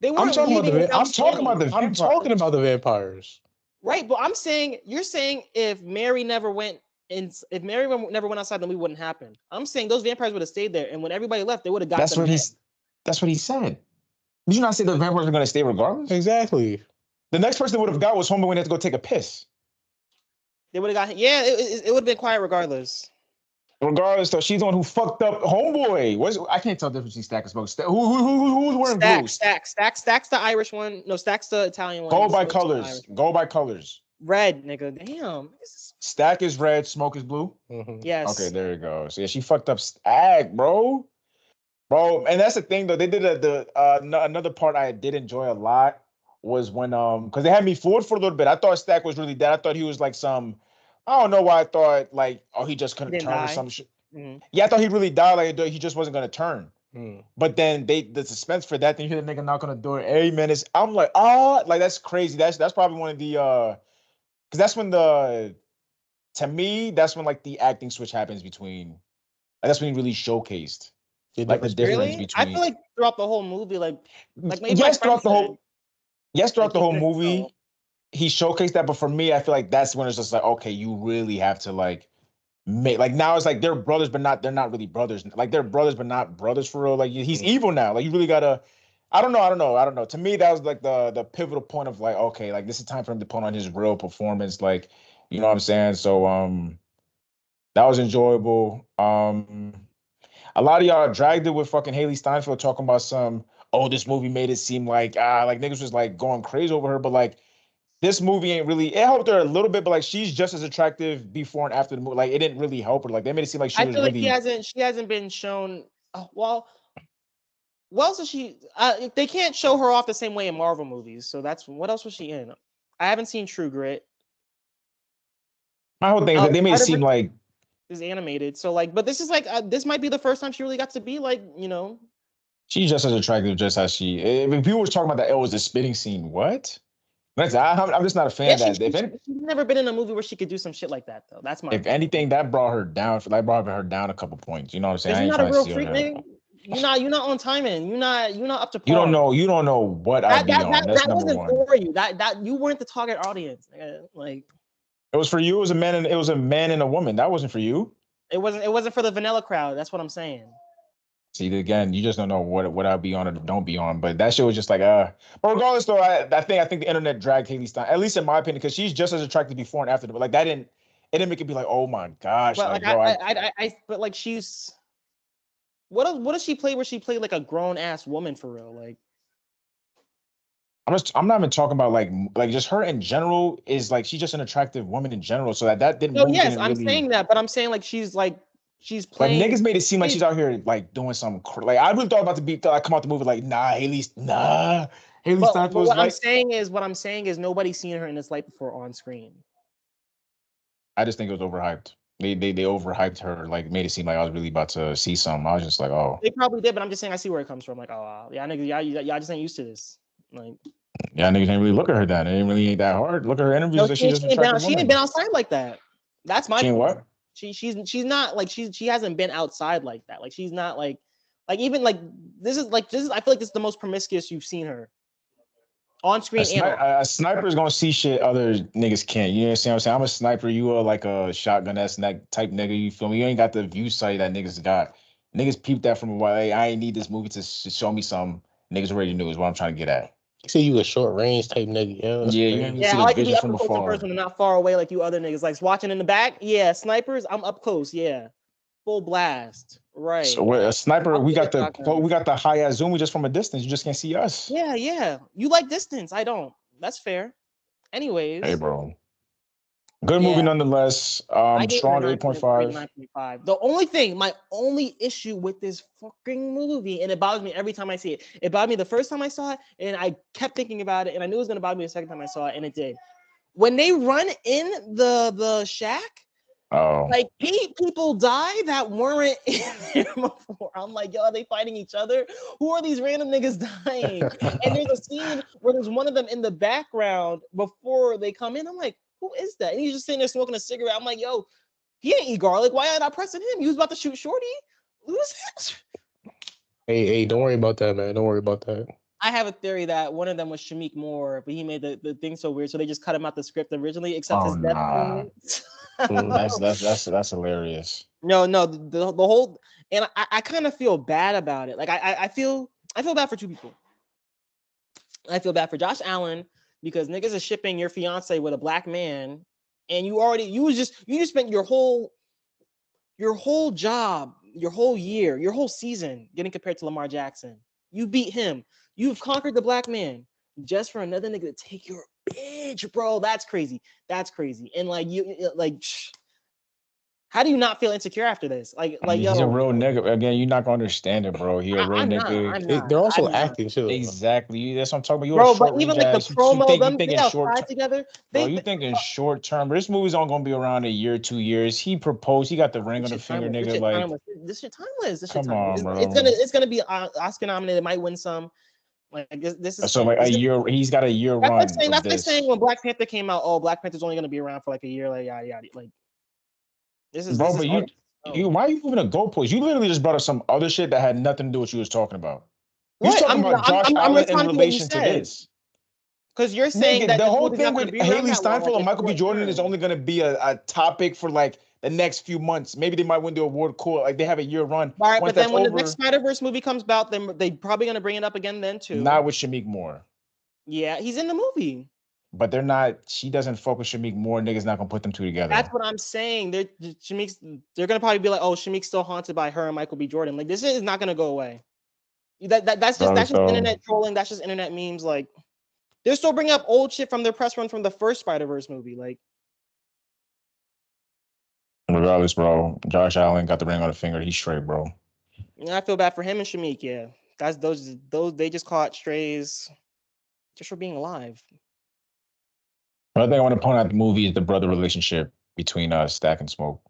E: They weren't.
B: I'm talking about the vampires.
E: Right, but you're saying if Mary never went outside, then we wouldn't happen. I'm saying those vampires would have stayed there, and when everybody left, they would have got them.
A: That's what he said. Did you not say the vampires were going to stay regardless?
B: Exactly.
A: The next person they would have got was Homer when they had to go take a piss.
E: They would have got. Yeah, it would have been quiet regardless.
A: Regardless, though, she's the one who fucked up homeboy. I can't tell the difference between Stack and Smoke. Who's wearing blue?
E: Stack's the Irish one. No, Stack's the Italian one.
A: Go by colors. Go by colors.
E: Red, nigga. Damn.
A: Stack is red. Smoke is blue.
B: Mm-hmm.
E: Yes.
A: Okay, there you go. So yeah, she fucked up Stack, bro. And that's the thing though. They did another part I did enjoy a lot was when because they had me fooled for a little bit. I thought Stack was really dead. I thought he was like some. I don't know why I thought like he just couldn't turn or some shit. Mm-hmm. Yeah, I thought he really died. Like he just wasn't gonna turn. But then the suspense for that, then you hear the nigga knock on the door every minute. I'm like, like that's crazy. That's probably one of the because that's when to me that's when like the acting switch happens between. Like, that's when he really showcased like the difference between.
E: I feel like throughout the whole movie, like maybe
A: throughout the whole movie. He showcased that, but for me, I feel like that's when it's just like, okay, you really have to like make like now it's like they're brothers, but they're not really brothers. Like they're brothers, but not brothers for real. Like he's evil now. Like you really gotta. I don't know. To me, that was like the pivotal point of like, okay, like this is time for him to put on his real performance. Like, you know what I'm saying? So that was enjoyable. A lot of y'all dragged it with fucking Haley Steinfeld talking about this movie made it seem like niggas was like going crazy over her, but like. This movie ain't really. It helped her a little bit, but like she's just as attractive before and after the movie. Like it didn't really help her. Like they made it seem like she was really.
E: I feel like she hasn't been shown. Well, so she. They can't show her off the same way in Marvel movies. So that's what else was she in? I haven't seen True Grit.
A: My whole thing is that they made it seem like
E: is animated. So like, but this is like this might be the first time she really got to be like
A: She's just as attractive, just as she. If people were talking about that, it was a spitting scene. What? I'm just not a fan of that.
E: She's never been in a movie where she could do some shit like that, though. That's my.
A: If anything, that brought her down. That brought her down a couple points. You know what I'm saying?
E: You're not a real freak, nigga. You're not on timing. You're not up to par.
A: You don't know what I'd be on. That's number
E: wasn't
A: one.
E: For you. That you weren't the target audience. Like
A: it was for you. It was a man and a woman. That wasn't for you.
E: It wasn't for the vanilla crowd. That's what I'm saying.
A: See, again, you just don't know what I'll be on or don't be on. But that shit was just like, But regardless, though, I think the internet dragged Haley Stein, at least in my opinion, because she's just as attractive before and after. But like that it didn't make it be like, oh my gosh.
E: But but like she's. What does she play where she played like a grown ass woman for real? Like.
A: I'm not even talking about like just her in general is like she's just an attractive woman in general. So that didn't.
E: No, yes, I'm saying that, but I'm saying like she's playing.
A: Like niggas made it seem like she's out here like doing something like I really thought about to be like come out the movie like Haley Steinfeld.
E: What I'm saying is nobody's seen her in this light before on screen.
A: I just think it was overhyped. They overhyped her, like made it seem like I was really about to see something. I was just like, oh.
E: They probably did, but I'm just saying I see where it comes from. Like, oh yeah, niggas, y'all just ain't used to this. Like,
A: yeah, niggas ain't really look at her that. It ain't really ain't that hard. Look at her interviews.
E: No, she ain't been outside like that. That's my point.
A: What?
E: She's not like she hasn't been outside like that. Like she's not like even like this is I feel like this is the most promiscuous you've seen her on screen.
A: A sniper is gonna see shit other niggas can't. You know what I'm saying? I'm a sniper. You are like a shotgun type nigga. You feel me? You ain't got the view sight that niggas got. Niggas peeped that from a while. Hey, I ain't need this movie to show me some. Niggas already knew is what I'm trying to get at.
B: You say you a short range type nigga,
E: yeah. I like to be up close in person and not far away like you other niggas. Like watching in the back, yeah. Snipers, I'm up close, yeah. Full blast, right?
A: So a sniper, we got the high ass zoom. We just from a distance. You just can't see us.
E: Yeah. You like distance? I don't. That's fair. Anyways.
A: Hey, bro. Good movie nonetheless. Strong 8.5.
E: 9.5. My only issue with this fucking movie, and it bothers me every time I see it. It bothered me the first time I saw it, and I kept thinking about it, and I knew it was gonna bother me the second time I saw it, and it did. When they run in the shack, like 8 people die that weren't in there before. I'm like, yo, are they fighting each other? Who are these random niggas dying? And there's a scene where there's one of them in the background before they come in. I'm like, who is that? And he's just sitting there smoking a cigarette. I'm like, yo, he ain't eat garlic. Why am I pressing him? He was about to shoot Shorty. Who's this?
B: Hey, don't worry about that, man. Don't worry about that.
E: I have a theory that one of them was Shameik Moore, but he made the thing so weird, so they just cut him out the script originally, except his death scene.
A: That's hilarious.
E: No, the whole, and I kind of feel bad about it. Like I feel bad for 2 people. I feel bad for Josh Allen because niggas is shipping your fiance with a black man, and you just spent your whole Your whole job, your whole year, your whole season getting compared to Lamar Jackson. You beat him. You've conquered the black man just for another nigga to take your bitch, bro. That's crazy. That's crazy. And like how do you not feel insecure after this? Like
A: he's a real nigga. Again, you're not gonna understand it, bro. He a real nigga.
E: I'm not.
B: They're also
E: I'm not.
B: acting too.
A: Exactly. That's what I'm talking about. You're
E: Bro,
A: a short
E: but even
A: range
E: like the
A: ass.
E: promo,
A: you
E: them
A: thinking
E: they
A: short
E: outside
A: term.
E: together.
A: Bro, you thinking short term? This movie's only gonna be around a year, 2 years. He proposed. He got the ring on the finger, nigga. Like,
E: this shit timeless. This shit
A: come
E: timeless.
A: on, bro.
E: It's gonna be Oscar nominated. Might win some. Like this is
A: So like a year. He's got a year run
E: that's
A: of
E: like
A: this.
E: saying when Black Panther came out. Oh, Black Panther's only gonna be around for like a year. Like yada yada. Like this is.
A: Bro,
E: this
A: but
E: is
A: you why are you moving a goalpost? You literally just brought up some other shit that had nothing to do with what you was talking about. You
E: what?
A: talking about Josh Allen in relation to this?
E: Because you're saying
A: Nigga,
E: that
A: the
E: this
A: whole
E: movie's
A: thing
E: not gonna
A: with
E: be around
A: Haley
E: that long,
A: Steinfeld
E: like,
A: and Michael B.
E: short
A: Jordan is
E: term.
A: only gonna be a topic for like the next few months. Maybe they might win the award. Cool, like they have a year run.
E: All right,
A: Once
E: but then
A: that's
E: when
A: over,
E: the next Spider-Verse movie comes out, then they probably gonna bring it up again then too.
A: not with Shamik Moore.
E: Yeah, he's in the movie.
A: But they're not. She doesn't fuck with Shamik Moore. Niggas not gonna put them two together.
E: That's what I'm saying. They're gonna probably be like, oh, Shamik's still haunted by her and Michael B. Jordan. Like this is not gonna go away. That's just internet trolling. That's just internet memes. Like they're still bringing up old shit from their press run from the first Spider-Verse movie. Like
A: regardless, bro. Josh Allen got the ring on the finger. He's straight, bro.
E: I feel bad for him and Shamik. Yeah, that's those they just caught strays just for being alive.
A: Another thing I want to point out the movie is the brother relationship between Stack and Smoke.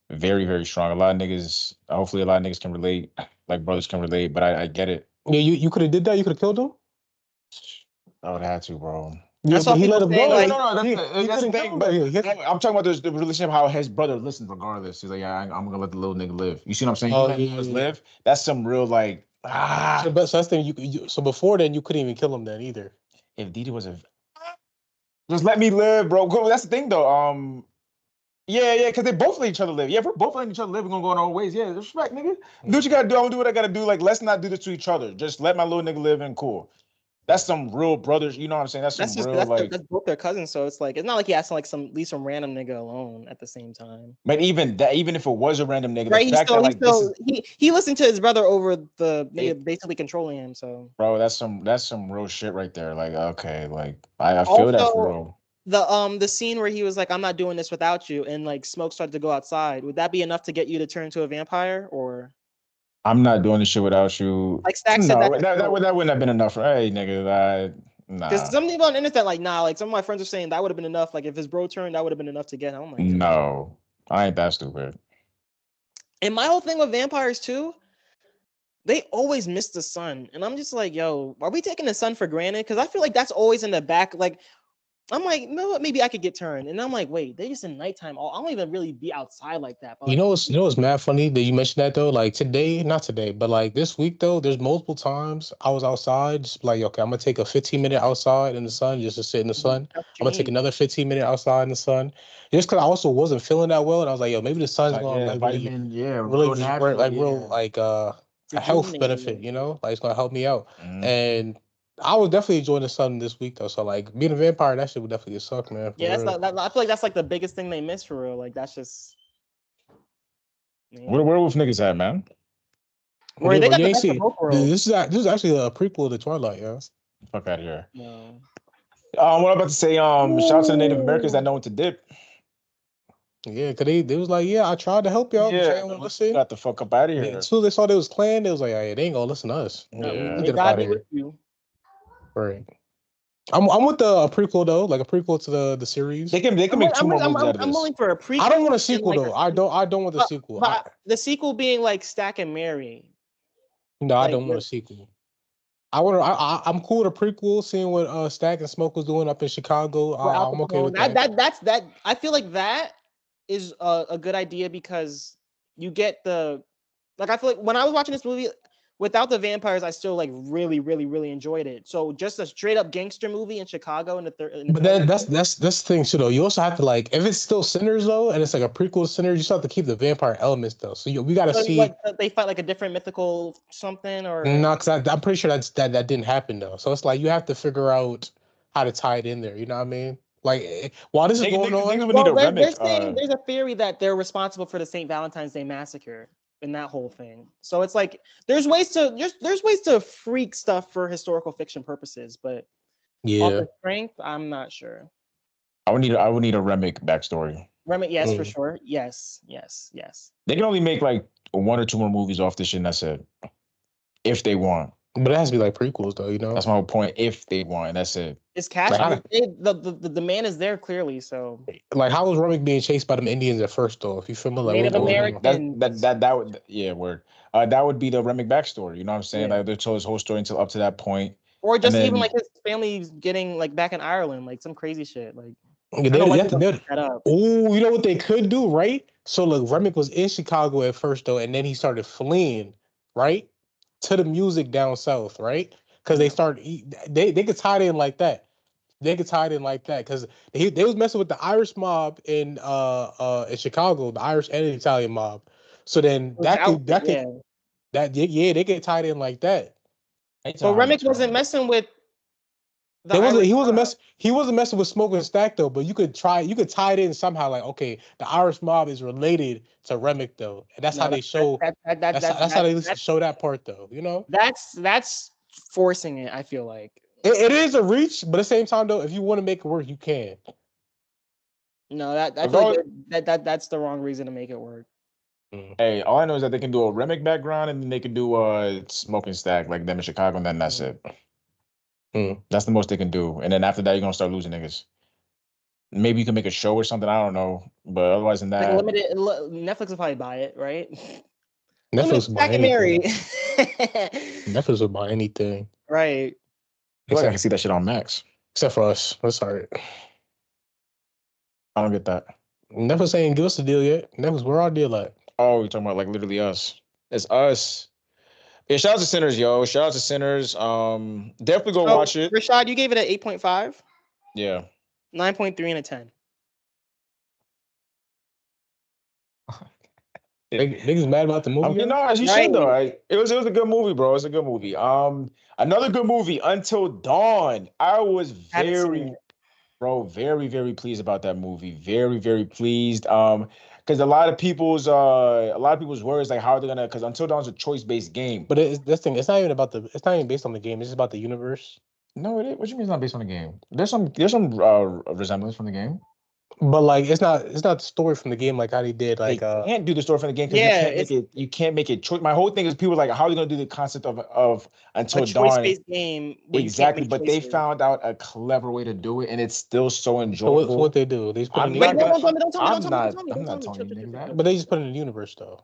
A: Very, very strong. A lot of niggas, hopefully a lot of niggas can relate, like brothers can relate, but I get it.
B: Yeah, you could have did that. You could have killed him.
A: I would have had to, bro.
B: Yeah, but he let him go.
E: Like,
A: That's the thing. But I'm talking about the relationship, how his brother listens regardless. He's like, yeah, I'm gonna let the little nigga live. You see what I'm saying? He let him live. That's some real like
B: So that's the thing. So before then, you couldn't even kill him then either.
A: If Didi was just let me live, bro. That's the thing though. Yeah, because they both let each other live. Yeah, if we're both letting each other live, we're gonna go in our ways. Yeah, respect, nigga. Do what you gotta do. I'm gonna do what I gotta do. Like, let's not do this to each other. Just let my little nigga live and cool. That's some real brothers. You know what I'm saying? That's
E: both their cousins. So it's like it's not like he has to like leave some random nigga alone at the same time.
A: But even if it was a random nigga,
E: right? He listened to his brother over the nigga basically controlling him. So,
A: bro, that's some real shit right there. Like, okay, like I feel that for real.
E: The scene where he was like, "I'm not doing this without you," and like Smoke started to go outside. Would that be enough to get you to turn to a vampire, or?
A: I'm not doing this shit without you.
E: Like Stack said
A: that wouldn't have been enough. Hey, nigga, nah.
E: Because some people on the internet like, nah, like some of my friends are saying that would have been enough. Like if his bro turned, that would have been enough to get him. I'm like,
A: no, I ain't that stupid.
E: And my whole thing with vampires too, they always miss the sun, and I'm just like, yo, are we taking the sun for granted? Because I feel like that's always in the back. Like I'm like, no, maybe I could get turned. And I'm like, wait, they just in nighttime. I don't even really be outside like that. But
B: you know what's mad funny that you mentioned that though? Like not today, but like this week though, there's multiple times I was outside, just like, okay, I'm gonna take a 15-minute outside in the sun just to sit in the sun. I'm gonna take another 15-minute outside in the sun. Just cause I also wasn't feeling that well. And I was like, yo, maybe the sun's gonna a health benefit, you know? Like it's gonna help me out.
A: Mm-hmm.
B: And I was definitely enjoying the sun this week though. So like being a vampire, that shit would definitely suck, man.
E: Yeah, I feel like that's like the biggest thing they miss for real. Like that's just
A: where the werewolf niggas at, man?
E: Where they got the best of both worlds.
B: This is actually a prequel to Twilight, yo.
A: Fuck out of here.
E: No.
A: What I'm about to say, shout out to the Native Americans that know when to dip.
B: Yeah, cause they was like, yeah, I tried to help y'all.
A: Yeah,
B: listen.
A: Got the fuck up out of here.
B: As soon as they saw they was clan, they was like, hey, they ain't gonna listen to us.
A: Yeah,
E: they gotta be with you.
B: Right. I'm with the prequel though, like a prequel to the series.
A: They can make two more movies out of this.
E: I'm willing for a prequel.
B: I don't want a sequel though. I don't want the sequel.
E: But the sequel being like Stack and Mary.
B: No, I don't want a sequel. I'm cool with a prequel, seeing what Stack and Smoke was doing up in Chicago. I'm okay with that.
E: That's I feel like that is a good idea because you get the I feel like when I was watching this movie without the vampires, I still like really, really, really enjoyed it. So just a straight up gangster movie in Chicago in the third.
B: But then that's the thing too though. You also have to like if it's still Sinners though, and it's like a prequel to Sinners, you still have to keep the vampire elements though. So we got to see
E: like, they fight like a different mythical something or
B: no, because I'm pretty sure that didn't happen though. So it's like you have to figure out how to tie it in there. You know what I mean? Like, while this is going on,
A: Niggas would need a
E: they're
A: remix.
E: saying there's a theory that they're responsible for the St. Valentine's Day massacre and that whole thing. So it's like there's ways to freak stuff for historical fiction purposes, but on the strength, I'm not sure.
A: I would need a Remick backstory.
E: Remick, yes, for sure. Yes.
A: They can only make like 1 or 2 more movies off this shit, and that's it. If they want.
B: But it has to be like prequels, though, you know?
A: That's my whole point. If they want, that's it.
E: It's cash.
B: Like,
E: the demand is there clearly, so.
B: Like, how was Remick being chased by them Indians at first, though? If you feel me, like,
E: Native American.
A: That would, yeah, word. That would be the Remick backstory. You know what I'm saying?
E: Yeah.
A: Like, they told his whole story until up to that point.
E: Or just even like his family getting like back in Ireland, like some crazy shit. Like,
B: oh, you know what they could do, right? So look, Remick was in Chicago at first, though, and then he started fleeing, right, to the music down south, right? Because they could tie it in like that. They could tie it in like that because they was messing with the Irish mob in Chicago, the Irish and the Italian mob. So then they could tie it in like that.
E: So Remick wasn't messing with.
B: He wasn't messing with Smoke and Stack though, but you could tie it in somehow. Like, okay, the Irish mob is related to Remick though, and that's how they show. That's how they show that part though. You know,
E: that's forcing it. I feel like
B: it is a reach, but at the same time though, if you want to make it work, you can.
E: No, that's the wrong reason to make it work.
A: Hey, all I know is that they can do a Remick background, and then they can do Smoke and Stack like them in Chicago, and then that's it. That's the most they can do. And then after that, you're going to start losing niggas. Maybe you can make a show or something. I don't know. But otherwise than that.
E: Like Netflix will probably buy it, right?
B: Netflix will buy
E: anything.
B: Netflix will buy anything.
E: Right.
A: I can see that shit on Max.
B: Except for us. That's all right.
A: I don't get that.
B: Netflix ain't give us a deal yet. Netflix, where our deal at?
A: Oh, you're talking about like literally us. It's us. Yeah, shout out to Sinners, yo. Shout out to Sinners. Definitely go watch it.
E: Rashad, you gave it an 8.5?
A: Yeah.
E: 9.3 and a 10.
B: Niggas mad about the movie?
A: You know, as you should though. It was a good movie, bro. It's a good movie. Another good movie, Until Dawn. I was very, very pleased about that movie. Very, very pleased. Because a lot of people's worries like how are they gonna? Because Until Dawn's a choice-based game.
B: But it's not even based on the game. It's just about the universe.
A: No, it is. What do you mean it's not based on the game? There's some resemblance from the game.
B: But like it's not the story from the game like how they did like
A: they can't do the story from the game because you can't make it choice. My whole thing is people like how are you gonna do the concept of Until Dawn
E: choice-based game
A: exactly, but they found out a clever way to do it and it's still so enjoyable.
B: So what they do? They just put
A: I'm not telling you that.
B: But they just put it in the universe though.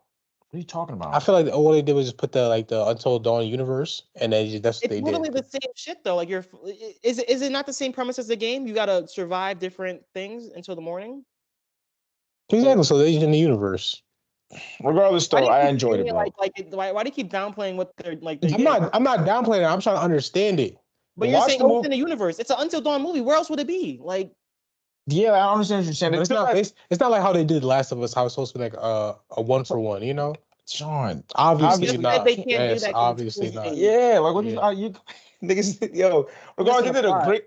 A: What are you talking about?
B: I feel like all they did was just put the Until Dawn universe, and that's what they did.
E: It's literally the same shit though. Like is it not the same premise as the game? You gotta survive different things until the morning.
B: Exactly. So they're in the universe.
A: Regardless, though, I enjoyed it, bro.
E: Why do you keep downplaying what they're like?
B: I'm not downplaying it. I'm trying to understand it.
E: But you're saying it's in the universe. It's an Until Dawn movie. Where else would it be? Like.
A: Yeah, I understand what you're saying.
B: It's not like how they did Last of Us, how it's supposed to be like a 1-for-1, you know?
A: Sean,
B: obviously not.
E: They can't do that.
B: Obviously not.
A: Yeah, like what you niggas, yo, regardless,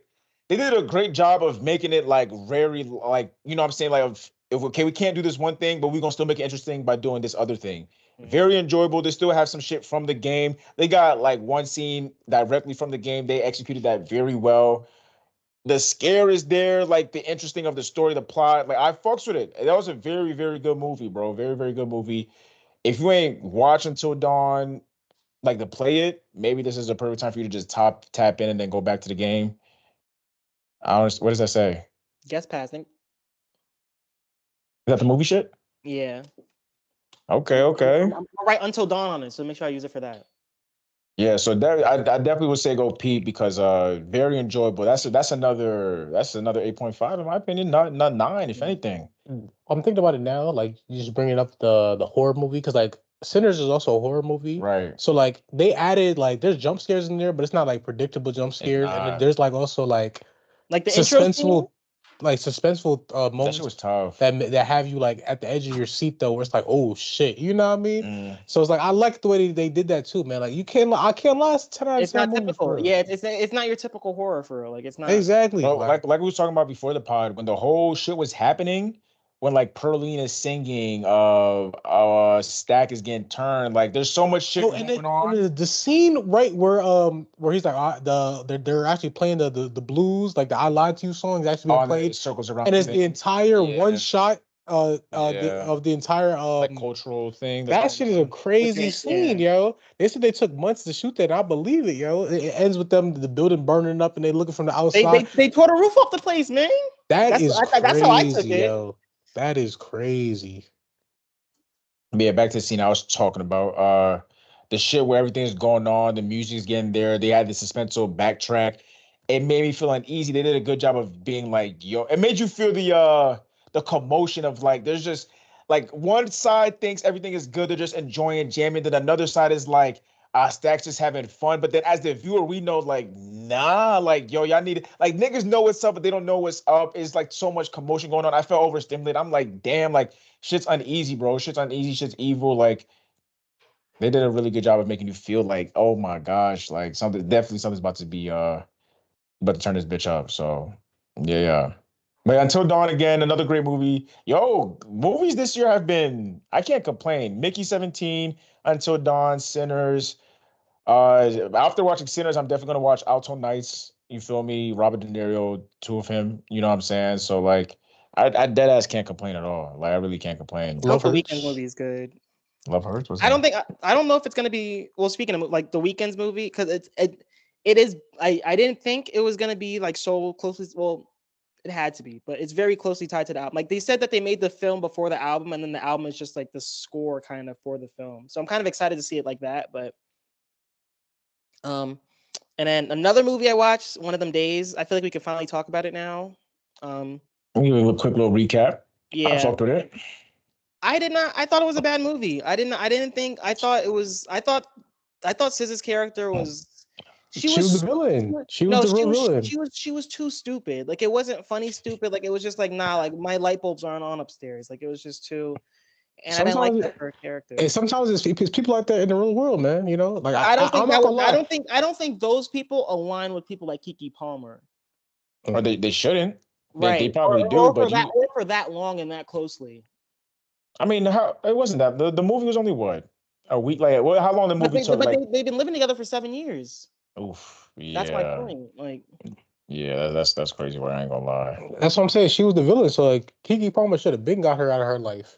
A: they did a great job of making it like very like, you know what I'm saying? Like we can't do this one thing, but we're gonna still make it interesting by doing this other thing. Very enjoyable. They still have some shit from the game. They got like one scene directly from the game. They executed that very well. The scare is there, like the interesting of the story, the plot. Like I fucks with it. That was a very, very good movie, bro. Very, very good movie. If you ain't watch Until Dawn, like to play it, maybe this is a perfect time for you to just tap in and then go back to the game. What does that say?
E: Guess passing.
A: Is that the movie shit?
E: Yeah.
A: Okay.
E: I'm gonna write Until Dawn on it, so make sure I use it for that.
A: Yeah, so I definitely would say go Pete because very enjoyable. That's another 8.5 in my opinion, not 9 if anything.
B: I'm thinking about it now, like you just bringing up the horror movie because like Sinners is also a horror movie,
A: right?
B: So like they added like there's jump scares in there, but it's not like predictable jump scares, and then there's like also like
E: the
B: suspenseful. like suspenseful
A: That
B: moments
A: shit was tough.
B: that have you like at the edge of your seat though, where it's like, oh shit, you know what I mean? So it's like I like the way they did that too, man. Like I can't last 10 out of
E: It's
B: 10
E: not
B: movie
E: typical.
B: for real.
E: Yeah, it's not your typical horror for real. Like it's not.
B: Exactly.
A: Bro, like we was talking about before the pod, when the whole shit was happening, when like Pearline is singing, Stack is getting turned, like there's so much shit going on.
B: And the scene right where he's like they're actually playing the blues, like the I Lied to You song is actually being played,
A: circles around,
B: and it's the entire one shot
A: Yeah.
B: of the entire
A: like cultural thing.
B: that shit is a crazy scene, yo. They said they took months to shoot that, and I believe it, yo. It ends with them the building burning up and they looking from the outside.
E: They tore the roof off the place, man.
B: That's how I took it. Yo. That is crazy.
A: Yeah, back to the scene I was talking about. The shit where everything's going on, the music's getting there. They had the suspenseful backtrack. It made me feel uneasy. They did a good job of being like, yo. It made you feel the commotion of like, there's just like one side thinks everything is good, they're just enjoying jamming. Then another side is like, Stack's just having fun. But then as the viewer, we know like, nah, like, yo, y'all need like niggas know what's up, but they don't know what's up. It's like so much commotion going on. I felt overstimulated. I'm like, damn, like shit's uneasy, bro. Shit's uneasy, shit's evil. Like they did a really good job of making you feel like, oh my gosh, like something's about to be about to turn this bitch up. So yeah. But Until Dawn again, another great movie. Yo, movies this year have been, I can't complain. Mickey 17, Until Dawn, Sinners. After watching Sinners, I'm definitely gonna watch Alto Nights. You feel me? Robert De Niro, two of him. You know what I'm saying? So like, I dead ass can't complain at all. Like I really can't complain.
E: Hope the Weeknd's movie is good.
A: Love Hurts.
E: I don't know if it's gonna be. Well, speaking of like the Weeknd's movie, because it is. I didn't think it was gonna be like so closely. Well, it had to be, but it's very closely tied to the album. Like they said that they made the film before the album, and then the album is just like the score kind of for the film. So I'm kind of excited to see it like that. But and then another movie I watched, One of Them Days. I feel like we can finally talk about it now.
A: I'll give you a quick little recap.
E: Yeah,
A: I fucked with it.
E: I did not. I thought it was a bad movie. I thought SZA's character was. She was the
B: villain. She was the real villain.
E: She was too stupid. Like it wasn't funny stupid. Like it was just like nah. Like my light bulbs aren't on upstairs. Like it was just too. And sometimes, I didn't like that for her character.
B: And sometimes it's people like that in the real world, man. You know, like
E: I don't think those people align with people like Keke Palmer.
A: Or they shouldn't.
E: Right.
A: They probably do.
E: Or
A: but
E: for that long and that closely.
A: I mean, it wasn't that the movie was only what a week. Like, how long the movie took?
E: But they've been living together for 7 years.
A: Oof, yeah.
E: That's my point. Like,
A: yeah, that's crazy. Where I ain't gonna lie.
B: That's what I'm saying. She was the villain, so like Keke Palmer should have been got her out of her life.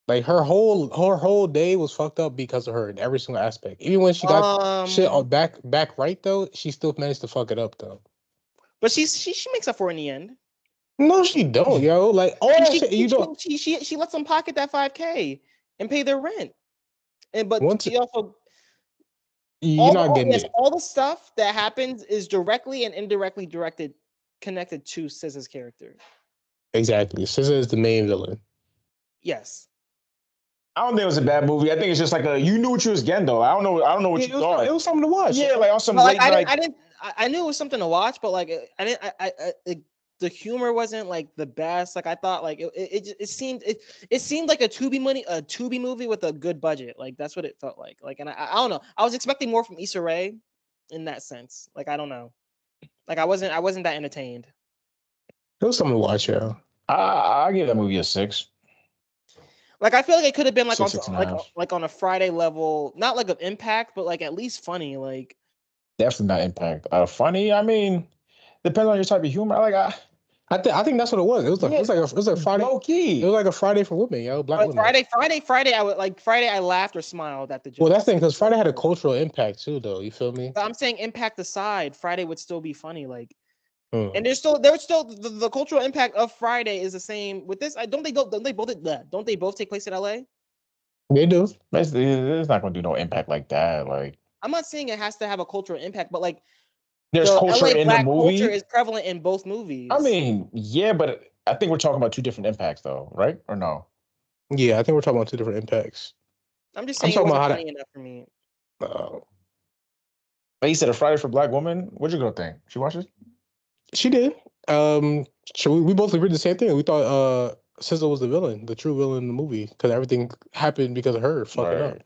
B: Like her whole day was fucked up because of her in every single aspect. Even when she got shit on back right though, she still managed to fuck it up though.
E: But she makes up for it in the end.
B: No, she don't, yo. Like
E: she lets them pocket that $5K and pay their rent. And but she also
B: you're not getting it.
E: All the stuff that happens is directly and indirectly connected to SZA's character.
B: Exactly. SZA is the main villain.
E: Yes.
A: I don't think it was a bad movie. I think it's just like you knew what you was getting though. I don't know what you thought.
B: It was something to watch.
A: Yeah, like on some late night.
E: I knew it was something to watch, but like the humor wasn't like the best. Like I thought, like it seemed like a Tubi movie with a good budget. Like that's what it felt like. Like, and I don't know. I was expecting more from Issa Rae in that sense. Like I don't know. Like I wasn't that entertained.
B: It was something to watch, yo.
A: I give that movie a 6.
E: Like I feel like it could have been like on a Friday level, not like of impact, but like at least funny. Like
A: definitely not impact. Funny. I mean, depends on your type of humor. Like
B: I think that's what it was. It was like Friday.
A: Low key.
B: It was like a Friday for women, yo. Black women.
E: Friday. I laughed or smiled at the joke.
B: Well, that's the thing because Friday had a cultural impact too, though. You feel me?
E: But I'm saying impact aside, Friday would still be funny. Like, and there's still the cultural impact of Friday is the same with this. Don't they both take place in LA?
B: They do.
A: It's not gonna do no impact like that. Like,
E: I'm not saying it has to have a cultural impact, but like.
A: There's culture in the movie.
E: Culture is prevalent in both movies.
A: I mean, yeah, but I think we're talking about two different impacts, though, right? Or no?
B: Yeah, I think we're talking about two different impacts.
E: I'm just saying it wasn't funny enough for me.
A: Like you said, a Friday for Black woman. What'd your girl think? She watched it?
B: She did. We both agreed the same thing. We thought SZA was the villain, the true villain in the movie, because everything happened because of her fucking up.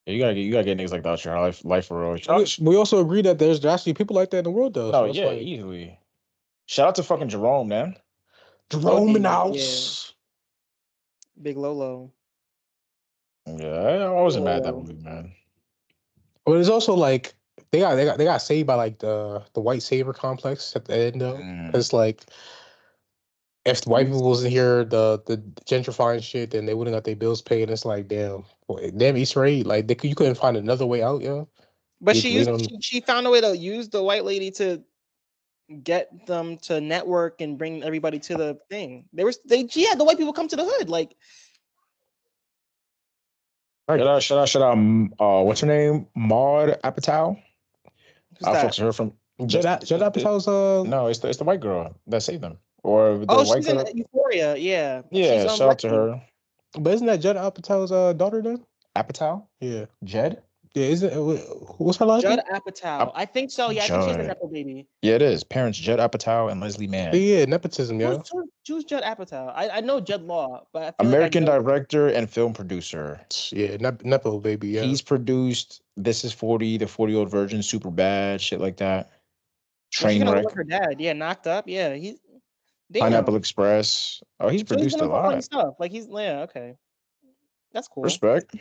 A: Yeah, you gotta get niggas like that out your life for real.
B: We also agree that there's actually people like that in the world, though.
A: No,
B: so
A: yeah, easily. Shout out to fucking Jerome, man.
B: Jerome in the
E: Yeah.
B: house.
E: Big Lolo.
A: Yeah, I wasn't mad at that movie, man.
B: But it's also like they got saved by like the white savior complex at the end, though. It's like if the white people wasn't here, the gentrifying shit, then they wouldn't got their bills paid. It's like damn Easter egg. Like you couldn't find another way out, yo.
E: But she found a way to use the white lady to get them to network and bring everybody to the thing. She had the white people come to the hood. Like
A: shout out, what's her name? Maud Apatow. I fucks her from
B: Judd Apatow's
A: no, it's the white girl that saved them. Or the white
E: she's
A: girl.
E: in Euphoria, yeah.
A: Yeah, shout out to her.
B: But isn't that Judd Apatow's daughter then?
A: Apatow?
B: Yeah.
A: Jed?
B: Yeah, isn't what's her last name?
E: Judd Apatow. I think so. Yeah, I think she's a Nepo baby.
A: Yeah, it is. Parents Judd Apatow and Leslie Mann.
B: Yeah, nepotism, yeah.
E: Who's Judd Apatow? I know Judd Law, but I feel
A: American director and film producer.
B: Yeah, Nepo baby, yeah.
A: He's produced This Is 40, the 40-year-old virgin, Super Bad, shit like that. Trainwreck.
E: Her dad, yeah, Knocked Up, yeah. He's
A: Pineapple Express. Oh, he's produced a lot.
E: Stuff. Like okay. That's cool.
A: Respect.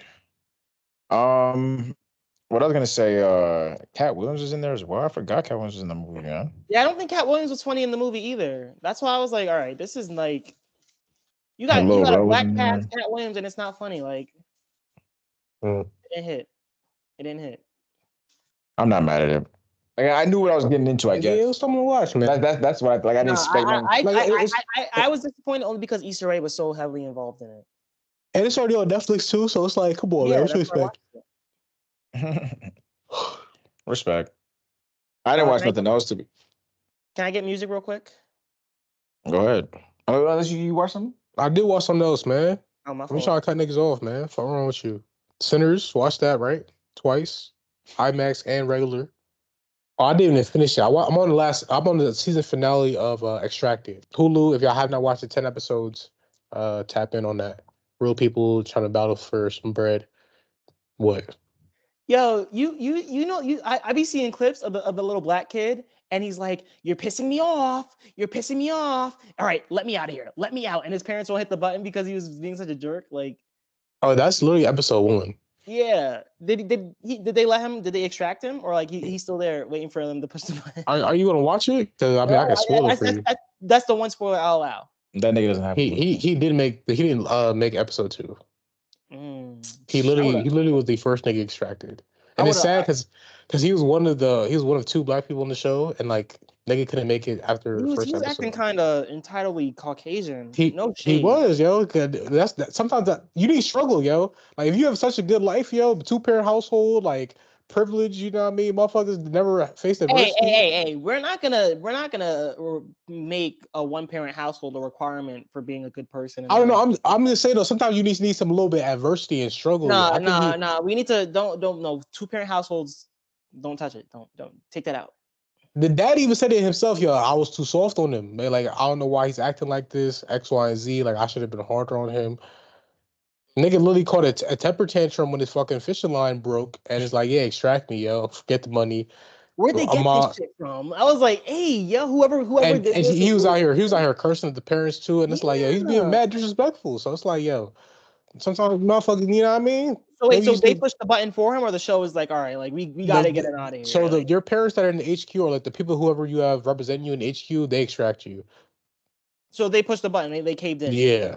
A: What I was gonna say, Cat Williams is in there as well. I forgot Cat Williams was in the movie, man.
E: Yeah, I don't think Cat Williams was funny in the movie either. That's why I was like, all right, this is like you got a black cast Cat Williams and it's not funny. Like it didn't hit. I'm
A: not mad at him. Like, I knew what I was getting into, I guess.
B: Yeah, it was something to watch, man.
A: That's what I didn't expect.
E: I was disappointed only because Issa Rae was so heavily involved in it.
B: And it's already on Netflix too, so it's like, come on, man. What you expect?
A: Respect. I didn't watch nothing else to be.
E: Can I get music real quick?
A: Go ahead. Unless you watch something?
B: I did watch something else, man.
E: Oh, my fault.
B: I'm trying to cut niggas off, man. What's wrong with you? Sinners, watch that, right? Twice. IMAX and regular. Oh, I didn't even finish it. I'm on the season finale of Extracted. Hulu, if y'all have not watched the 10 episodes, tap in on that. Real people trying to battle for some bread. What?
E: Yo, I be seeing clips of the little black kid, and he's like, "You're pissing me off. You're pissing me off. All right, let me out of here. Let me out." And his parents won't hit the button because he was being such a jerk. Like,
B: oh, that's literally episode 1.
E: Yeah. Did they let him? Did they extract him, or like he's still there waiting for them to push the button?
B: Are you gonna watch it? Because I mean, I can spoil it for you.
E: That's the one spoiler I'll allow.
A: That nigga doesn't have.
B: He didn't make episode 2. He literally was the first nigga extracted, and it's sad because he was one of 2 black people in the show, and like nigga couldn't make it after the first episode. He was
E: acting kind of entirely Caucasian.
B: He was, yo. Sometimes you need struggle, yo. Like if you have such a good life, yo, 2-parent household, like privilege, you know what I mean? Motherfuckers never faced adversity.
E: Hey, we're not gonna make a 1-parent household a requirement for being a good person.
B: I don't know. I'm gonna say though, sometimes you need some little bit of adversity and struggle.
E: Nah. We need to don't know 2-parent households. Don't touch it. Don't take that out.
B: The dad even said it himself, yo, I was too soft on him. Man, like, I don't know why he's acting like this, X, Y, and Z. Like, I should have been harder on him. Nigga literally caught a temper tantrum when his fucking fishing line broke. And it's like, yeah, extract me, yo. Get the money.
E: Where'd they get this shit from? I was like, hey, yo, whoever
B: and did this. He was out here cursing at the parents, too. And it's like, yo, he's being mad disrespectful. So it's like, yo, sometimes motherfuckers, you know what I mean?
E: So wait, so they pushed the button for him, or the show is like, all right, like we gotta get it out of here.
B: So your parents that are in the HQ, or like the people whoever you have representing you in the HQ, they extract you.
E: So they pushed the button, they caved in.
B: Yeah.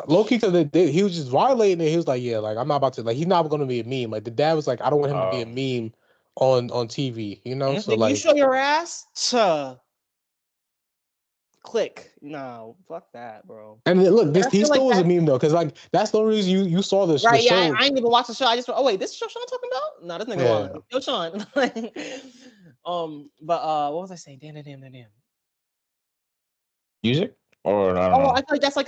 B: Low-key, because he was just violating it. He was like, yeah, like I'm not about to, like he's not going to be a meme. Like the dad was like, I don't want him to be a meme on TV, you know? So like,
E: you show your ass to click. No, fuck that, bro.
B: And look, he still was a meme though, because like that's the only reason you saw this.
E: Right? Yeah, I ain't even watched the show. I just went, oh wait, this show Sean talking about? No, this nigga lying. Yo, Sean. But what was I saying? Damn.
A: Music? Or I don't know.
E: I feel like that's like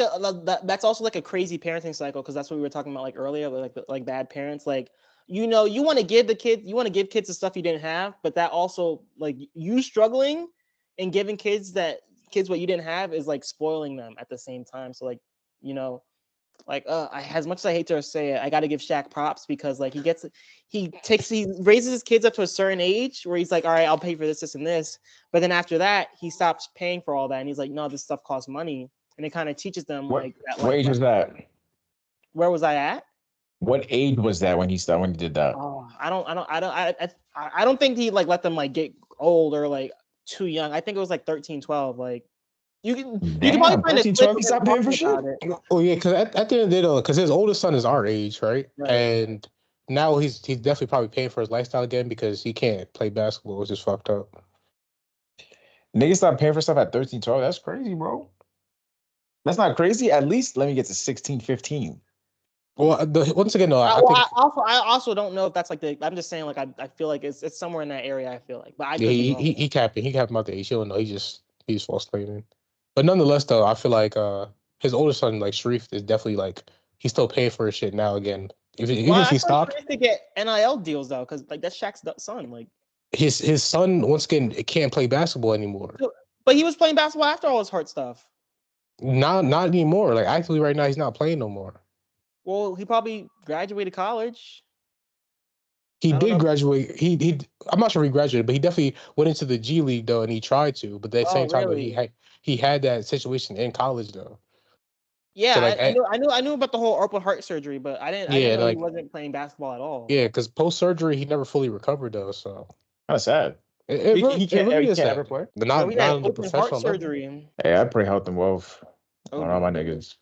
E: that's also like a crazy parenting cycle, because that's what we were talking about like earlier, like bad parents. Like, you know, you want to give kids the stuff you didn't have, but that also like you struggling and giving kids what you didn't have is like spoiling them at the same time. So like, you know, like as much as I hate to say it, I got to give Shaq props because like he raises his kids up to a certain age where he's like, all right, I'll pay for this, and this. But then after that, he stops paying for all that, and he's like, no, this stuff costs money, and it kind of teaches them
A: What
E: What
A: age was that?
E: Where was I at?
A: What age was that when he did that?
E: Oh, I don't think he like let them like get old or like too young. I think it was like 13, 12. Like you can probably find
A: 13, 12, he stopped paying for shit.
B: Oh yeah, because at the end of the day, though, because his oldest son is our age, right? And now he's definitely probably paying for his lifestyle again because he can't play basketball, which is fucked up.
A: Niggas stop paying for stuff at 13, 12. That's crazy, bro. That's not crazy. At least let me get to 16, 15.
B: Well, once again, though, I
E: also don't know if that's like I'm just saying, like I feel like it's somewhere in that area. I feel like, but
B: he capping about the age. He don't know. He's false claiming. But nonetheless, though, I feel like his older son, like Sharif, is definitely like he's still paying for his shit now again. Even if he stopped,
E: to get NIL deals though, because like that's Shaq's son. Like
B: his son once again can't play basketball anymore.
E: But he was playing basketball after all his heart stuff. Not
B: anymore. Like actually, right now he's not playing no more.
E: Well, he probably graduated college.
B: He did graduate. He I'm not sure he graduated, but he definitely went into the G League though, and he tried to. But at the same time, he had that situation in college though.
E: Yeah, so like, I knew about the whole open heart surgery, but I didn't know he wasn't playing basketball at all.
B: Yeah, because post surgery he never fully recovered though. So
A: that's sad.
B: He can't
A: ever play.
B: But not on the professional
E: heart surgery.
A: Hey, I pray health and wealth on all my niggas.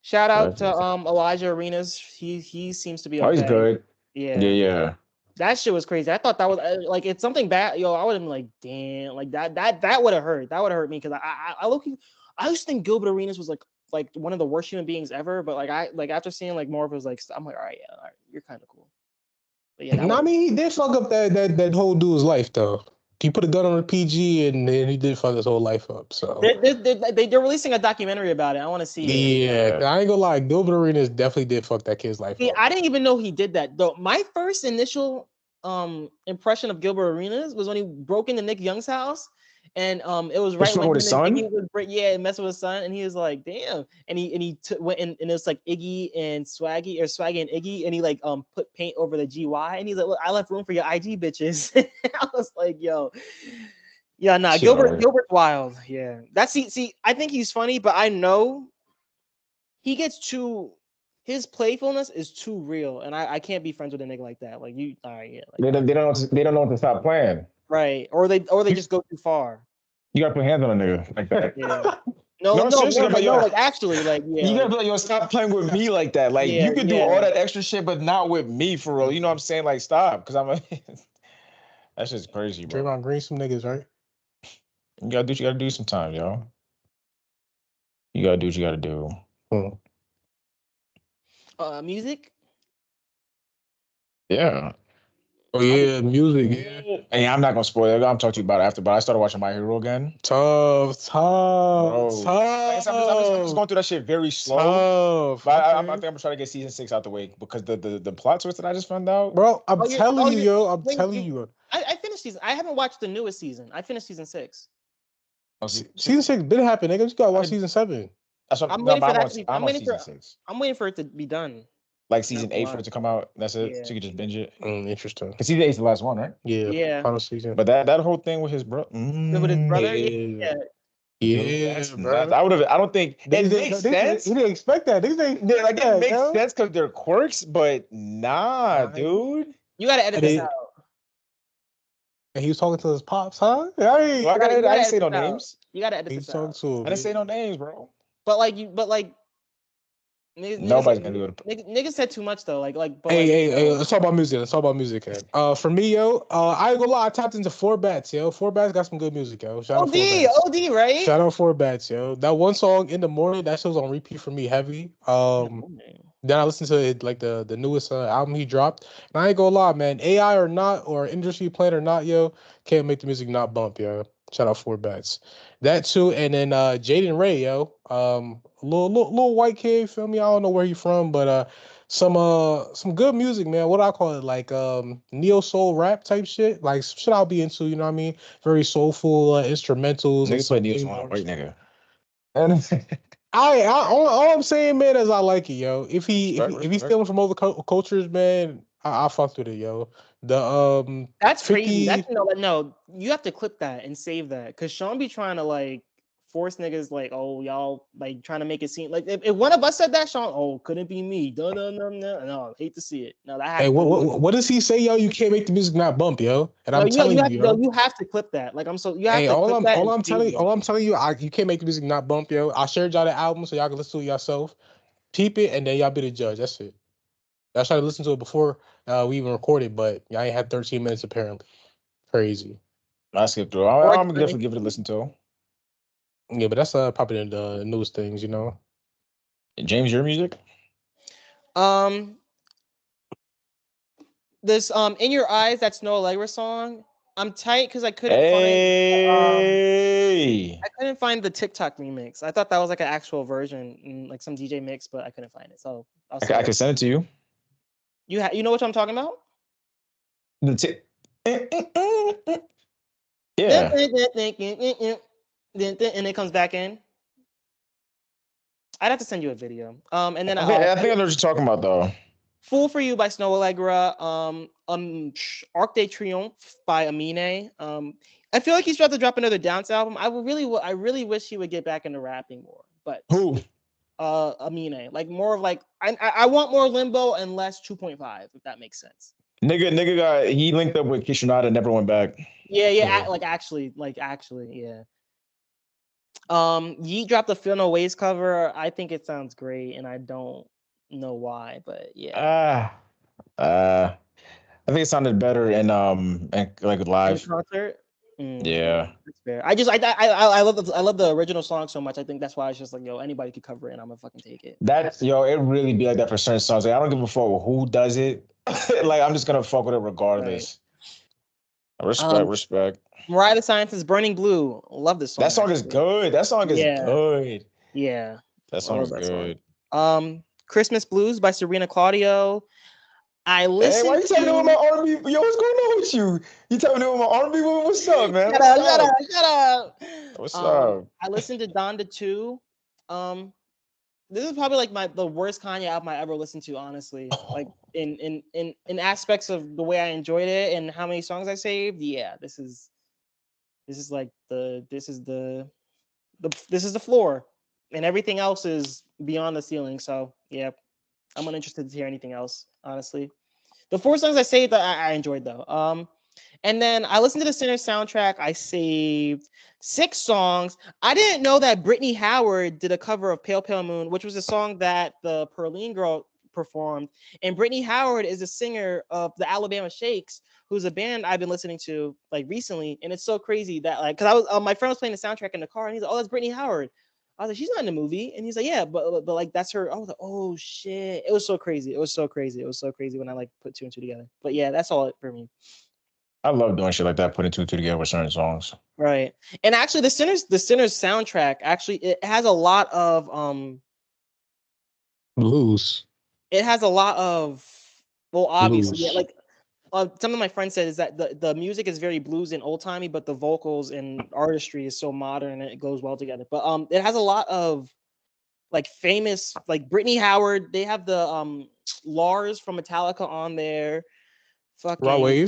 E: Shout out to Elijah Arenas. He seems to be okay.
A: Oh, he's good.
E: Yeah. That shit was crazy. I thought that was like it's something bad. Yo, I would have been like, damn, like that would have hurt. That would have hurt me because I used to think Gilbert Arenas was like one of the worst human beings ever. But like after seeing like more of his I'm like, all right, you're kind of cool. But yeah,
B: I mean, he did fuck up that whole dude's life though. He put a gun on a PG and then he did fuck his whole life up. So
E: they're releasing a documentary about it. I want to see it.
B: Yeah, I ain't gonna lie. Gilbert Arenas definitely did fuck that kid's life up.
E: I didn't even know he did that though. My first initial impression of Gilbert Arenas was when he broke into Nick Young's house, and it was right when
A: his son.
E: Messing with his son, and he was like, damn, and he went and it was like Iggy and Swaggy and Iggy, and he like put paint over the GY, and he's like, look, I left room for your IG bitches. I was like, yo. Yeah, nah, Gilbert's wild. Yeah. See, I think he's funny, but I know he gets his playfulness is too real, and I can't be friends with a nigga like that. Like you, all right, yeah. Like,
A: they don't know when to stop playing.
E: Right. Or they just go too far.
A: You gotta put hands on a nigga like that.
E: Yeah. No, like actually, like yeah.
A: You gotta be like, yo, stop playing with me like that. Like you can do all that extra shit, but not with me for real. You know what I'm saying? Like stop, because that's just crazy, bro.
B: Draymond Green some niggas, right?
A: You gotta do what you gotta do sometimes, yo. You gotta do what you gotta do.
E: Music?
A: Yeah.
B: Oh yeah, music. Yeah.
A: Hey, I'm not gonna spoil it. I'm talking to you about it after. But I started watching My Hero again.
B: Tough.
A: I'm just going through that shit very slow. But I think I'm gonna try to get season 6 out the way because the plot twist that I just found out,
B: bro. I'm telling you.
E: I finished season. I haven't watched the newest season. I finished season 6.
B: Season 6 didn't happen, nigga. You gotta watch season 7.
A: That's what
E: I'm waiting for it to be done.
A: Like season 8 for it to come out. That's it. So you can just binge it.
B: Interesting.
A: Because season 8 is the last one, right?
B: Yeah. Final season.
A: But that whole thing with his brother.
E: With his brother? Yeah.
A: I don't think it makes sense.
B: He didn't expect that. It
A: makes sense because they're quirks, but dude.
E: You gotta edit this out.
B: And he was talking to his pops, huh?
A: I didn't say no names.
E: You gotta edit this out.
A: I didn't say no names, bro.
E: But
A: nobody's gonna do it.
E: Niggas said too much though.
B: Hey, let's talk about music. For me, yo, I ain't gonna lie, I tapped into 4 Bats, yo. 4 Bats got some good music, yo. Shout out 4 Bats.
E: OD, right?
B: Shout out 4 Bats, yo. That one song In the Morning, that show's on repeat for me heavy. Then I listened to it, like the newest album he dropped. And I ain't gonna lie, man. AI or not, or industry plan or not, yo, can't make the music not bump, yo. Shout out 4 Bats. That too, and then Jaden Ray, yo. Little white kid, feel me? I don't know where he from, but some good music, man. What do I call it? Like neo soul rap type shit. Like some shit I'll be into, you know what I mean? Very soulful instrumentals and
A: Niggas play
B: some
A: Neo
B: way
A: Soul,
B: more
A: right,
B: shit.
A: nigga? And
B: All I'm saying, man, is I like it, yo. If
A: respect,
B: he's
A: respect.
B: stealing from other cultures, man, I fucked with it, yo. The
E: That's
B: 50,
E: crazy. That's no. You have to clip that and save that because Sean be trying to like force niggas like, oh y'all like trying to make it seem like if one of us said that, Sean, oh couldn't be me. No, hate to see it. No, that
B: Hey,
E: has to
B: what does he say, yo? You can't make the music not bump, yo. And
E: no,
B: I'm telling you, yo.
E: you have to clip that. Like you have
B: Hey,
E: to clip that.
B: all I'm telling you, you can't make the music not bump, yo. I shared y'all the album so y'all can listen to it yourself. Peep it, and then y'all be the judge. That's it. I tried to listen to it before we even recorded, but y'all ain't had 13 minutes apparently. Crazy.
A: I skipped through. I'm gonna definitely give it a listen to.
B: Yeah, but that's probably in the news things, you know.
A: James, your music?
E: This In Your Eyes, that's No Allegra song. I'm tight because I couldn't find the TikTok remix. I thought that was like an actual version, like some DJ mix, but I couldn't find it. So
A: I can send it to you.
E: You know what I'm talking about?
A: Yeah.
E: And it comes back in. I'd have to send you a video. And then
A: I think I know what you're talking about though.
E: Fool for You by Snow Allegra. Arc de Triomphe by Amine. I feel like he's about to drop another dance album. I really wish he would get back into rapping more. But
A: who?
E: Amine. Like more of like I want more Limbo and less 2.5, if that makes sense.
A: Nigga he linked up with Kishonada and never went back.
E: Yeah. Actually, yeah. Yeet dropped the Feel No Ways cover. I think it sounds great, and I don't know why, but yeah.
A: I think it sounded better in like live
E: in concert.
A: Yeah,
E: that's fair. I love the original song so much. I think that's why it's just like, yo, anybody could cover it, and I'm gonna fucking take it.
A: It really be like that for certain songs. Like, I don't give a fuck who does it. Like, I'm just gonna fuck with it regardless. Right. Respect.
E: Mariah the Science's Burning Blue. Love this song.
A: That song is good. That song is good.
E: Yeah.
A: That song is good.
E: Christmas Blues by Serena Claudio. I listened.
A: Hey, why you telling me what my R&B? Yo, what's going on with you? You telling me what my R&B? What's up, man?
E: Shut up.
A: What's up?
E: I listened to Donda 2. This is probably like the worst Kanye album I ever listened to, honestly. Like in aspects of the way I enjoyed it and how many songs I saved. Yeah, this is the floor, and everything else is beyond the ceiling. So yeah, I'm uninterested to hear anything else, honestly. The 4 songs I saved, I enjoyed though. And then I listened to the Sinner soundtrack. I saved 6 songs. I didn't know that Brittany Howard did a cover of Pale Pale Moon, which was a song that the Perlene girl performed. And Brittany Howard is a singer of the Alabama Shakes, who's a band I've been listening to like recently. And it's so crazy that like, cause I was my friend was playing the soundtrack in the car, and he's like, "Oh, that's Brittany Howard." I was like, "She's not in the movie," and he's like, "Yeah, but like that's her." I was like, "Oh shit!" It was so crazy. It was so crazy when I like put 2 and 2 together. But yeah, that's all for me.
A: I love doing shit like that, putting 2 and 2 together with certain songs.
E: Right. And actually the Sinners soundtrack, actually it has a lot of
B: blues.
E: It has a lot of, well, obviously,
B: blues.
E: yeah, like some of my friends said is that the music is very blues and old timey, but the vocals and artistry is so modern and it goes well together. But it has a lot of like famous, like Brittany Howard. They have the Lars from Metallica on there. Fucking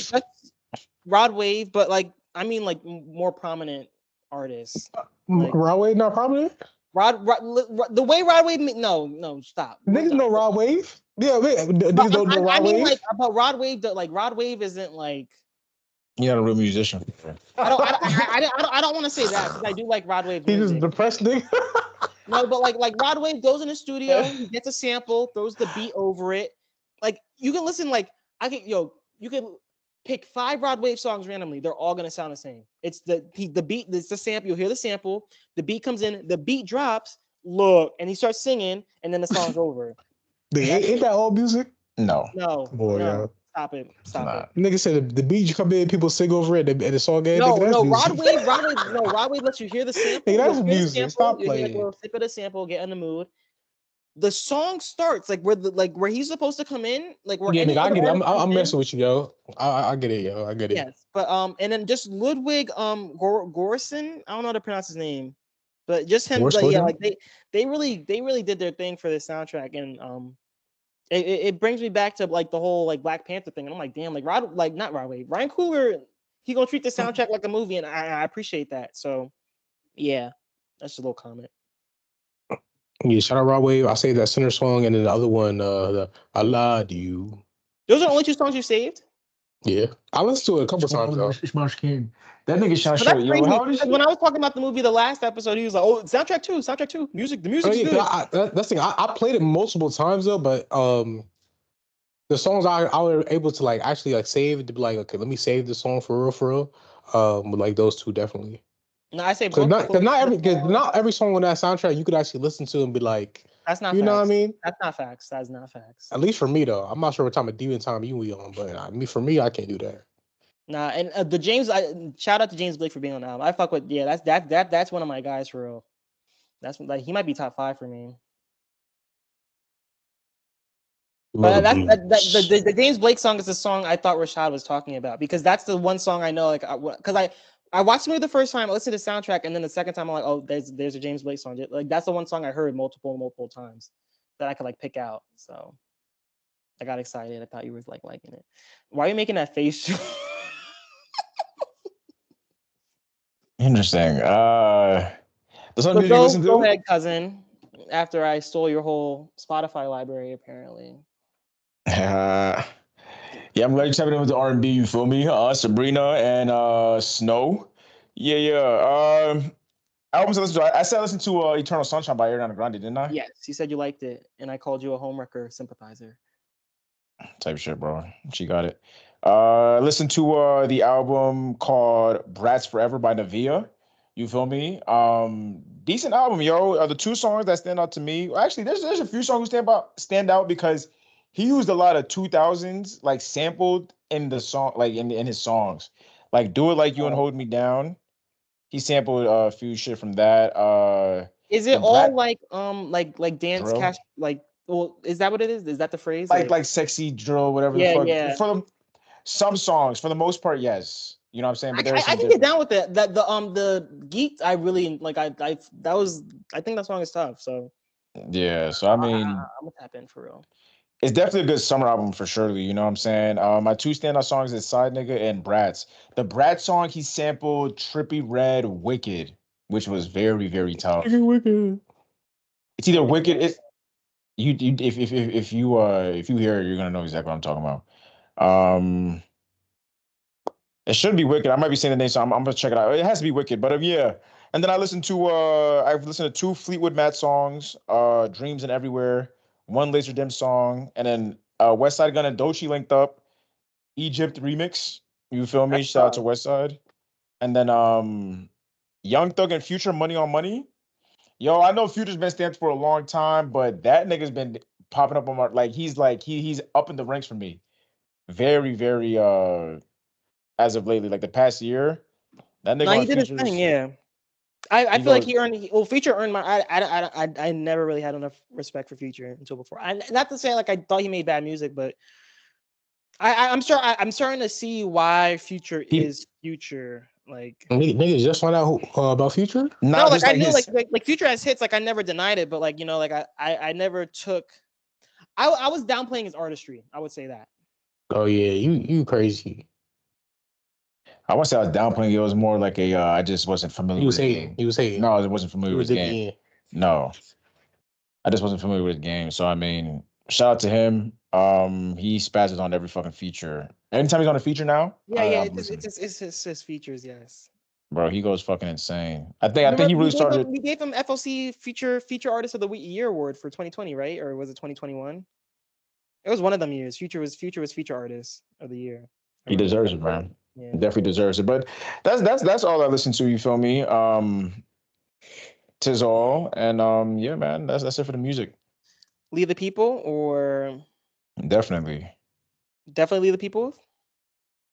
E: Rod Wave, but like I mean like more prominent artists. Like,
B: Rod Wave not prominent?
E: The way Rod Wave, no, stop.
B: Niggas know Rod Wave. Yeah, niggas don't know Rod Wave.
E: Like, but Rod Wave, Rod Wave isn't like.
A: You're not a real musician.
E: I don't want to say that because I do like Rod Wave.
B: He's just depressed nigga.
E: No, but like Rod Wave goes in the studio, he gets a sample, throws the beat over it. Like you can listen, like you can pick 5 Rod Wave songs randomly. They're all gonna sound the same. It's the beat. It's the sample. You'll hear the sample. The beat comes in. The beat drops. Look, and he starts singing, and then the song's over.
B: Ain't that all music?
A: No.
B: Boy,
E: no.
B: yeah.
E: Stop it.
B: Nigga said the beat you come in, people sing over it, and the song ends.
E: No, Rod Wave lets you hear the sample.
B: Hey, that's music. Stop playing.
E: Like a little sip of the sample, get in the mood. the song starts like where he's supposed to come in, like where
B: Yeah,
E: any
B: nigga, I
E: other
B: get it.
E: artist
B: I'm
E: comes in.
B: messing with you, yo. I get it, yo. I get it.
E: Yes, but and then just Ludwig Göransson, I don't know how to pronounce his name, but just him,
B: Worst
E: like yeah,
B: version?
E: like they really did their thing for this soundtrack, and it brings me back to like the whole like Black Panther thing, and I'm like, damn, like not Ryan Coogler, he gonna treat the soundtrack like a movie, and I appreciate that. So yeah, that's just a little comment.
B: Yeah, shout out Rod Wave. I saved that center song, and then the other one, the I Lied to You.
E: Those are the only 2 songs you saved?
B: Yeah, I listened to it a couple times though.
A: Ishmael King. That nigga shot
E: But that's
A: Shorty. Yo,
E: crazy.
A: how old is
E: Because
A: she?
E: when I was talking about the movie the last episode, he was like, "Oh, soundtrack 2, the music
B: Oh,
E: is
B: yeah,
E: good."
B: that's the thing. I played it multiple times though, but the songs I was able to like actually like save to be like, okay, let me save the song for real. With like those 2 definitely.
E: No, I say
B: Because
E: Brooklyn.
B: not every song on that soundtrack you could actually listen to and be like,
E: That's not
B: you
E: facts.
B: know what I mean?
E: That's not facts. That's not facts.
B: At least for me though, I'm not sure what time of demon time you be on, but for me, I can't do that.
E: Nah, and the James, shout out to James Blake for being on the album. I fuck with that's one of my guys for real. That's like he might be top 5 for me. But the James Blake song is the song I thought Rashad was talking about, because that's the one song I know, like, because I watched the movie the first time, I listened to the soundtrack, and then the second time I'm like, oh, there's a James Blake song. Like that's the one song I heard multiple times that I could like pick out. So I got excited. I thought you were like liking it. Why are you making that face?
A: Interesting. The song
E: So
A: music you listen to?
E: go ahead, cousin. After I stole your whole Spotify library, apparently.
A: Yeah, I'm glad you're tapping in with the R&B. You feel me? Sabrina and Snow. Yeah. Albums I listen to. I said I listened to Eternal Sunshine by Ariana Grande, didn't I?
E: Yes, you said you liked it, and I called you a homewrecker sympathizer.
A: Type shit, bro. She got it. Listen to the album called Brats Forever by Navia. You feel me? Decent album, yo. The 2 songs that stand out to me. Actually, there's a few songs stand out because he used a lot of 2000s like sampled in the song, like in his songs. Like Do It Like You and Hold Me Down. He sampled a few shit from that.
E: Is it all like dance
A: drill.
E: cash, like, well, is that what it is? Is that the phrase?
A: Like sexy drill, whatever
E: Yeah,
A: the fuck.
E: yeah.
A: For some songs, for the most part, yes. You know what I'm saying? But there's some
E: I can get down with it. That the Geeked, I really like. I think that song is tough. So
A: yeah. So I mean,
E: I'm gonna tap in for real.
A: it's definitely a good summer album for surely. You know what I'm saying? My 2 standout songs is Side Nigga and Brats. The Brat song he sampled Trippie Redd Wicked, which was very very tough.
B: Wicked.
A: It's either Wicked. If you hear it, you're gonna know exactly what I'm talking about. It should be Wicked. I might be saying the name, so I'm gonna check it out. It has to be Wicked, but yeah. And then I've listened to 2 Fleetwood Mac songs, Dreams and Everywhere, 1 Laser Dim song, and then West Side Gun and Doechii linked up, Egypt remix. You feel me? Shout out to West Side. And then Young Thug and Future, Money on Money. Yo, I know Future's been stamped for a long time, but that nigga's been popping up on my he's up in the ranks for me. Very, very as of lately, like the past year. That nigga
E: No, he
A: on
E: did his
A: Features.
E: thing. Yeah, I feel like Future earned my. I never really had enough respect for Future until before. Not to say like I thought he made bad music, but I'm starting to see why Future is Future. Like
B: niggas just find out about Future.
E: No, like I knew like Future has hits. Like I never denied it, but like like I never took. I was downplaying his artistry. I would say that.
B: Oh yeah, you crazy.
A: I won't say I was downplaying it. It was more like I just wasn't familiar with the game.
B: He was hating.
A: No, I wasn't familiar with the game. No. I just wasn't familiar with the game. So I mean, shout out to him. He spazzes on every fucking feature. Anytime he's on a feature now.
E: Yeah, it's his features, yes.
A: Bro, he goes fucking insane. I think he really started.
E: We gave him FLn'C feature artist of the year award for 2020, right? Or was it 2021? It was one of them years. Future was feature artist of the year.
A: He deserves it, man.
E: Yeah.
A: Definitely deserves it. But that's all I listen to. You feel me? Tis all, and yeah, man. That's it for the music.
E: Leave the People or
A: definitely
E: Leave the People.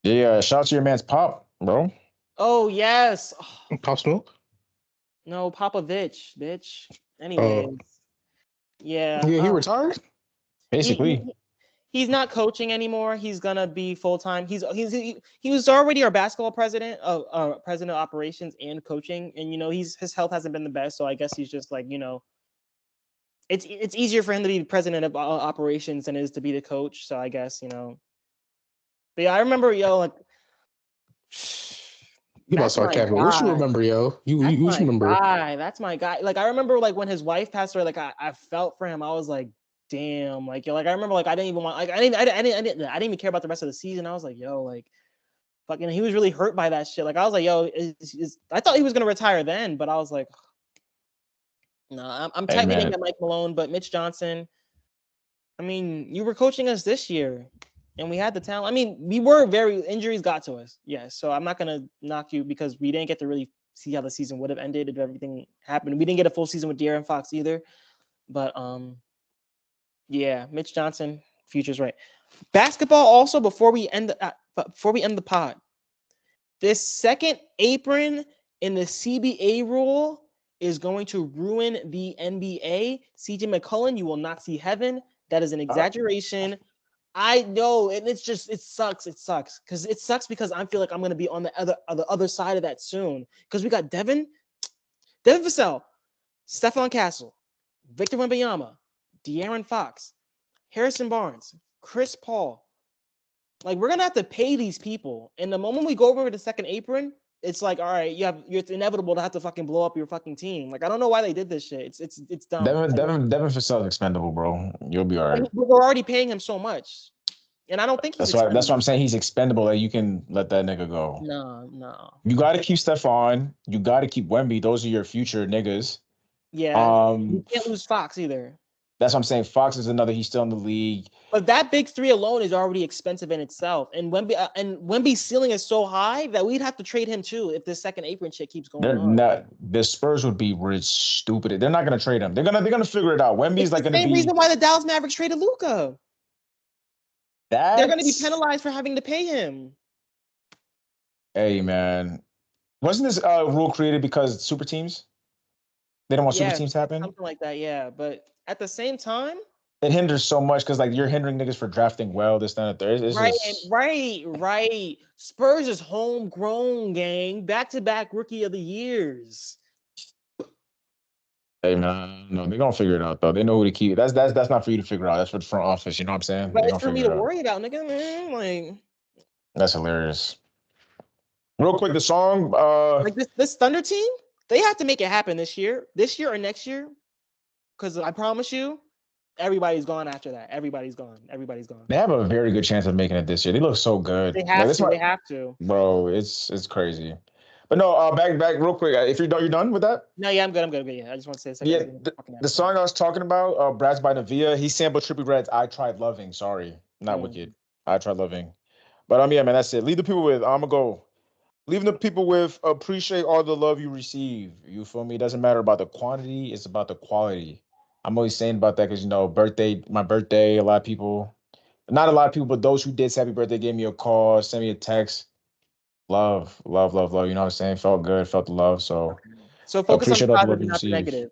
A: Yeah. Shout out to your man's Pop, bro.
E: Oh yes.
B: Pop Smoke.
E: No, Popovich, bitch. Anyways, Yeah.
B: Yeah, he retired.
A: Basically.
E: He's not coaching anymore. He's gonna be full time. He was already our basketball president of president of operations and coaching, and his health hasn't been the best, so I guess he's just like it's easier for him to be president of operations than it is to be the coach. So I guess But yeah, I remember like.
B: You about to start capping. What you remember, yo? You remember?
E: That's my guy. Like I remember, like when his wife passed away, like I felt for him. I was like, damn. Like I remember, like I didn't even want, like I didn't even care about the rest of the season. I was like, yo, like, fucking, he was really hurt by that shit. Like I was like, yo, I thought he was gonna retire then, but I was like, no, I'm tightly getting at Mike Malone, but Mitch Johnson. I mean, you were coaching us this year. And we had the talent. I mean, injuries got to us. Yes. So I'm not going to knock you because we didn't get to really see how the season would have ended if everything happened. We didn't get a full season with De'Aaron Fox either. But yeah, Mitch Johnson, future's right. Basketball also, before we end the pod, this second apron in the CBA rule is going to ruin the NBA. CJ McCollum, you will not see heaven. That is an exaggeration. I know, and it sucks. It sucks because I feel like I'm gonna be on the other side of that soon. Because we got Devin Vassell, Stephon Castle, Victor Wembanyama, De'Aaron Fox, Harrison Barnes, Chris Paul. Like we're gonna have to pay these people, and the moment we go over to the second apron, it's like, all right, it's inevitable to have to fucking blow up your fucking team. Like I don't know why they did this shit. It's dumb.
A: Devin Vassell is expendable, bro. You'll be all right.
E: We're already paying him so much, and I don't think he's.
A: That's why I'm saying he's expendable. That you can let that nigga go.
E: No.
A: You got to keep Stephon. You got to keep Wemby. Those are your future niggas.
E: Yeah. You can't lose Fox either.
A: That's what I'm saying. Fox is another. He's still in the league.
E: But that big three alone is already expensive in itself. And Wemby's ceiling is so high that we'd have to trade him too if this second apron shit keeps going on.
A: The Spurs would be rich, stupid. They're not gonna trade him. They're gonna figure it out. Wemby's like gonna be the
E: same reason why the Dallas Mavericks traded Luka. They're gonna be penalized for having to pay him.
A: Hey man, wasn't this rule created because super teams? They don't want super teams to happen.
E: Something like that, yeah. But at the same time,
A: it hinders so much because like you're hindering niggas for drafting well. This, that, and
E: the third. Right. Spurs is homegrown, gang. Back-to-back rookie of the years.
A: Hey man, no, they're gonna figure it out though. They know who to keep. That's not for you to figure out. That's for the front office. You know what I'm saying?
E: But it's for me to worry about, nigga. Man, like
A: that's hilarious. Real quick, the song.
E: Like this Thunder team, they have to make it happen this year or next year. Because I promise you, everybody's gone after that. Everybody's gone.
A: They have a very good chance of making it this year. They look so good.
E: They have to.
A: Bro, it's crazy. But no, back real quick. If you're done with that?
E: No, yeah, I'm good. Yeah, I just want to say.
A: Yeah, the song I was talking about, Brad's by Navia. He sampled Trippie Redd's "I Tried Loving." Sorry, not Wicked. I Tried Loving. But yeah, man, that's it. Leave the people with. I'm gonna go. Leaving the people with appreciate all the love you receive. You feel me? It doesn't matter about the quantity, it's about the quality. I'm always saying about that because my birthday, a lot of people, not a lot of people, but those who did say happy birthday gave me a call, sent me a text. Love. You know what I'm saying? Felt good, felt the love. So
E: focus on the positive, not the negative.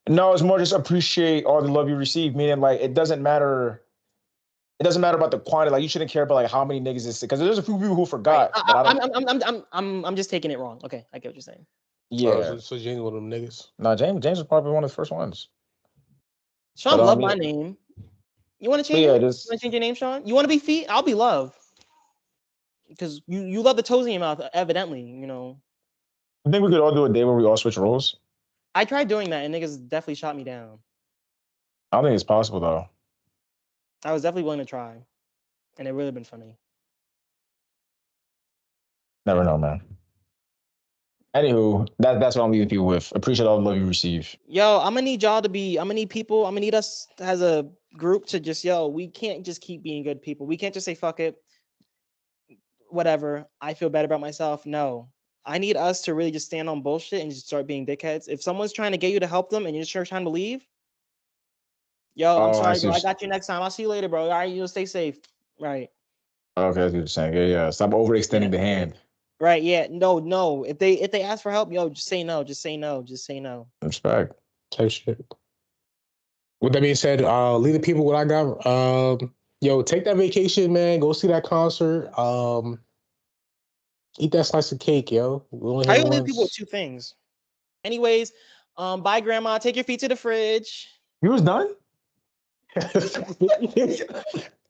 A: No, it's more just appreciate all the love you receive. Meaning, like, it doesn't matter. It doesn't matter about the quantity. Like, you shouldn't care about like how many niggas is because there's a few people who forgot.
E: Right. I'm just taking it wrong. Okay, I get what you're saying.
A: Yeah.
B: So James one of them niggas.
A: No, James was probably one of the first ones.
E: Sean loved my name. You want to change it? You want to change your name, Sean? You want to be Feet? I'll be Love. Because you love the toes in your mouth, evidently, you know.
A: I think we could all do a day where we all switch roles.
E: I tried doing that and niggas definitely shot me down.
A: I don't think it's possible though.
E: I was definitely willing to try. And it really been funny.
A: Never know, man. Anywho, that's what I'm leaving people with. Appreciate all the love you receive.
E: Yo, I'm gonna need us as a group to just, we can't just keep being good people. We can't just say, fuck it. Whatever. I feel better about myself. No. I need us to really just stand on bullshit and just start being dickheads. If someone's trying to get you to help them and you're just trying to leave, I'm sorry, bro. I got you next time. I'll see you later, bro. All right, you'll stay safe. Right.
A: Okay, that's what you're saying. Yeah. Stop overextending the hand.
E: Right, yeah. No. If they ask for help, just say no. Just say no.
A: Respect.
B: Type shit. With that being said, leave the people what I got. Yo, take that vacation, man. Go see that concert. Eat that slice of cake, yo.
E: I only leave people with two things. Anyways, bye, Grandma. Take your feet to the fridge.
A: You was done?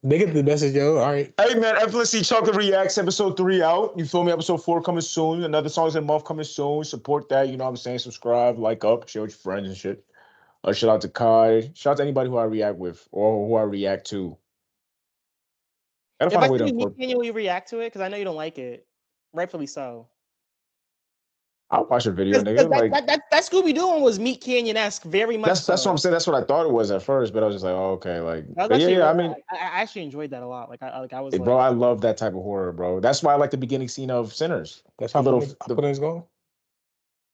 B: They get the message, yo. All right.
A: Hey, man, FLn'C Chocolate Reacts, episode 3 out. You feel me? Episode 4 coming soon. Another Songs in a Month coming soon. Support that. You know what I'm saying? Subscribe, like up, share with your friends and shit. Shout out to Kai. Shout out to anybody who I react with or who I react to.
E: If I see Meat Canyon, will you react to it? Because I know you don't like it. Rightfully so.
A: I'll watch a video, nigga.
E: That Scooby-Doo one was Meat Canyon-esque, very much.
A: That's what I'm saying. That's what I thought it was at first, but I was just like, oh, okay, like.
E: I mean, I actually enjoyed that a lot. I was.
A: Bro, I love that type of horror, bro. That's why I like the beginning scene of Sinners.
B: That's how the going.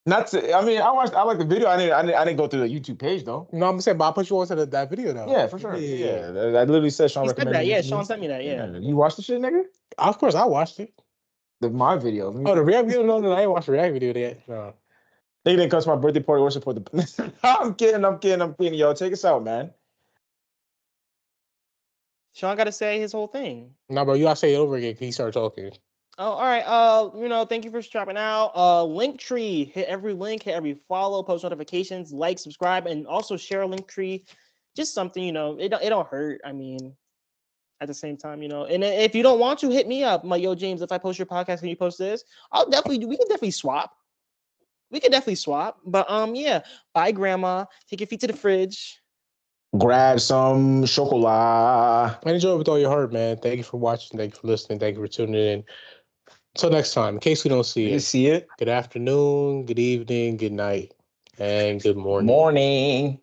A: Not to, I mean, I like the video. I didn't go through the YouTube page though.
B: No, I'm saying, but I put you onto that video though.
A: Yeah, for sure. Yeah. I literally said Sean recommended
E: that. Yeah, Sean sent me that. Yeah.
A: You watched the shit, nigga?
B: Of course, I watched it.
A: My video.
B: Oh, the React video? No, I ain't watched the React video yet. No.
A: They didn't come to my birthday party or support the. I'm kidding. Yo, take us out, man.
E: Sean got to say his whole thing.
B: No, bro, you gotta say it over again because he started talking.
E: Oh, all right. Thank you for dropping out. Linktree, hit every link, hit every follow, post notifications, like, subscribe, and also share a Linktree. Just something, it don't hurt. I mean, at the same time, and if you don't want to, hit me up. I'm like, yo, James, if I post your podcast and you post this, we can definitely swap. But yeah, bye, Grandma. Take your feet to the fridge.
A: Grab some chocolate.
B: And enjoy it with all your heart, man. Thank you for watching. Thank you for listening. Thank you for tuning in. Until next time, in case we don't see it.
A: Good afternoon,
B: good evening, good night, and good morning.
A: Morning.